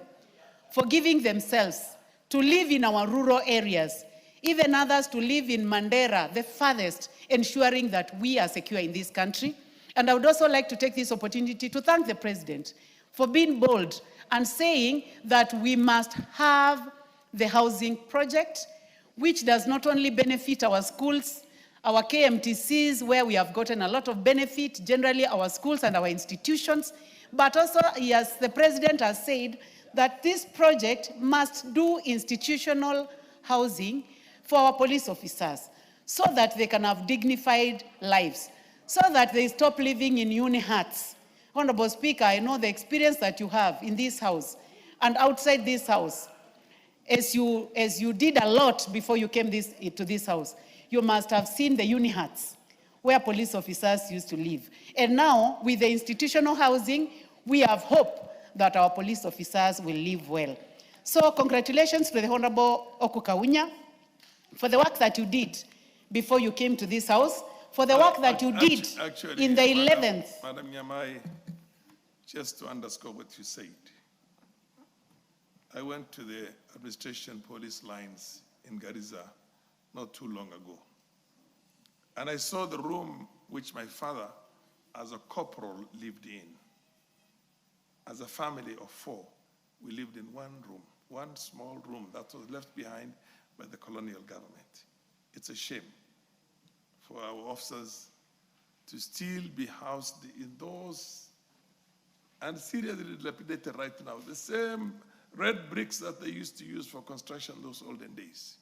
for giving themselves to live in our rural areas, even others to live in Mandera, the farthest, ensuring that we are secure in this country. And I would also like to take this opportunity to thank the President for being bold and saying that we must have the housing project, which does not only benefit our schools, our KMTCs, where we have gotten a lot of benefit, generally our schools and our institutions, but also, yes, the president has said that this project must do institutional housing for our police officers so that they can have dignified lives, so that they stop living in uni huts. Honorable Speaker, I know the experience that you have in this house and outside this house. As you did a lot before you came to this house, you must have seen the uni huts where police officers used to live. And now, with the institutional housing, we have hope that our police officers will live well. So congratulations to the Honorable Oku Kaunya for the work that you did before you came to this house, for the work that you did in the 11th. Madam Nyamai, just to underscore what you said, I went to the administration police lines in Garissa not too long ago. And I saw the room which my father, as a corporal, lived in. As a family of 4, we lived in one room, one small room that was left behind by the colonial government. It's a shame for our officers to still be housed in those, and seriously dilapidated right now, the same red bricks that they used to use for construction those olden days.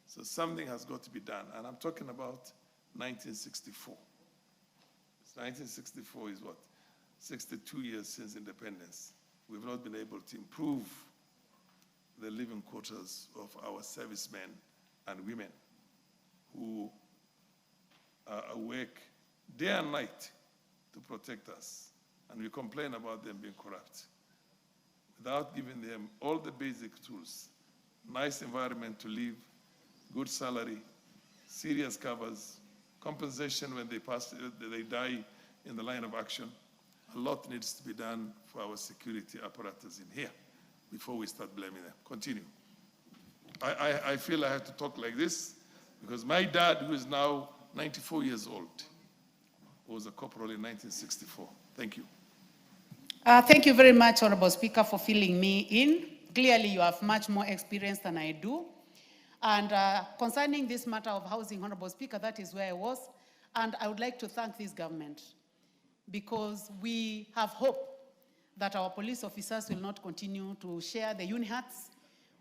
So something has got to be done, and I'm talking about 1964. 1964 is what? 62 years since independence. We've not been able to improve the living quarters of our servicemen and women who are awake day and night to protect us. And we complain about them being corrupt without giving them all the basic tools: nice environment to live, good salary, serious covers, compensation when they die in the line of action. A lot needs to be done for our security apparatus in here before we start blaming them. Continue. I feel I have to talk like this because my dad, who is now 94 years old, was a corporal in 1964. Thank you. Thank you very much, Honorable Speaker, for filling me in. Clearly, you have much more experience than I do. And concerning this matter of housing, Honorable Speaker, that is where I was. And I would like to thank this government because we have hope that our police officers will not continue to share the uni huts,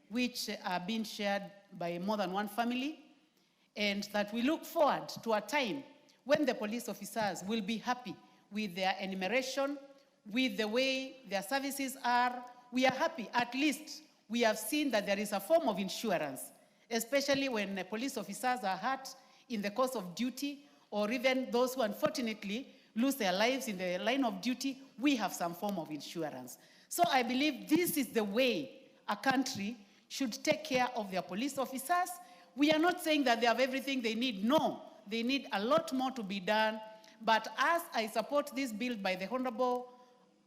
which are being shared by more than one family, and that we look forward to a time when the police officers will be happy with their enumeration, with the way their services are. We are happy. At least we have seen that there is a form of insurance, especially when police officers are hurt in the course of duty, or even those who unfortunately lose their lives in the line of duty. We have some form of insurance. So I believe this is the way a country should take care of their police officers. We are not saying that they have everything they need. No, they need a lot more to be done. But as I support this bill by the Honorable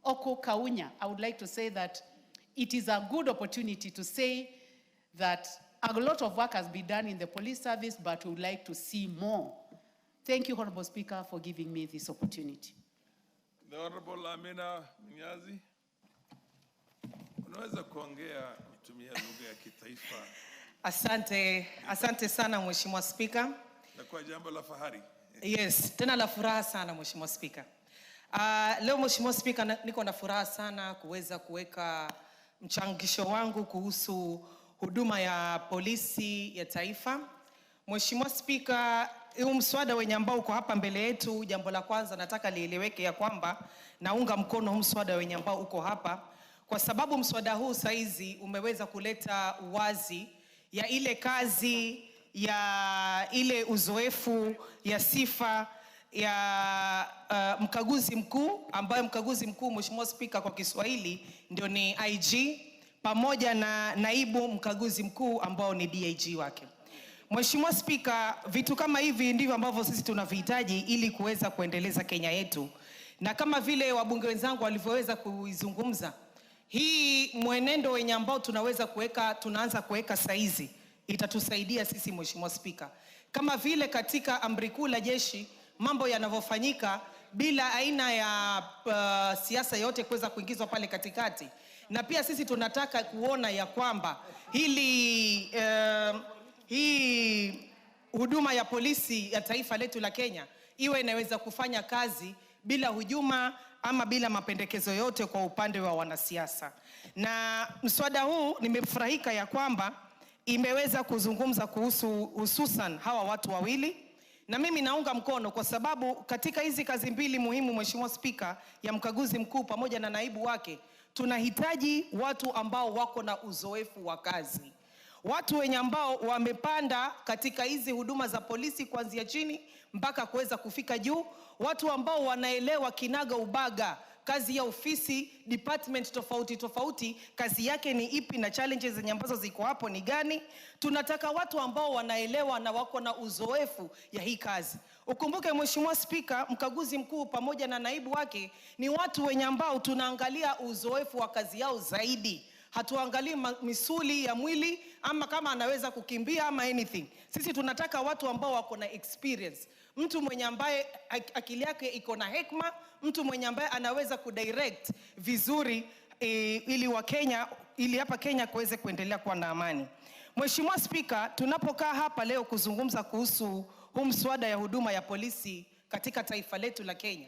Oku Kaunya, I would like to say that it is a good opportunity to say that a lot of work has been done in the police service, but we would like to see more. Thank you, Honorable Speaker, for giving me this opportunity. The Honorable Amina Mnyazi, unaweza kuongea kutumia lugha ya kitaifa? Asante sana Mheshimiwa Speaker. Na kwa jambo la fahari. Yes, tena la furaha sana Mheshimiwa Speaker. Leo Mheshimiwa Speaker, niko na furaha sana kuweza kuweka mchangisho wangu kuhusu huduma ya polisi ya taifa. Mheshimiwa Speaker, huu mswada wenye ambao uko hapa mbele yetu, jambo la kwanza nataka lieleweke ya kwamba naunga mkono huu mswada wenye ambao uko hapa, kwa sababu mswada huu saizi umeweza kuleta uwazi ya ile kazi, ya ile uzoefu, ya sifa ya mkaguzi mkuu, ambaye mkaguzi mkuu Mheshimiwa Speaker kwa Kiswahili ndio ni IG, pamoja na naibu mkaguzi mkuu ambao ni DIG wake. Mheshimiwa Speaker, vitu kama hivi ndivyo ambavyo sisi tunavihitaji ili kuweza kuendeleza Kenya yetu. Na kama vile wabunge wenzangu walivyoweza kuizungumza, hii mwenendo wenye ambao tunaanza kuweka saizi itatusaidia sisi Mheshimiwa Speaker. Kama vile katika amri kuu la jeshi mambo yanavyofanyika bila aina ya siasa yote kuweza kuingizwa pale katikati. Na pia sisi tunataka kuona ya kwamba hii huduma ya polisi ya taifa letu la Kenya iwe inaweza kufanya kazi bila hujuma ama bila mapendekezo yote kwa upande wa wanasiasa. Na mswada huu nimefurahika ya kwamba imeweza kuzungumza kuhusu hususan hawa watu wawili, na mimi naunga mkono kwa sababu katika hizi kazi mbili muhimu, Mheshimiwa Spika, ya mkaguzi mkuu pamoja na naibu wake, tunahitaji watu ambao wako na uzoefu wa kazi. Watu wenye ambao wamepanda katika hizi huduma za polisi kuanzia chini mpaka kuweza kufika juu. Watu ambao wanaelewa kinaga ubaga kazi ya ofisi, department tofauti tofauti, kazi yake ni ipi na challenges zenye ambazo ziko hapo ni gani. Tunataka watu ambao wanaelewa na wako na uzoefu ya hii kazi. Ukumbuke Mheshimiwa Spika, mkaguzi mkuu pamoja na naibu wake ni watu wenye ambao tunaangalia uzoefu wa kazi yao zaidi. Hatuangalii misuli ya mwili ama kama anaweza kukimbia ama anything. Sisi tunataka watu ambao wako na experience. Mtu mwenye ambaye akili yake iko na hekima, mtu mwenye ambaye anaweza kudirect vizuri ili hapa Kenya kuweze kuendelea kuwa na amani. Mheshimiwa Spika, tunapokaa hapa leo kuzungumza kuhusu huu mswada ya huduma ya polisi katika taifa letu la Kenya,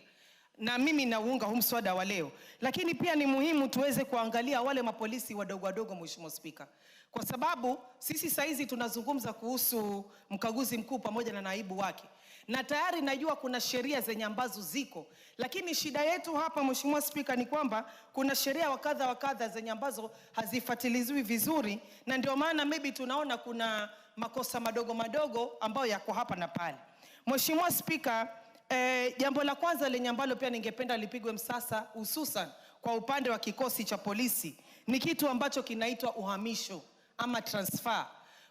na mimi naunga huu mswada wa leo, lakini pia ni muhimu tuweze kuangalia wale mapolisi wadogo wadogo, Mheshimiwa Spika, kwa sababu sisi saizi tunazungumza kuhusu mkaguzi mkuu pamoja na naibu wake, na tayari najua kuna sheria zenye ambazo ziko, lakini shida yetu hapa Mheshimiwa Spika ni kwamba kuna sheria wa kadha zenye ambazo hazifuatilizwi vizuri, na ndio maana maybe tunaona kuna makosa madogo madogo ambayo yako hapa na pale. Mheshimiwa Spika, jambo la kwanza lenye ambalo pia ningependa lipigwe msasa hususan kwa upande wa kikosi cha polisi ni kitu ambacho kinaitwa uhamisho ama transfer.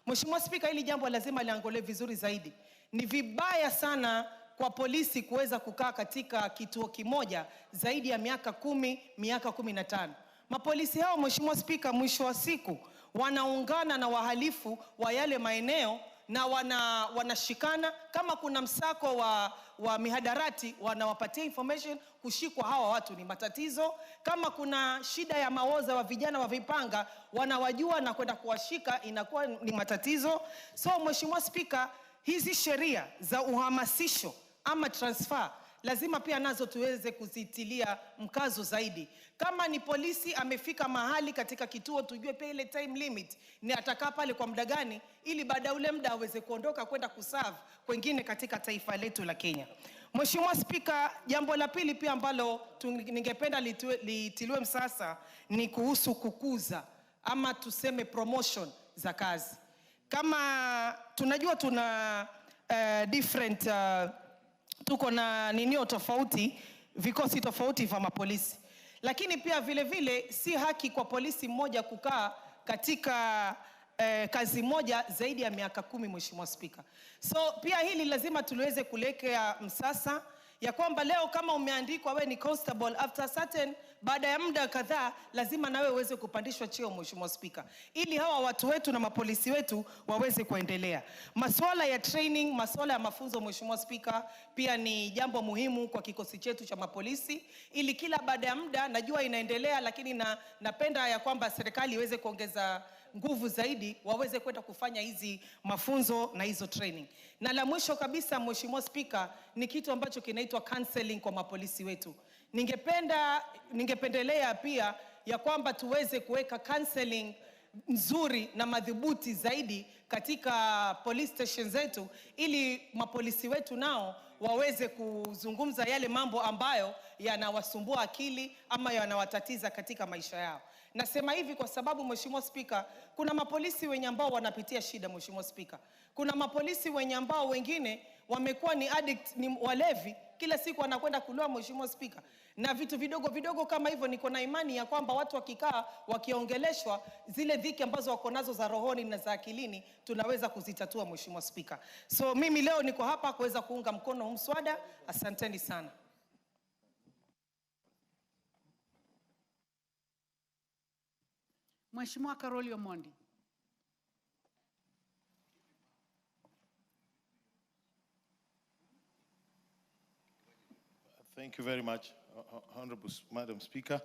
Mheshimiwa Spika, hili jambo lazima liangolewe vizuri zaidi. Ni vibaya sana kwa polisi kuweza kukaa katika kituo kimoja zaidi ya miaka 10, miaka 15. Mapolisi hao Mheshimiwa Spika, mwisho wa siku wanaungana na wahalifu wa yale maeneo na wanashikana. Kama kuna msako wa mihadarati, wanawapatia information, kushikwa hawa watu ni matatizo. Kama kuna shida ya maoza wa vijana wa vipanga, wanawajua na kwenda kuwashika, inakuwa ni matatizo. So Mheshimiwa Spika, hizi sheria za uhamasisho ama transfer lazima pia nazo tuweze kuzitilia mkazo zaidi. Kama ni polisi amefika mahali katika kituo, tujue pia ile time limit ni atakaa pale kwa muda gani, ili baada ule muda aweze kuondoka kwenda kuserve kwengine katika taifa letu la Kenya. Mheshimiwa Spika, jambo la pili pia ambalo ningependa litiliwe msasa ni kuhusu kukuza ama tuseme promotion za kazi. Kama tunajua tuna different tuko na ninio tofauti, vikosi tofauti vya mapolisi, lakini pia vile vile si haki kwa polisi mmoja kukaa katika kazi moja zaidi ya miaka 10, Mheshimiwa Spika. So pia hili lazima tuliweze kulekea msasa ya kwamba leo kama umeandikwa we ni constable, after certain baada ya muda kadhaa lazima nawe uweze kupandishwa cheo, Mheshimiwa Spika, ili hawa watu wetu na mapolisi wetu waweze kuendelea. Masuala ya training, masuala ya mafunzo, Mheshimiwa Spika, pia ni jambo muhimu kwa kikosi chetu cha mapolisi, ili kila baada ya muda, najua inaendelea, lakini napenda ya kwamba serikali iweze kuongeza nguvu zaidi, waweze kwenda kufanya hizi mafunzo na hizo training. Na la mwisho kabisa, Mheshimiwa Spika, ni kitu ambacho kinaitwa counseling kwa mapolisi wetu. Ningependelea pia ya kwamba tuweze kuweka counseling nzuri na madhubuti zaidi katika police station zetu, ili mapolisi wetu nao waweze kuzungumza yale mambo ambayo yanawasumbua akili ama yanawatatiza katika maisha yao. Nasema hivi kwa sababu, Mheshimiwa Spika, kuna mapolisi wenye ambao wanapitia shida, Mheshimiwa Spika. Kuna mapolisi wenye ambao wengine wamekuwa ni addict, ni walevi, kila siku wanakwenda kulewa, Mheshimiwa Spika. Na vitu vidogo vidogo kama hivyo, niko na imani ya kwamba watu wakikaa wakiongeleshwa, zile dhiki ambazo wako nazo za rohoni na za akilini tunaweza kuzitatua, Mheshimiwa Spika. So mimi leo niko hapa kuweza kuunga mkono huu mswada. Asanteni sana. Mheshimiwa Karoli Omondi. Thank you very much, Honorable Madam Speaker,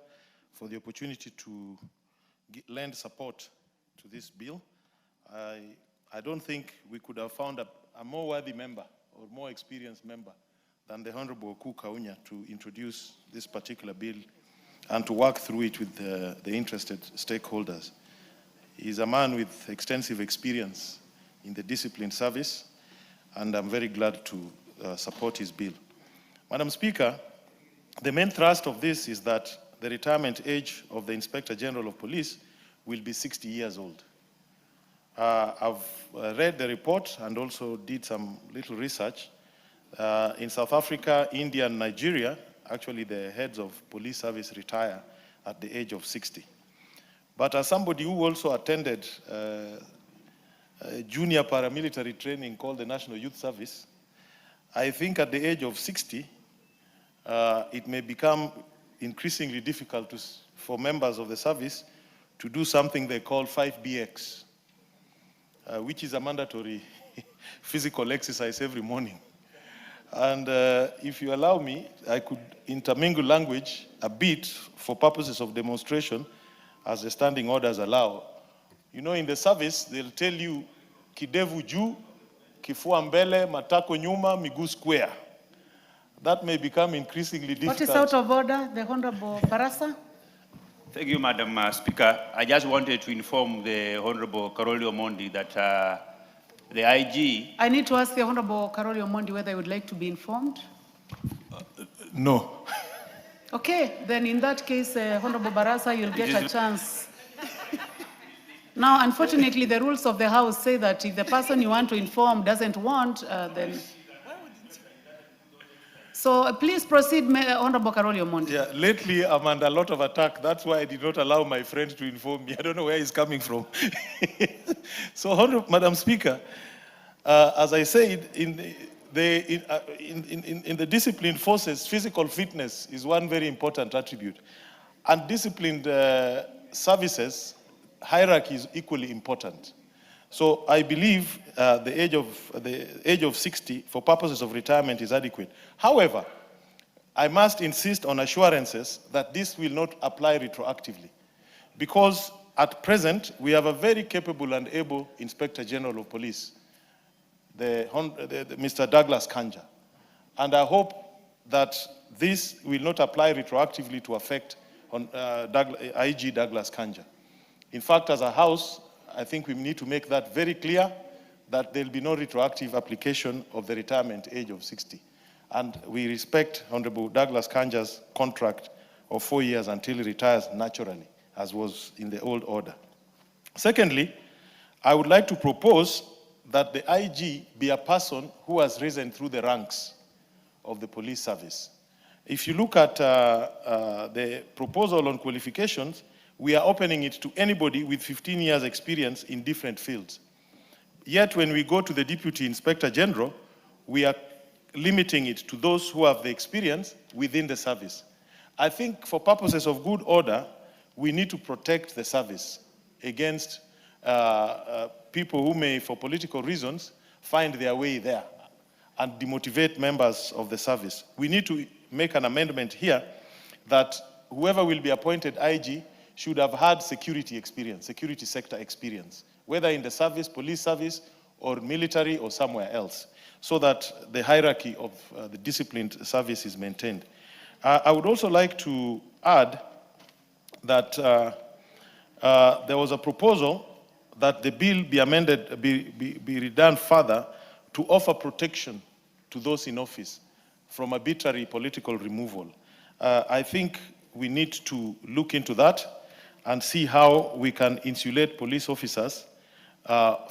for the opportunity to lend support to this bill. I I don't think we could have found a more worthy member or more experienced member than the Honorable Oku Kaunya to introduce this particular bill and to work through it with the interested stakeholders. He's a man with extensive experience in the disciplined service, and I'm very glad to support his bill. Madam Speaker, the main thrust of this is that the retirement age of the Inspector General of Police will be 60 years old. I've read the report and also did some little research. In South Africa, India, and Nigeria, actually the heads of police service retire at the age of 60. But as somebody who also attended a junior paramilitary training called the National Youth Service, I think at the age of 60, it may become increasingly difficult for members of the service to do something they call 5BX, which is a mandatory physical exercise every morning. And if you allow me, I could intermingle language a bit for purposes of demonstration as the standing orders allow. You know, in the service, they'll tell you, kidevu juu, kifua mbele, matako nyuma, miguu square. That may become increasingly difficult. What is out of order, the Honorable Barasa? Thank you, Madam Speaker. I just wanted to inform the Honorable Karoli Omondi that the IG... I need to ask the Honorable Karoli Omondi whether he would like to be informed. No. Okay, then in that case, Honorable Barasa, you'll get a chance. Now, unfortunately, the rules of the House say that if the person you want to inform doesn't want, then... So please proceed, Honorable Karoli Omondi. Yeah, lately I'm under a lot of attack. That's why I did not allow my friend to inform me. I don't know where he's coming from. So, Madam Speaker, as I said, in the disciplined forces, physical fitness is one very important attribute. And disciplined services, hierarchy is equally important. So I believe the age of 60 for purposes of retirement is adequate. However, I must insist on assurances that this will not apply retroactively, because at present we have a very capable and able Inspector General of Police, Mr. Douglas Kanja, and I hope that this will not apply retroactively to affect IG Douglas Kanja. In fact, as a House, I think we need to make that very clear, that there will be no retroactive application of the retirement age of 60. And we respect Honorable Douglas Kanja's contract of 4 years until he retires naturally, as was in the old order. Secondly, I would like to propose that the IG be a person who has risen through the ranks of the police service. If you look at the proposal on qualifications, we are opening it to anybody with 15 years experience in different fields. Yet when we go to the Deputy Inspector General, we are limiting it to those who have the experience within the service. I think for purposes of good order, we need to protect the service against people who may, for political reasons, find their way there and demotivate members of the service. We need to make an amendment here that whoever will be appointed IG should have had security experience, security sector experience, whether in the service, police service, or military, or somewhere else, so that the hierarchy of the disciplined service is maintained. I would also like to add that there was a proposal that the bill be amended, be redone further to offer protection to those in office from arbitrary political removal. I think we need to look into that and see how we can insulate police officers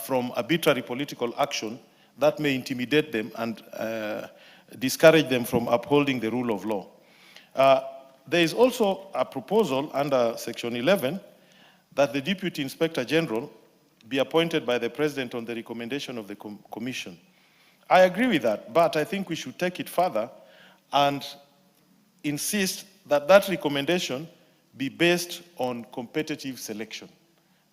from arbitrary political action that may intimidate them and discourage them from upholding the rule of law. There is also a proposal under Section 11 that the Deputy Inspector General be appointed by the President on the recommendation of the Commission. I agree with that, but I think we should take it further and insist that that recommendation be based on competitive selection.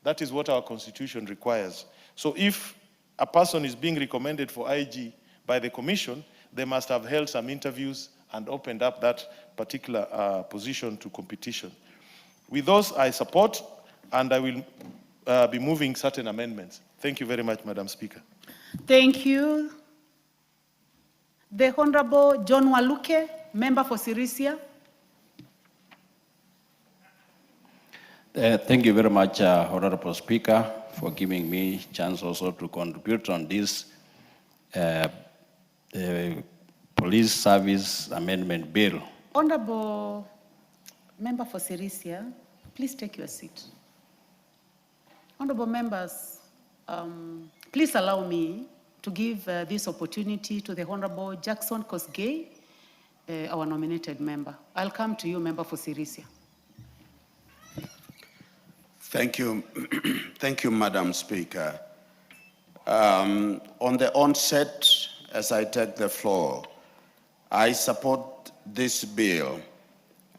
That is what our Constitution requires. So if a person is being recommended for IG by the Commission, they must have held some interviews and opened up that particular position to competition. With those, I support, and I will be moving certain amendments. Thank you very much, Madam Speaker. Thank you. The Honorable John Waluke, member for Sirisia. Thank you very much, Honorable Speaker, for giving me a chance also to contribute on this Police Service Amendment Bill. Honorable member for Sirisia, please take your seat. Honorable members, please allow me to give this opportunity to the Honorable Jackson Kosgei, our nominated member. I'll come to you, member for Sirisia. Thank you. Thank you, Madam Speaker. On the onset, as I take the floor, I support this bill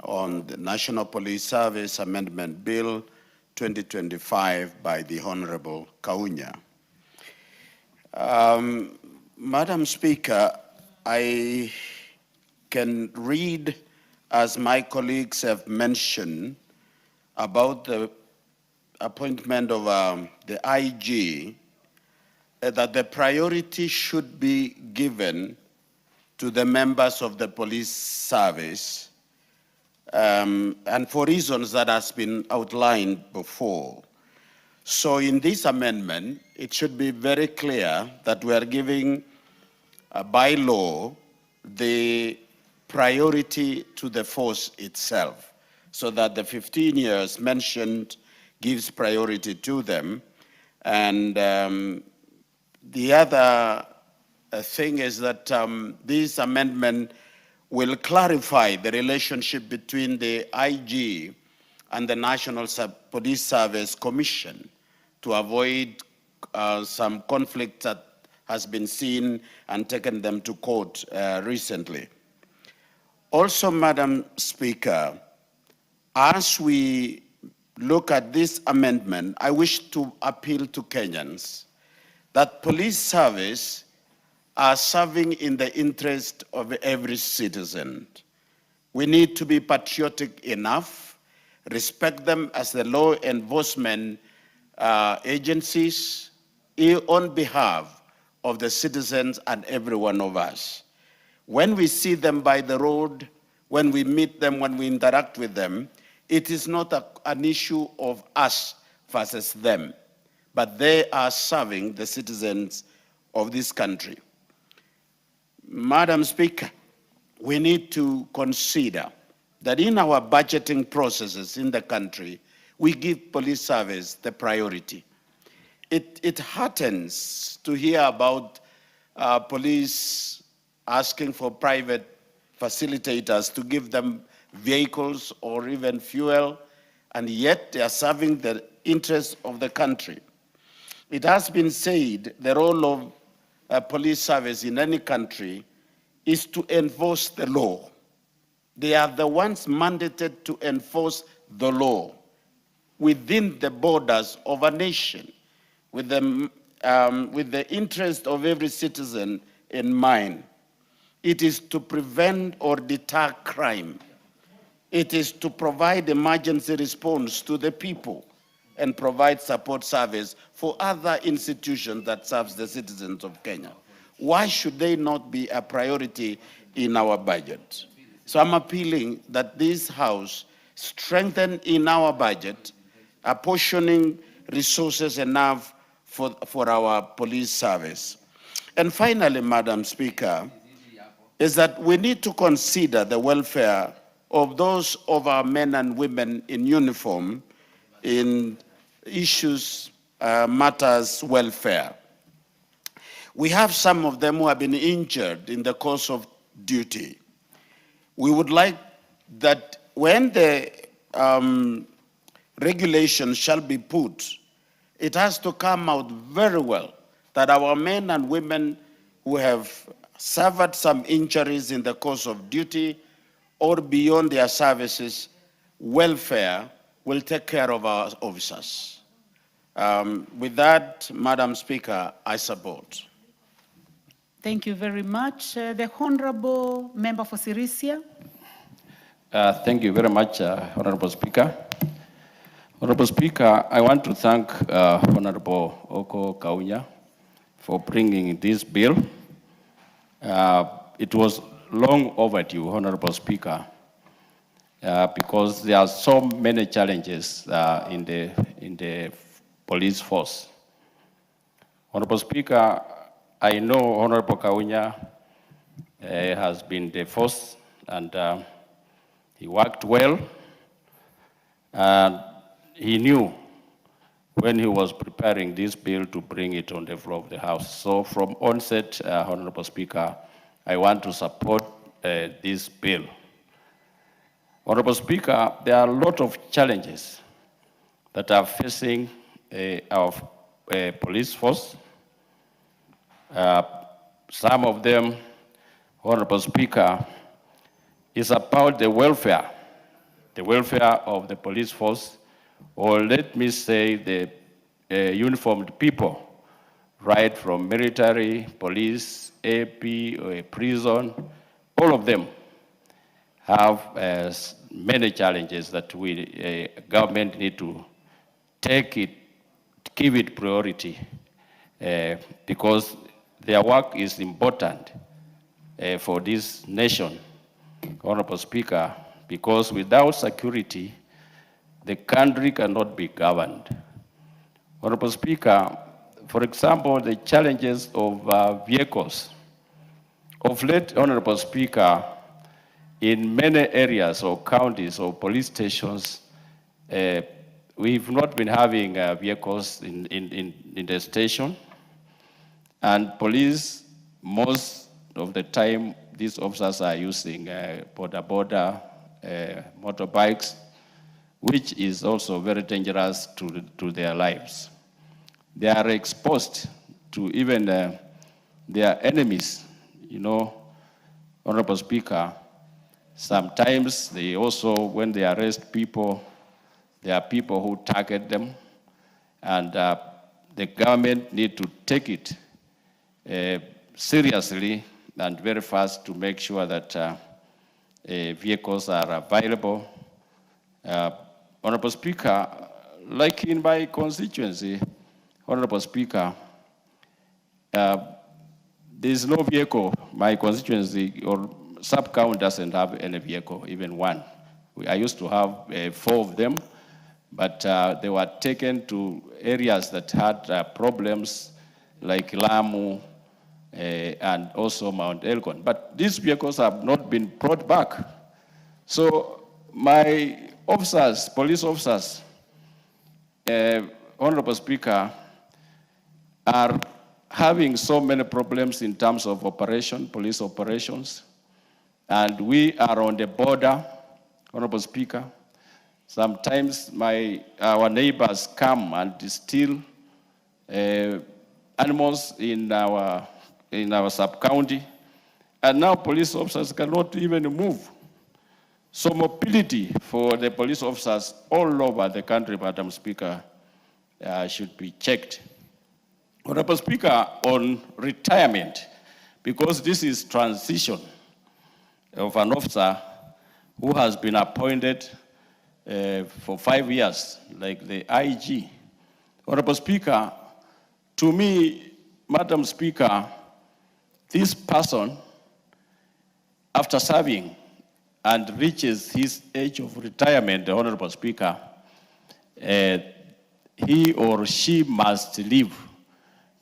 on the National Police Service Amendment Bill 2025 by the Honorable Kaunya. Madam Speaker, I can read, as my colleagues have mentioned, about the appointment of the IG, that the priority should be given to the members of the police service, and for reasons that has been outlined before. So in this amendment, it should be very clear that we are giving by law the priority to the force itself, so that the 15 years mentioned gives priority to them. And the other thing is that this amendment will clarify the relationship between the IG and the National Police Service Commission to avoid some conflict that has been seen and taken them to court recently. Also, Madam Speaker, as we look at this amendment, I wish to appeal to Kenyans that police service are serving in the interest of every citizen. We need to be patriotic enough, respect them as the law enforcement agencies on behalf of the citizens and every one of us. When we see them by the road, when we meet them, when we interact with them, it is not an issue of us versus them, but they are serving the citizens of this country. Madam Speaker, we need to consider that in our budgeting processes in the country, we give police service the priority. It heartens to hear about police asking for private facilitators to give them vehicles or even fuel, and yet they are serving the interests of the country. It has been said the role of police service in any country is to enforce the law. They are the ones mandated to enforce the law within the borders of a nation, with the interest of every citizen in mind. It is to prevent or deter crime. It is to provide emergency response to the people and provide support service for other institutions that serves the citizens of Kenya. Why should they not be a priority in our budget? So I'm appealing that this House strengthen in our budget, apportioning resources enough for our police service. And finally, Madam Speaker, is that we need to consider the welfare of those of our men and women in uniform in issues, matters welfare. We have some of them who have been injured in the course of duty. We would like that when the regulations shall be put, it has to come out very well that our men and women who have suffered some injuries in the course of duty or beyond their services, welfare will take care of our officers. With that, Madam Speaker, I support. Thank you very much. The Honorable Member for Sirisia. Thank you very much, Honorable Speaker. Honorable Speaker, I want to thank Honorable Oko Kaunya for bringing this bill. It was long overdue, Honorable Speaker, because there are so many challenges in the police force. Honorable Speaker, I know Honorable Kaunya has been the force, and he worked well, and he knew when he was preparing this bill to bring it on the floor of the House. So from onset, Honorable Speaker, I want to support this bill. Honorable Speaker, there are a lot of challenges that are facing our police force. Some of them, Honorable Speaker, is about the welfare of the police force, or let me say the uniformed people, right from military, police, AP, or prison, all of them have many challenges that we, government need to give it priority, because their work is important for this nation, Honorable Speaker, because without security, the country cannot be governed. Honorable Speaker, for example, the challenges of vehicles. Of late, Honorable Speaker, in many areas or counties or police stations, we've not been having vehicles in the station. And police, most of the time, these officers are using border motorbikes, which is also very dangerous to their lives. They are exposed to even their enemies. You know, Honorable Speaker, sometimes they also, when they arrest people, there are people who target them, and the government need to take it seriously and very fast to make sure that vehicles are available. Honorable Speaker, like in my constituency, Honorable Speaker, there's no vehicle. My constituency or sub-count doesn't have any vehicle, even one. I used to have 4 of them, but they were taken to areas that had problems like Lamu and also Mount Elgon. But these vehicles have not been brought back. So my officers, police officers, Honorable Speaker, are having so many problems in terms of police operations. And we are on the border, Honorable Speaker. Sometimes our neighbors come and steal animals in our sub-county, and now police officers cannot even move. So mobility for the police officers all over the country, Madam Speaker, should be checked. Honorable Speaker, on retirement, because this is transition of an officer who has been appointed for 5 years, like the IG. Honorable Speaker, to me, Madam Speaker, this person, after serving and reaches his age of retirement, the Honorable Speaker, he or she must leave,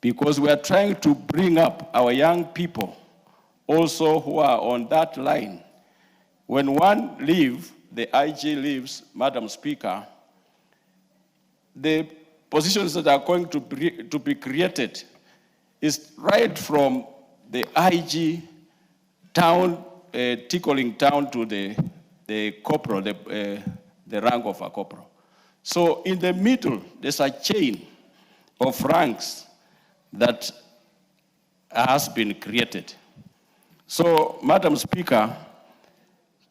because we are trying to bring up our young people also who are on that line. When one leaves, the IG leaves, Madam Speaker, the positions that are going to be created is right from the IG down, tickling down to the corporal, the rank of a corporal. So in the middle, there's a chain of ranks that has been created. So, Madam Speaker,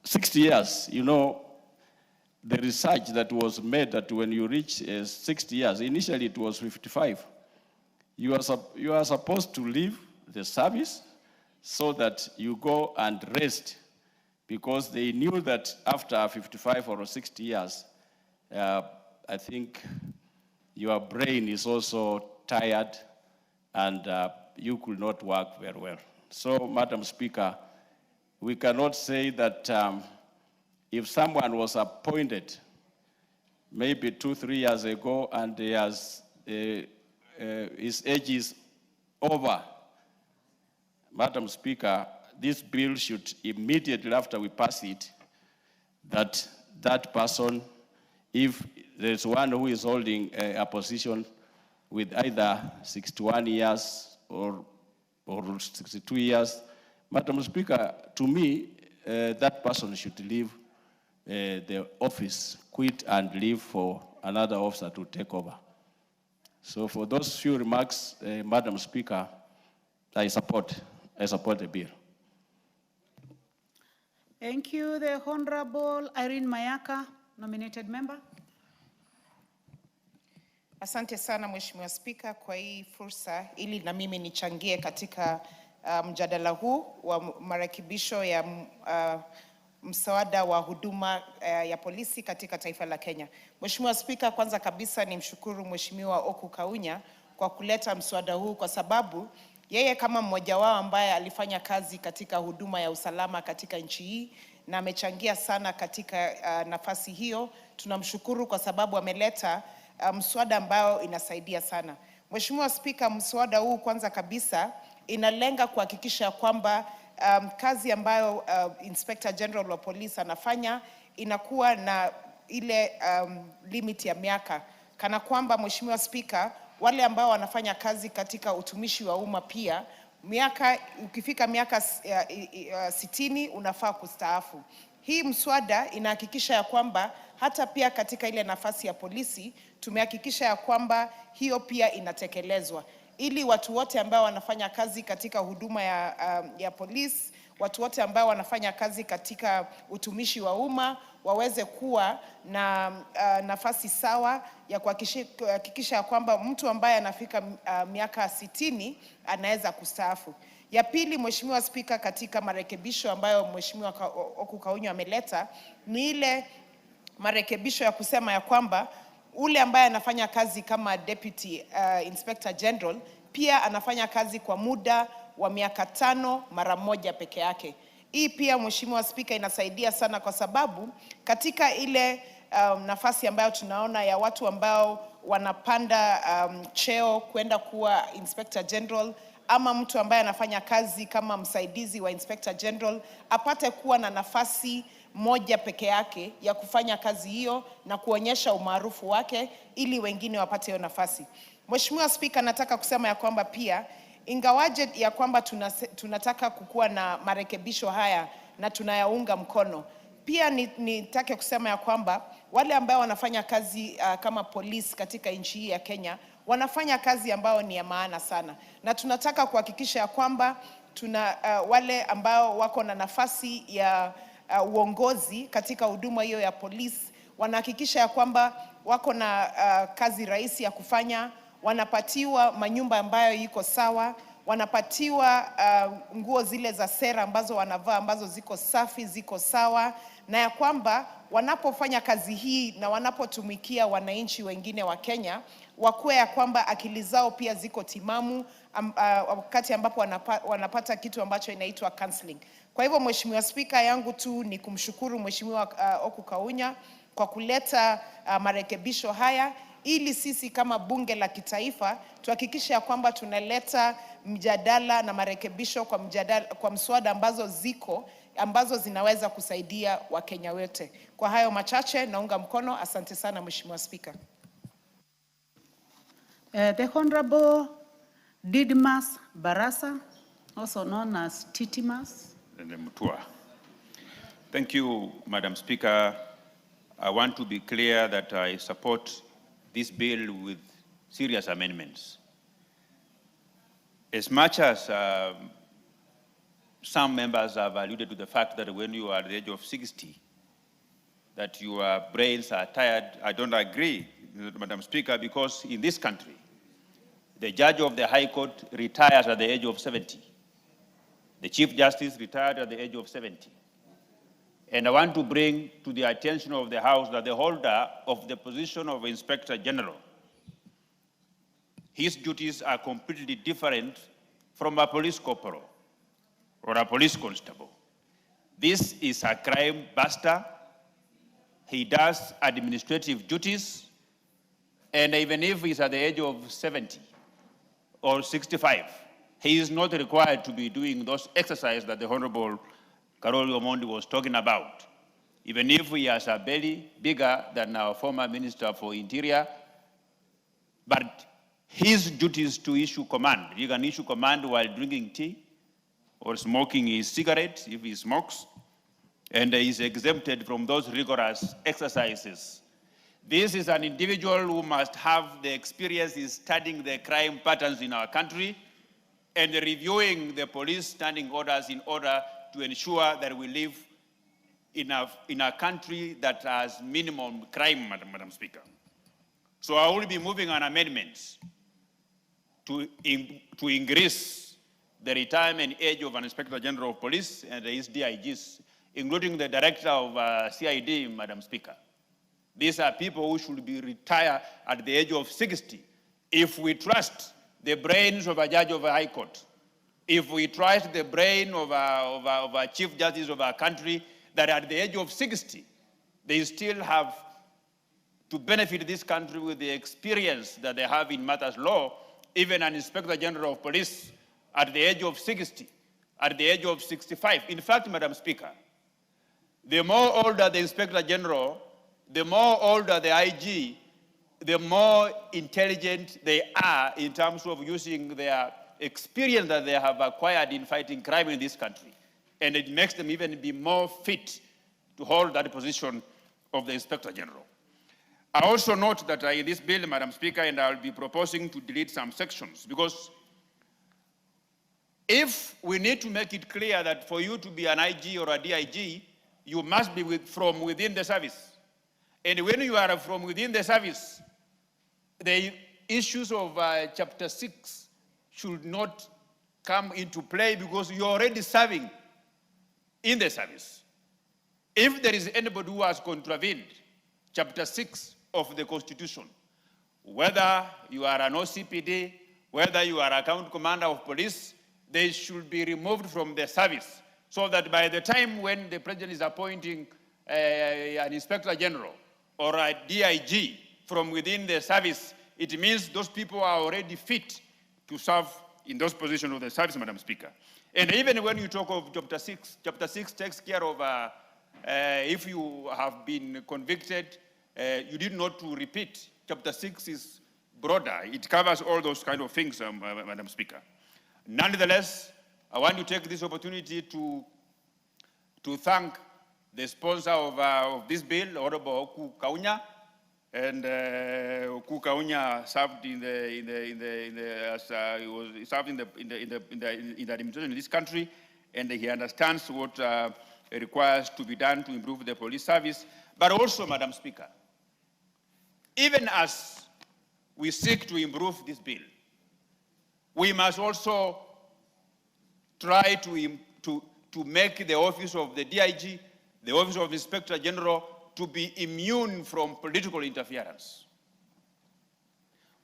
60 years, you know, the research that was made that when you reach 60 years, initially it was 55, you are supposed to leave the service so that you go and rest, because they knew that after 55 or 60 years, I think your brain is also tired and you could not work very well. So, Madam Speaker, we cannot say that if someone was appointed maybe 2-3 years ago and he has, his age is over, Madam Speaker, this bill should immediately after we pass it, that person, if there's one who is holding a position with either 61 years or 62 years, Madam Speaker, to me, that person should leave the office, quit and leave for another officer to take over. So for those few remarks, Madam Speaker, I support the bill. Thank you. The Honorable Irene Mayaka, nominated member. Asante sana Mheshimiwa Spika kwa hii fursa ili na mimi nichangie katika mjadala huu wa marekebisho ya mswada wa huduma ya polisi katika taifa la Kenya. Mheshimiwa Spika, kwanza kabisa nimshukuru Mheshimiwa Oku Kaunya kwa kuleta mswada huu kwa sababu yeye kama mmoja wao ambaye alifanya kazi katika huduma ya usalama katika nchi hii na amechangia sana katika nafasi hiyo, tunamshukuru kwa sababu ameleta mswada ambao inasaidia sana. Mheshimiwa Spika, mswada huu kwanza kabisa inalenga kuhakikisha kwamba kazi ambayo Inspector General wa Police anafanya inakuwa na ile limit ya miaka. Kana kwamba Mheshimiwa Spika, wale ambao wanafanya kazi katika utumishi wa umma pia ukifika miaka 60 unafaa kustaafu. Hii mswada inahakikisha ya kwamba hata pia katika ile nafasi ya polisi tumehakikisha ya kwamba hiyo pia inatekelezwa, ili watu wote ambao wanafanya kazi katika huduma ya polisi, watu wote ambao wanafanya kazi katika utumishi wa umma waweze kuwa na nafasi sawa ya kuhakikisha ya kwamba mtu ambaye anafika miaka 60 anaweza kustaafu. Ya pili, Mheshimiwa Spika, katika marekebisho ambayo Mheshimiwa Oku Kaunya ameleta ni ile marekebisho ya kusema ya kwamba ule ambaye anafanya kazi kama Deputy Inspector General pia anafanya kazi kwa muda wa miaka 5 mara moja peke yake. Hii pia Mheshimiwa Spika inasaidia sana kwa sababu katika ile nafasi ambayo tunaona ya watu ambao wanapanda cheo kwenda kuwa Inspector General ama mtu ambaye anafanya kazi kama msaidizi wa Inspector General apate kuwa na nafasi moja peke yake ya kufanya kazi hiyo na kuonyesha umaarufu wake ili wengine wapate hiyo nafasi. Mheshimiwa Spika, nataka kusema ya kwamba pia ingawaje ya kwamba tunataka kukua na marekebisho haya na tunayaunga mkono, pia nitake kusema ya kwamba wale ambao wanafanya kazi kama polisi katika nchi hii ya Kenya wanafanya kazi ambao ni ya maana sana, na tunataka kuhakikisha ya kwamba wale ambao wako na nafasi ya uongozi katika huduma hiyo ya polisi wanahakikisha ya kwamba wako na kazi rahisi ya kufanya, wanapatiwa manyumba ambayo iko sawa, wanapatiwa nguo zile za sera ambazo wanavaa ambazo ziko safi, ziko sawa, na ya kwamba wanapofanya kazi hii na wanapotumikia wananchi wengine wa Kenya wakuwe ya kwamba akili zao pia ziko timamu wakati ambapo wanapata kitu ambacho inaitwa counseling. Kwa hivyo Mheshimiwa Spika, yangu tu ni kumshukuru Mheshimiwa Oku Kaunya kwa kuleta marekebisho haya ili sisi kama bunge la kitaifa tuhakikishe ya kwamba tunaleta mjadala na marekebisho kwa mswada ambazo zinaweza kusaidia Wakenya wote. Kwa hayo machache naunga mkono. Asante sana Mheshimiwa Spika. The Honorable Didmas Barasa, also known as Titimas. Thank you, Madam Speaker. I want to be clear that I support this bill with serious amendments. As much as some members have alluded to the fact that when you are at the age of 60, that your brains are tired, I don't agree, Madam Speaker, because in this country, the judge of the High Court retires at the age of 70. The Chief Justice retired at the age of 70. And I want to bring to the attention of the House that the holder of the position of Inspector General, his duties are completely different from a police corporal or a police constable. This is a crime buster. He does administrative duties, and even if he's at the age of 70 or 65, he is not required to be doing those exercises that the Honorable Karoli Omondi was talking about. Even if he has a belly bigger than our former Minister for Interior, but his duty is to issue command. He can issue command while drinking tea or smoking his cigarette if he smokes, and he is exempted from those rigorous exercises. This is an individual who must have the experience in studying the crime patterns in our country and reviewing the police standing orders in order to ensure that we live in a country that has minimum crime, Madam Speaker. So I will be moving on amendments to increase the retirement age of an Inspector General of Police and his DIGs, including the Director of CID, Madam Speaker. These are people who should be retired at the age of 60. If we trust the brains of a judge of a high court, if we trust the brain of a chief justice of our country, that at the age of 60, they still have to benefit this country with the experience that they have in matters law, even an Inspector General of Police at the age of 60, at the age of 65. In fact, Madam Speaker, the more older the Inspector General, the more older the IG, the more intelligent they are in terms of using their experience that they have acquired in fighting crime in this country. And it makes them even be more fit to hold that position of the Inspector General. I also note that in this bill, Madam Speaker, and I'll be proposing to delete some sections, because if we need to make it clear that for you to be an IG or a DIG, you must be from within the service. And when you are from within the service, the issues of Chapter 6 should not come into play because you're already serving in the service. If there is anybody who has contravened Chapter 6 of the Constitution, whether you are an OCPD, whether you are account commander of police, they should be removed from the service so that by the time when the president is appointing an Inspector General or a DIG from within the service, it means those people are already fit to serve in those positions of the service, Madam Speaker. And even when you talk of Chapter 6 takes care of if you have been convicted, you did not to repeat. Chapter 6 is broader. It covers all those kind of things, Madam Speaker. Nonetheless, I want to take this opportunity to thank the sponsor of this bill, Honorable Oku Kaunya, and Oku Kaunya served in the administration in this country, and he understands what requires to be done to improve the police service. But also, Madam Speaker, even as we seek to improve this bill, we must also try to make the office of the DIG, the office of Inspector General, to be immune from political interference.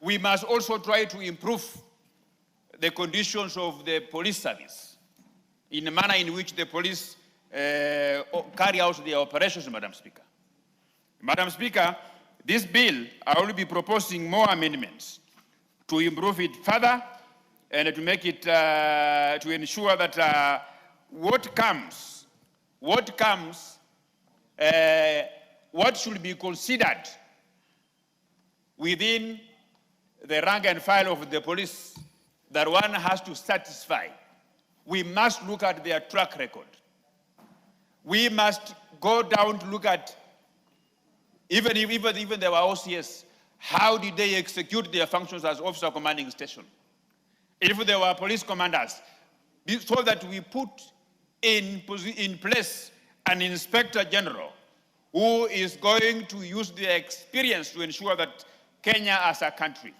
We must also try to improve the conditions of the police service in a manner in which the police carry out their operations, Madam Speaker. Madam Speaker, this bill, I will be proposing more amendments to improve it further and to make it, to ensure that what should be considered within the rank and file of the police that one has to satisfy. We must look at their track record. We must go down to look at, even there were OCS, how did they execute their functions as officer commanding station? If there were police commanders, so that we put in place an Inspector General who is going to use their experience to ensure that Kenya as a country,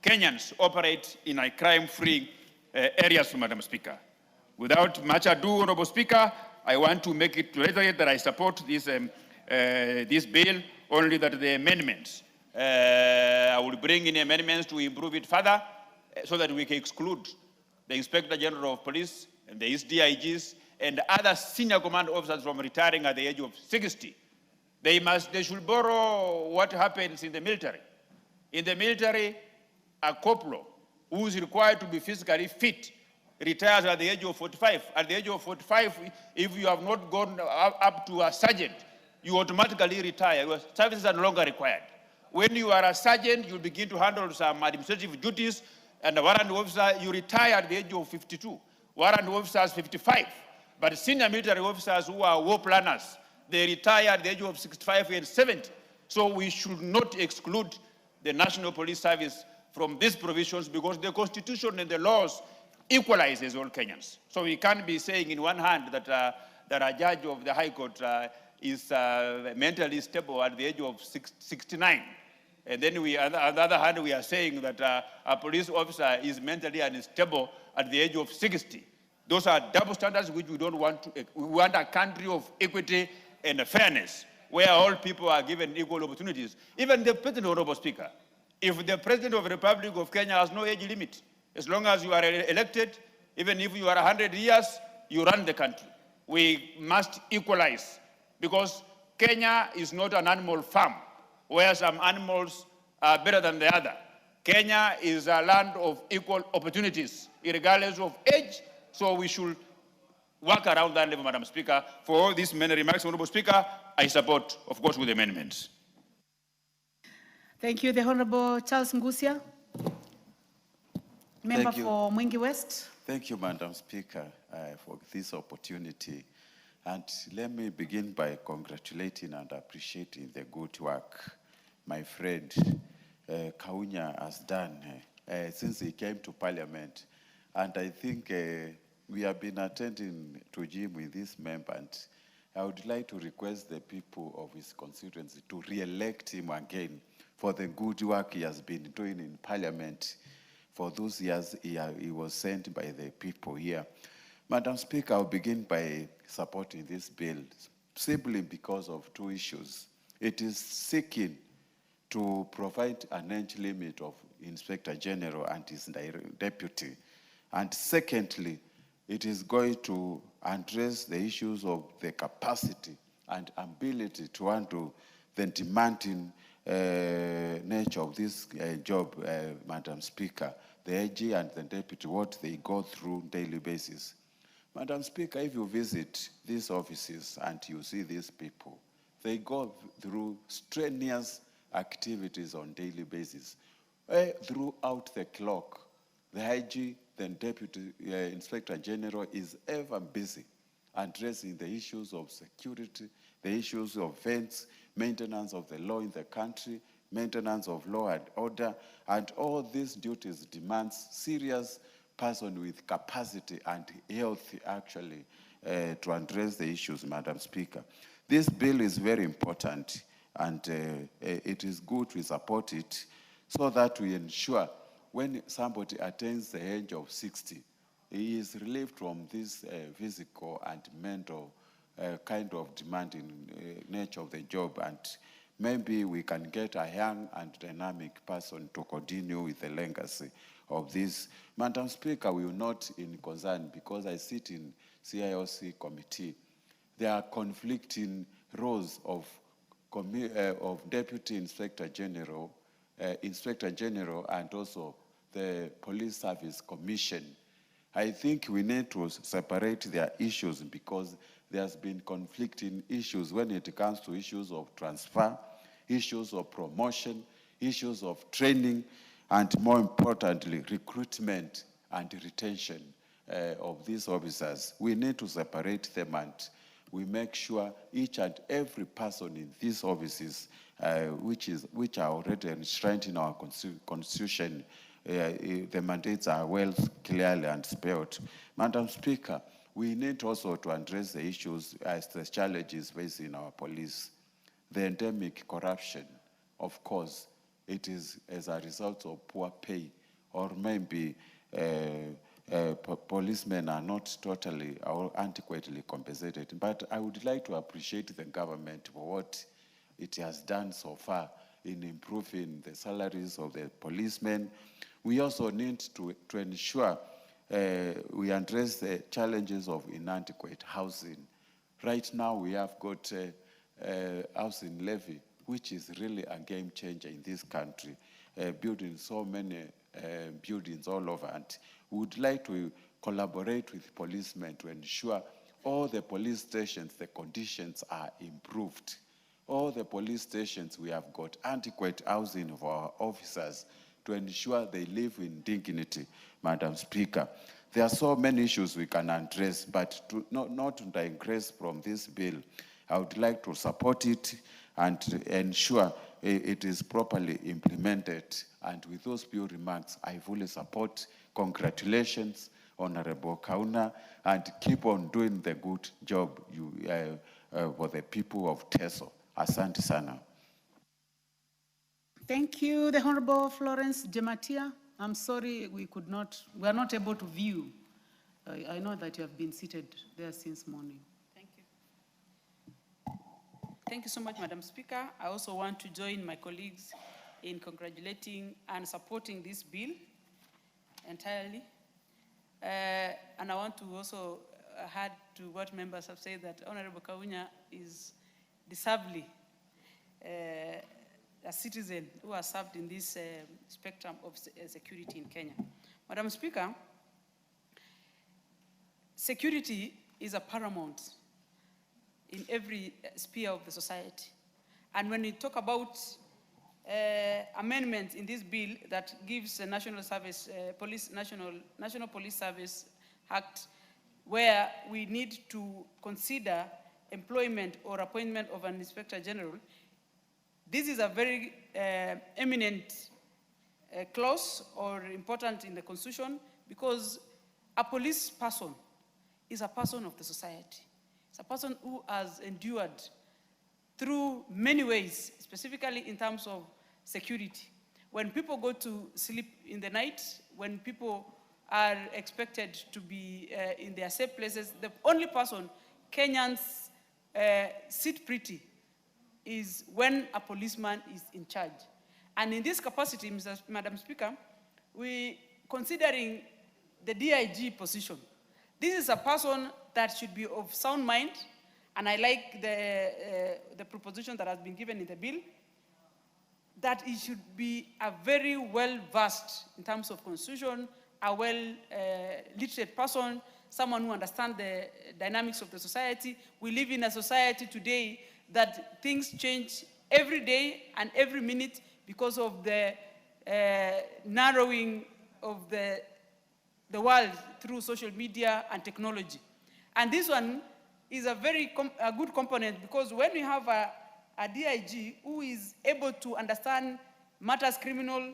Kenyans operate in a crime-free areas, Madam Speaker. Without much ado, Honorable Speaker, I want to make it reiterate that I support this bill, only that the amendments, I will bring in amendments to improve it further so that we can exclude the Inspector General of Police and the DIGs and other senior command officers from retiring at the age of 60. They should borrow what happens in the military. In the military, a corporal who is required to be physically fit retires at the age of 45. At the age of 45, if you have not gone up to a sergeant, you automatically retire. Your services are no longer required. When you are a sergeant, you begin to handle some administrative duties, and a warrant officer, you retire at the age of 52. Warrant officers, 55. But senior military officers who are war planners, they retire at the age of 65 and 70. So we should not exclude the National Police Service from these provisions because the Constitution and the laws equalizes all Kenyans. So we can't be saying in one hand that, that a judge of the High Court is mentally stable at the age of 69. And then on the other hand, we are saying that a police officer is mentally unstable at the age of 60. Those are double standards which we don't want to. We want a country of equity and fairness where all people are given equal opportunities. Even the President, Honorable Speaker, if the President of the Republic of Kenya has no age limit, as long as you are elected, even if you are 100 years, you run the country. We must equalize because Kenya is not an animal farm where some animals are better than the other. Kenya is a land of equal opportunities, regardless of age, so we should work around that level, Madam Speaker. For all these many remarks, Honorable Speaker, I support, of course, with amendments. Thank you. The Honorable Charles Ngusia, member for Mwingi West. Thank you, Madam Speaker, for this opportunity. And let me begin by congratulating and appreciating the good work my friend Kaunya has done since he came to Parliament. And I think we have been attending to him with this member. And I would like to request the people of his constituency to re-elect him again for the good work he has been doing in Parliament for those years he was sent by the people here. Madam Speaker, I'll begin by supporting this bill simply because of two issues. It is seeking to provide an age limit of Inspector General and his deputy. And secondly, it is going to address the issues of the capacity and ability to handle the demanding nature of this job, Madam Speaker, the AG and the deputy, what they go through on a daily basis. Madam Speaker, if you visit these offices and you see these people, they go through strenuous activities on a daily basis. Throughout the clock, the IG, the Deputy Inspector General is ever busy addressing the issues of security, the issues of events, maintenance of the law in the country, maintenance of law and order, and all these duties demands serious person with capacity and health actually to address the issues, Madam Speaker. This bill is very important and it is good we support it so that we ensure when somebody attains the age of 60, he is relieved from this physical and mental kind of demanding nature of the job, and maybe we can get a young and dynamic person to continue with the legacy of this. Madam Speaker, we will not in concern because I sit in CIOC committee. There are conflicting roles of Deputy Inspector General, and also the Police Service Commission. I think we need to separate their issues because there's been conflicting issues when it comes to issues of transfer, issues of promotion, issues of training, and more importantly, recruitment and retention of these officers. We need to separate them and we make sure each and every person in these offices, which are already enshrined in our constitution, the mandates are well clearly and spelled. Madam Speaker, we need also to address the issues as the challenges facing our police. The endemic corruption, of course, it is as a result of poor pay or maybe policemen are not totally or adequately compensated. But I would like to appreciate the government for what it has done so far in improving the salaries of the policemen. We also need to ensure we address the challenges of inadequate housing. Right now we have got housing levy, which is really a game changer in this country, building so many buildings all over. And we would like to collaborate with policemen to ensure all the police stations, the conditions are improved. All the police stations, we have got adequate housing for our officers to ensure they live in dignity, Madam Speaker. There are so many issues we can address, but not to digress from this bill, I would like to support it and ensure it is properly implemented. And with those few remarks, I fully support. Congratulations, Honorable Kauna, and keep on doing the good job for the people of Teso. Asante sana. Thank you, the Honorable Florence Jematia. I'm sorry we are not able to view. I know that you have been seated there since morning. Thank you. Thank you so much, Madam Speaker. I also want to join my colleagues in congratulating and supporting this bill entirely. And I want to also add to what members have said that Honorable Kaunya is deservedly a citizen who has served in this spectrum of security in Kenya. Madam Speaker, security is a paramount in every sphere of the society. And when we talk about amendments in this bill that gives a national service, National Police Service Act, where we need to consider employment or appointment of an Inspector General, this is a very eminent clause or important in the Constitution, because a police person is a person of the society. It's a person who has endured through many ways, specifically in terms of security. When people go to sleep in the night, when people are expected to be in their safe places, the only person Kenyans sit pretty is when a policeman is in charge. And in this capacity, Madam Speaker, we considering the DIG position. This is a person that should be of sound mind, and I like the proposition that has been given in the bill, that it should be a very well-versed in terms of constitution, a well-literate person, someone who understands the dynamics of the society. We live in a society today that things change every day and every minute because of the narrowing of the world through social media and technology. And this one is a very good component, because when we have a DIG who is able to understand matters criminal,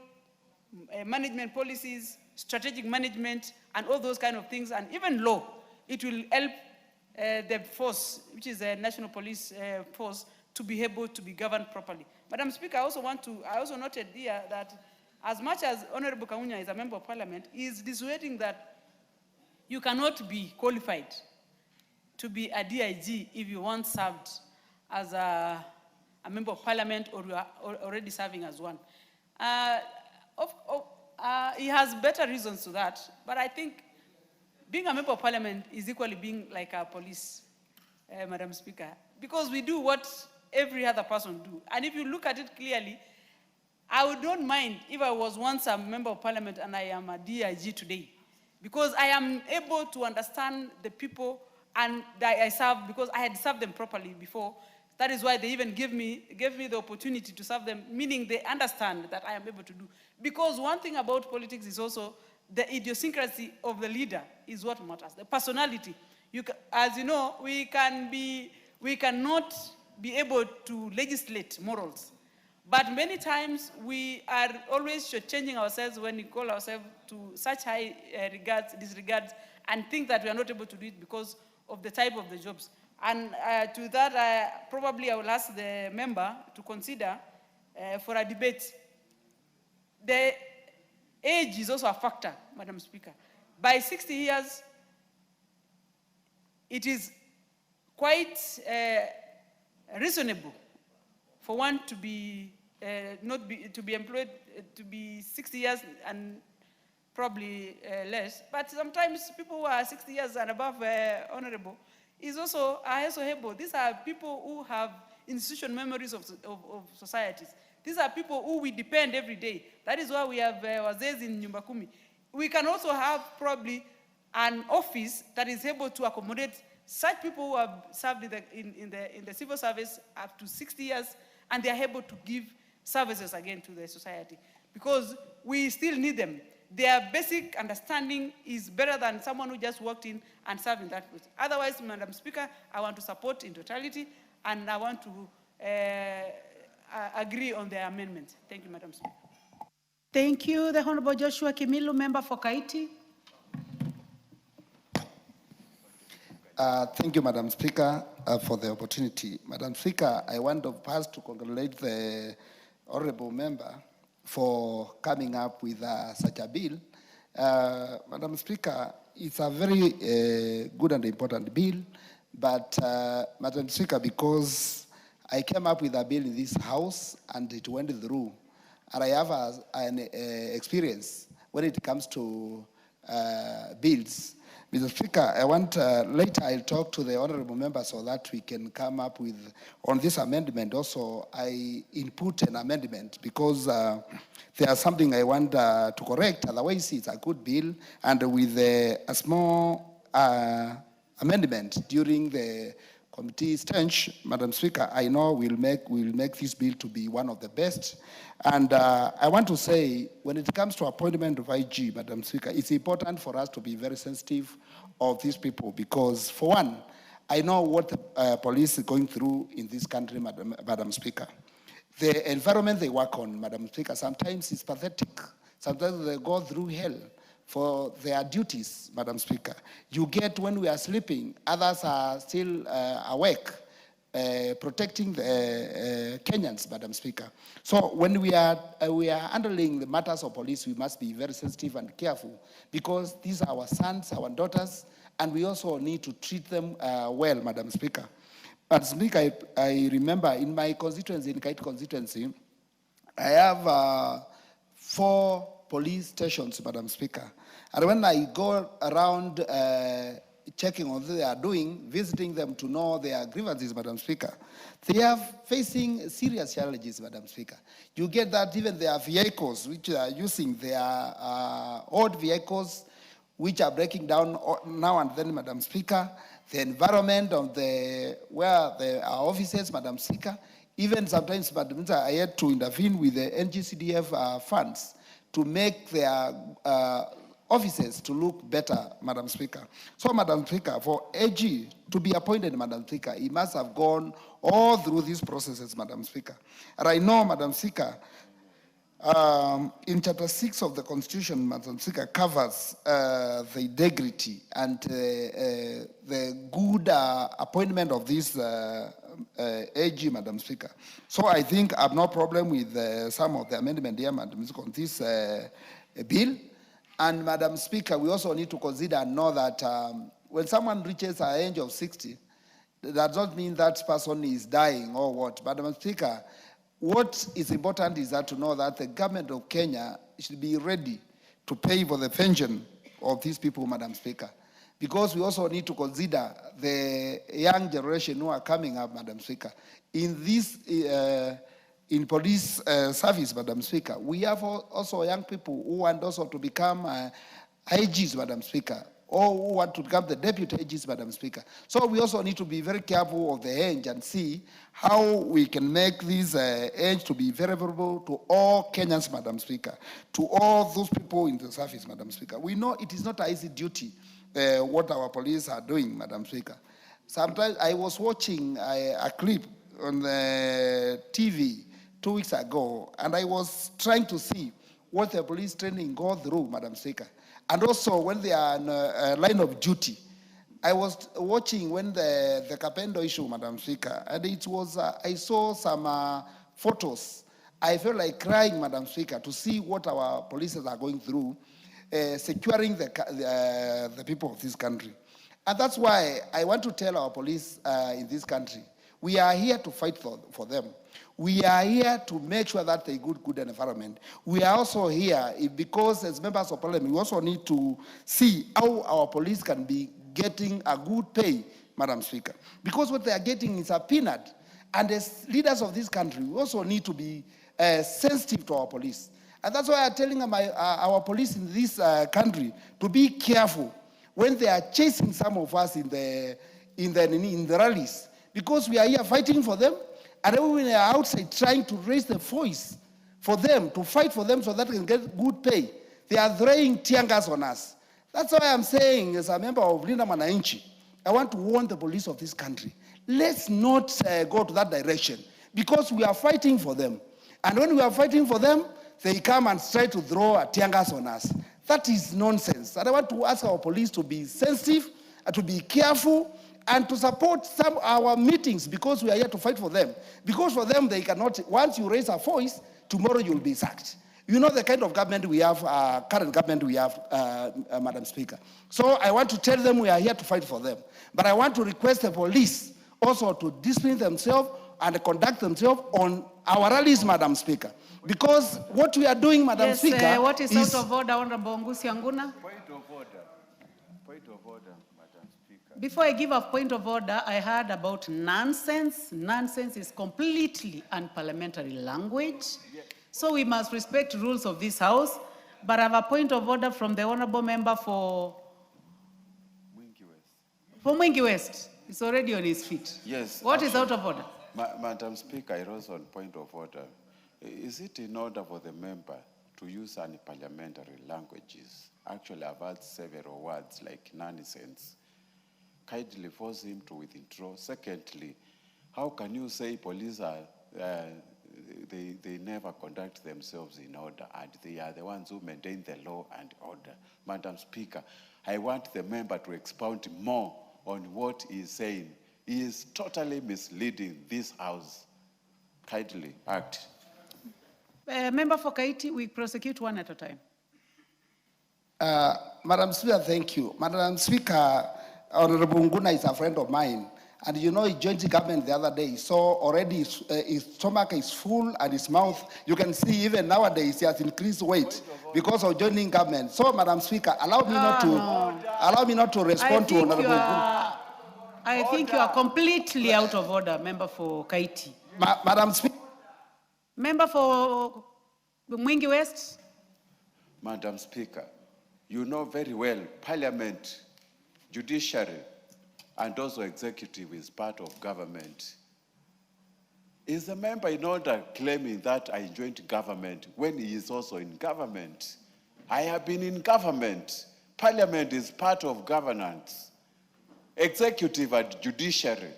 management policies, strategic management, and all those kind of things, and even law, it will help the force, which is the National Police Force, to be able to be governed properly. Madam Speaker, I also noted here that as much as Honorable Kaunya is a member of parliament, he is dissuading that you cannot be qualified to be a DIG if you once served as a member of parliament or you are already serving as one. He has better reasons to that, but I think being a member of parliament is equally being like a police, Madam Speaker, because we do what every other person do. And if you look at it clearly, I don't mind if I was once a member of parliament and I am a DIG today, because I am able to understand the people and that I serve, because I had served them properly before. That is why they even gave me the opportunity to serve them, meaning they understand that I am able to do. Because one thing about politics is also the idiosyncrasy of the leader is what matters, the personality. As you know, we cannot be able to legislate morals. But many times we are always changing ourselves when we call ourselves to such high disregards, and think that we are not able to do it because of the type of the jobs. And to that, probably I will ask the member to consider for a debate. The age is also a factor, Madam Speaker. by 60 years, it is quite reasonable for one to be to be employed to be 60 years and probably less. But sometimes people who are 60 years and above, honorable, are also able. These are people who have institutional memories of societies. These are people who we depend every day. That is why we have wazee in Nyumba Kumi. We can also have probably an office that is able to accommodate such people who have served in the civil service up to 60 years, and they are able to give services again to the society, because we still need them. Their basic understanding is better than someone who just walked in and served in that place. Otherwise, Madam Speaker, I want to support in totality, and I want to agree on the amendment. Thank you, Madam Speaker. Thank you. The Honorable Joshua Kimilu, member for Kaiti. Thank you, Madam Speaker, for the opportunity. Madam Speaker, I want first to congratulate the honorable member for coming up with such a bill. Madam Speaker, it's a very good and important bill, but Madam Speaker, because I came up with a bill in this house and it went through, and I have an experience when it comes to bills. Mr. Speaker, I want, later I'll talk to the honorable member so that we can come up with, on this amendment also, I input an amendment because there's something I want to correct, otherwise it's a good bill, and with a small amendment during the committee stage, Madam Speaker, I know we'll make this bill to be one of the best. And I want to say, when it comes to appointment of IG, Madam Speaker, it's important for us to be very sensitive of these people because, for one, I know what the police is going through in this country, Madam Speaker. The environment they work on, Madam Speaker, sometimes is pathetic. Sometimes they go through hell for their duties, Madam Speaker. You get when we are sleeping, others are still awake, protecting the Kenyans, Madam Speaker. So when we are handling the matters of police, we must be very sensitive and careful because these are our sons, our daughters, and we also need to treat them well, Madam Speaker. Madam Speaker, I remember in my constituency, in Kaiti constituency, I have 4 police stations, Madam Speaker. And when I go around checking on what they are doing, visiting them to know their grievances, Madam Speaker, they are facing serious challenges, Madam Speaker. You get that even their vehicles, which they are using, their old vehicles, which are breaking down now and then, Madam Speaker, the environment of where the offices, Madam Speaker, even sometimes, Madam Speaker, I had to intervene with the NGCDF funds to make their offices to look better, Madam Speaker. So, Madam Speaker, for AG to be appointed, Madam Speaker, he must have gone all through these processes, Madam Speaker. And I know, Madam Speaker, in Chapter 6 of the Constitution, Madam Speaker, covers the integrity and the good appointment of this AG, Madam Speaker. So I think I have no problem with some of the amendment here, Madam Speaker, on this bill. And Madam Speaker, we also need to consider and know that when someone reaches an age of 60, that does not mean that person is dying or what. Madam Speaker, what is important is that to know that the government of Kenya should be ready to pay for the pension of these people, Madam Speaker. Because we also need to consider the young generation who are coming up, Madam Speaker. In this, in police service, Madam Speaker, we have also young people who want also to become IGs, Madam Speaker, or who want to become the deputy AGs, Madam Speaker. So we also need to be very careful of the age and see how we can make this age to be very favorable to all Kenyans, Madam Speaker, to all those people in the service, Madam Speaker. We know it is not an easy duty what our police are doing, Madam Speaker. Sometimes I was watching a clip on the TV 2 weeks ago, and I was trying to see what the police training go through, Madam Speaker. And also when they are on a line of duty. I was watching when the Kapendo issue, Madam Speaker, and it was, I saw some photos. I felt like crying, Madam Speaker, to see what our police are going through. securing the people of this country. And that's why I want to tell our police in this country, we are here to fight for them. We are here to make sure that they good environment. We are also here because as members of parliament, we also need to see how our police can be getting a good pay, Madam Speaker. Because what they are getting is a peanut. And as leaders of this country, we also need to be sensitive to our police. And that's why I'm telling our police in this country to be careful when they are chasing some of us in the rallies. Because we are here fighting for them, and everyone are outside trying to raise the voice for them, to fight for them so that they can get good pay. They are throwing tear gas on us. That's why I'm saying, as a member of Linda Mwananchi, I want to warn the police of this country. Let's not go to that direction, because we are fighting for them. And when we are fighting for them, they come and try to throw a tear gas on us. That is nonsense. And I want to ask our police to be sensitive, to be careful, and to support our meetings, because we are here to fight for them. Because for them, they cannot, once you raise a voice, tomorrow you'll be sacked. You know the kind of government we have, current government we have, Madam Speaker. So I want to tell them we are here to fight for them. But I want to request the police also to discipline themselves and conduct themselves on our rallies, Madam Speaker. Because what we are doing, Madam Speaker, what is out of order, Honorable Ngusi Anguna? Point of order. Point of order, Madam Speaker. Before I give a point of order, I heard about nonsense. Nonsense is completely unparliamentary language. Yeah. So we must respect rules of this House. But I have a point of order from the Honorable Member for Mwingi West. He's already on his feet. Yes. What is out of order? Madam Speaker, I rose on point of order. Is it in order for the member to use unparliamentary languages? Actually, I've heard several words like nonsense. Kindly force him to withdraw. Secondly, how can you say police are, they never conduct themselves in order, and they are the ones who maintain the law and order? Madam Speaker, I want the member to expound more on what he is saying. He is totally misleading this House. Kindly act. Member for Kaiti, we prosecute one at a time. Madam Speaker, thank you. Madam Speaker, Honorable Nguna is a friend of mine. And you know, he joined the government the other day. So already his stomach is full and his mouth, you can see even nowadays he has increased weight because of joining government. So, Madam Speaker, allow me not to respond to Honorable Nguna. I think you are completely out of order, Member for Kaiti. Madam Speaker. Member for Mwingi West. Madam Speaker, you know very well, Parliament, judiciary, and also executive is part of government. Is the member in order claiming that I joined government when he is also in government? I have been in government. Parliament is part of governance. Executive and judiciary.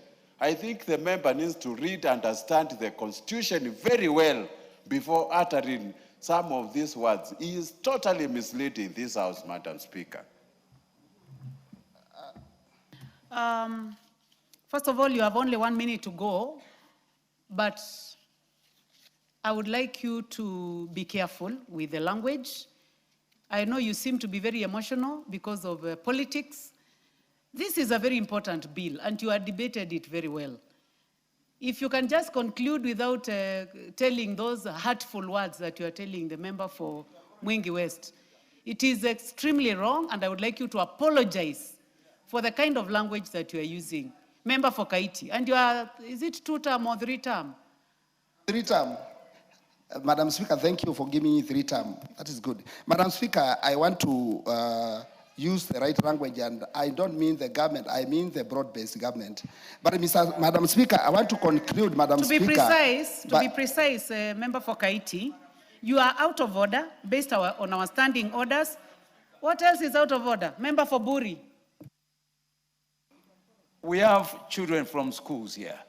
I think the member needs to read and understand the Constitution very well before uttering some of these words. He is totally misleading this House, Madam Speaker. First of all, you have only 1 minute to go, but I would like you to be careful with the language. I know you seem to be very emotional because of politics. This is a very important bill, and you have debated it very well. If you can just conclude without telling those hurtful words that you are telling the member for Mwingi West, it is extremely wrong, and I would like you to apologize for the kind of language that you are using. Member for Kaiti, and you are, is it 2-term or 3-term? 3-term. Madam Speaker, thank you for giving me 3-term. That is good. Madam Speaker, I want to use the right language, and I don't mean the government, I mean the broad-based government. But Madam Speaker, I want to conclude, Madam Speaker. To be precise, Member for Kaiti, you are out of order based on our standing orders. What else is out of order? Member for Buri. We have children from schools here.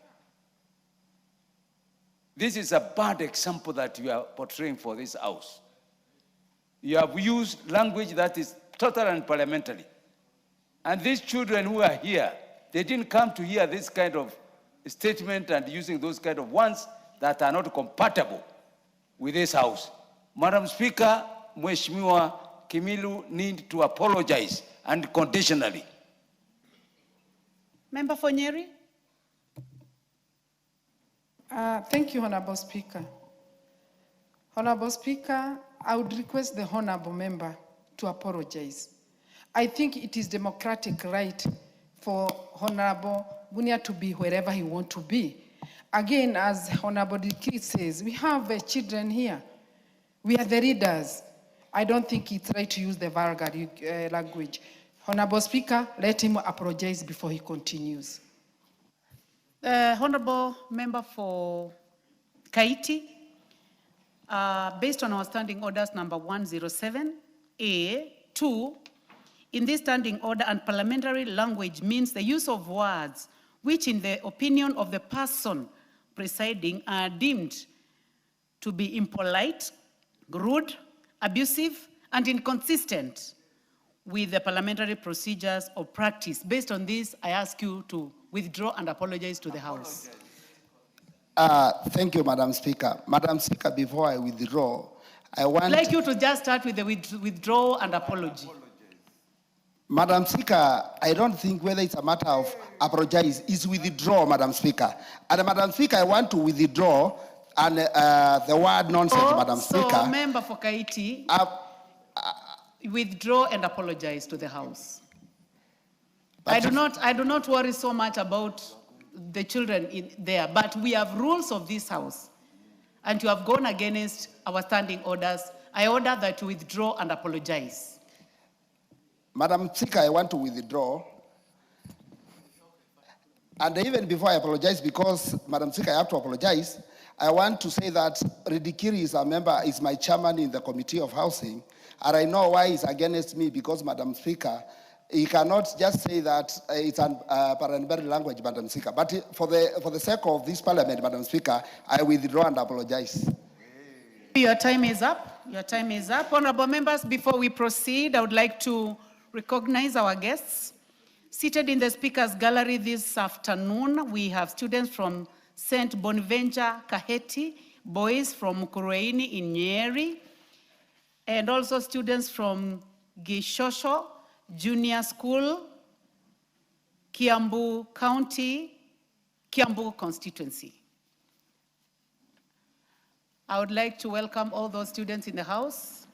This is a bad example that you are portraying for this House. You have used language that is total unparliamentary. And these children who are here, they didn't come to hear this kind of statement and using those kind of ones that are not compatible with this House. Madam Speaker, Mheshimiwa Kimilu need to apologize unconditionally. Member for Nyeri? Thank you, Honorable Speaker. Honorable Speaker, I would request the Honorable Member to apologize. I think it is democratic right for Honorable Bunia to be wherever he wants to be. Again, as Honorable Dikri says, we have children here. We are the leaders. I don't think it's right to use the vulgar language. Honorable Speaker, let him apologize before he continues. Honorable Member for Kaiti, based on our standing orders number 107A2, in this standing order and parliamentary language means the use of words which in the opinion of the person presiding are deemed to be impolite, rude, abusive, and inconsistent with the parliamentary procedures or practice. Based on this, I ask you to withdraw and apologize to the House. Thank you, Madam Speaker. Madam Speaker, before I withdraw, I want... I'd like you to just start with the withdrawal and apology. Madam Speaker, I don't think whether it's a matter of apologize, is withdraw, Madam Speaker. And Madam Speaker, I want to withdraw and the word nonsense, Madam Speaker. So, Member for Kaiti, withdraw and apologize to the House. I do not worry so much about the children in there, but we have rules of this House, and you have gone against our standing orders. I order that you withdraw and apologize. Madam Speaker, I want to withdraw. And even before I apologize, because Madam Speaker, I have to apologize, I want to say that Ridikiri is a member, is my chairman in the Committee of Housing, and I know why he's against me, because Madam Speaker, he cannot just say that it's a parliamentary language, Madam Speaker. But for the sake of this parliament, Madam Speaker, I withdraw and apologize. Your time is up. Your time is up. Honorable members, before we proceed, I would like to recognize our guests. Seated in the Speaker's Gallery this afternoon, we have students from St. Bonaventure, Kaheti, boys from Mukurweini in Nyeri, and also students from Gishosho Junior School, Kiambu County, Kiambu constituency. I would like to welcome all those students in the House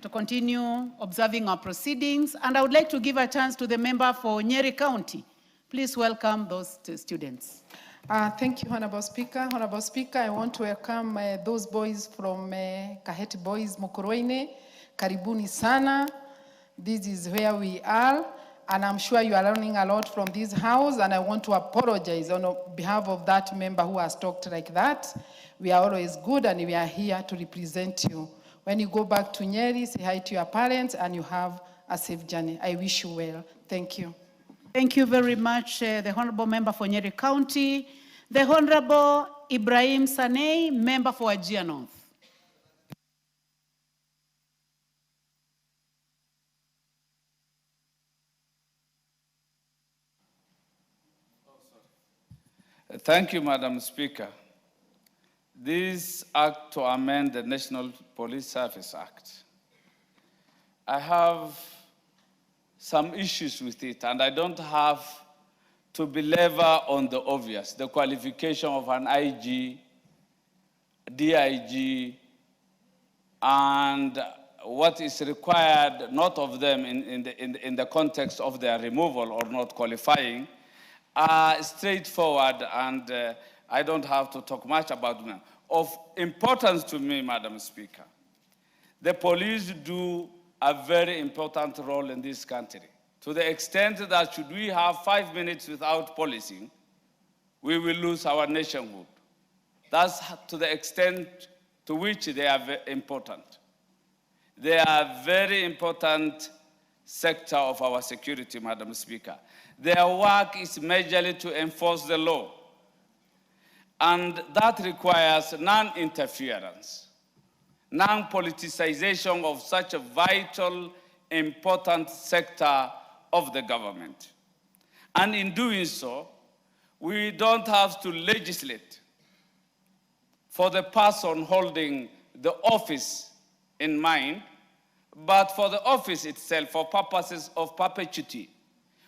to continue observing our proceedings, and I would like to give a chance to the member for Nyeri County. Please welcome those students. Thank you, Honorable Speaker. Honorable Speaker, I want to welcome those boys from Kaheti Boys, Mukurweini. Karibuni sana. This is where we are, and I'm sure you are learning a lot from this house, and I want to apologize on behalf of that member who has talked like that. We are always good, and we are here to represent you. When you go back to Nyeri, say hi to your parents, and you have a safe journey. I wish you well. Thank you. Thank you very much, the Honorable Member for Nyeri County. The Honorable Ibrahim Sanei, Member for Wajir North. Thank you, Madam Speaker. This act to amend the National Police Service Act, I have some issues with it, and I don't have to belabor on the obvious, the qualification of an IG, DIG, and what is required, not of them in the context of their removal or not qualifying, are straightforward, and I don't have to talk much about them. Of importance to me, Madam Speaker, the police do a very important role in this country, to the extent that should we have 5 minutes without policing, we will lose our nationhood. That's to the extent to which they are very important. They are a very important sector of our security, Madam Speaker. Their work is majorly to enforce the law, and that requires non-interference, non-politicization of such a vital, important sector of the government. And in doing so, we don't have to legislate for the person holding the office in mind, but for the office itself, for purposes of perpetuity.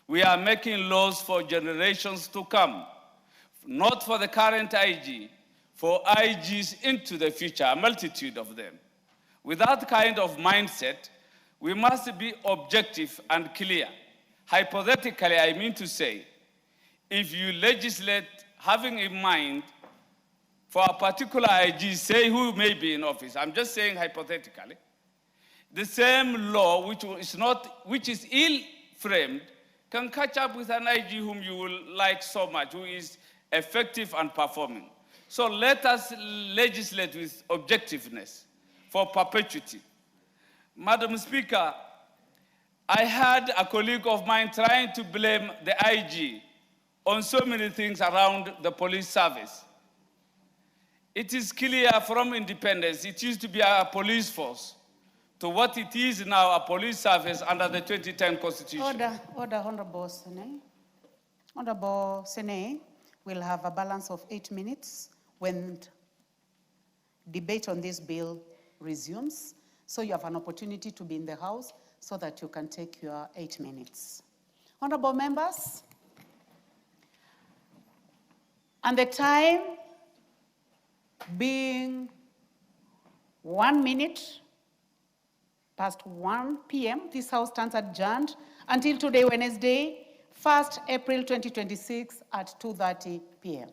We are making laws for generations to come, not for the current IG, for IGs into the future, a multitude of them. With that kind of mindset, we must be objective and clear. Hypothetically, I mean to say, if you legislate having in mind for a particular IG, say who may be in office, I'm just saying hypothetically, the same law which is ill-framed can catch up with an IG whom you will like so much, who is effective and performing. So let us legislate with objectiveness for perpetuity. Madam Speaker, I had a colleague of mine trying to blame the IG on so many things around the police service. It is clear from independence, it used to be a police force, to what it is now, a police service under the 2010 Constitution. Order, Honorable Sene. Honorable Sene will have a balance of 8 minutes when debate on this bill resumes. So you have an opportunity to be in the House so that you can take your 8 minutes. Honorable members, and the time being 1 minute past 1 p.m., this House stands adjourned until today, Wednesday, 1st April 2026 at 2:30 p.m.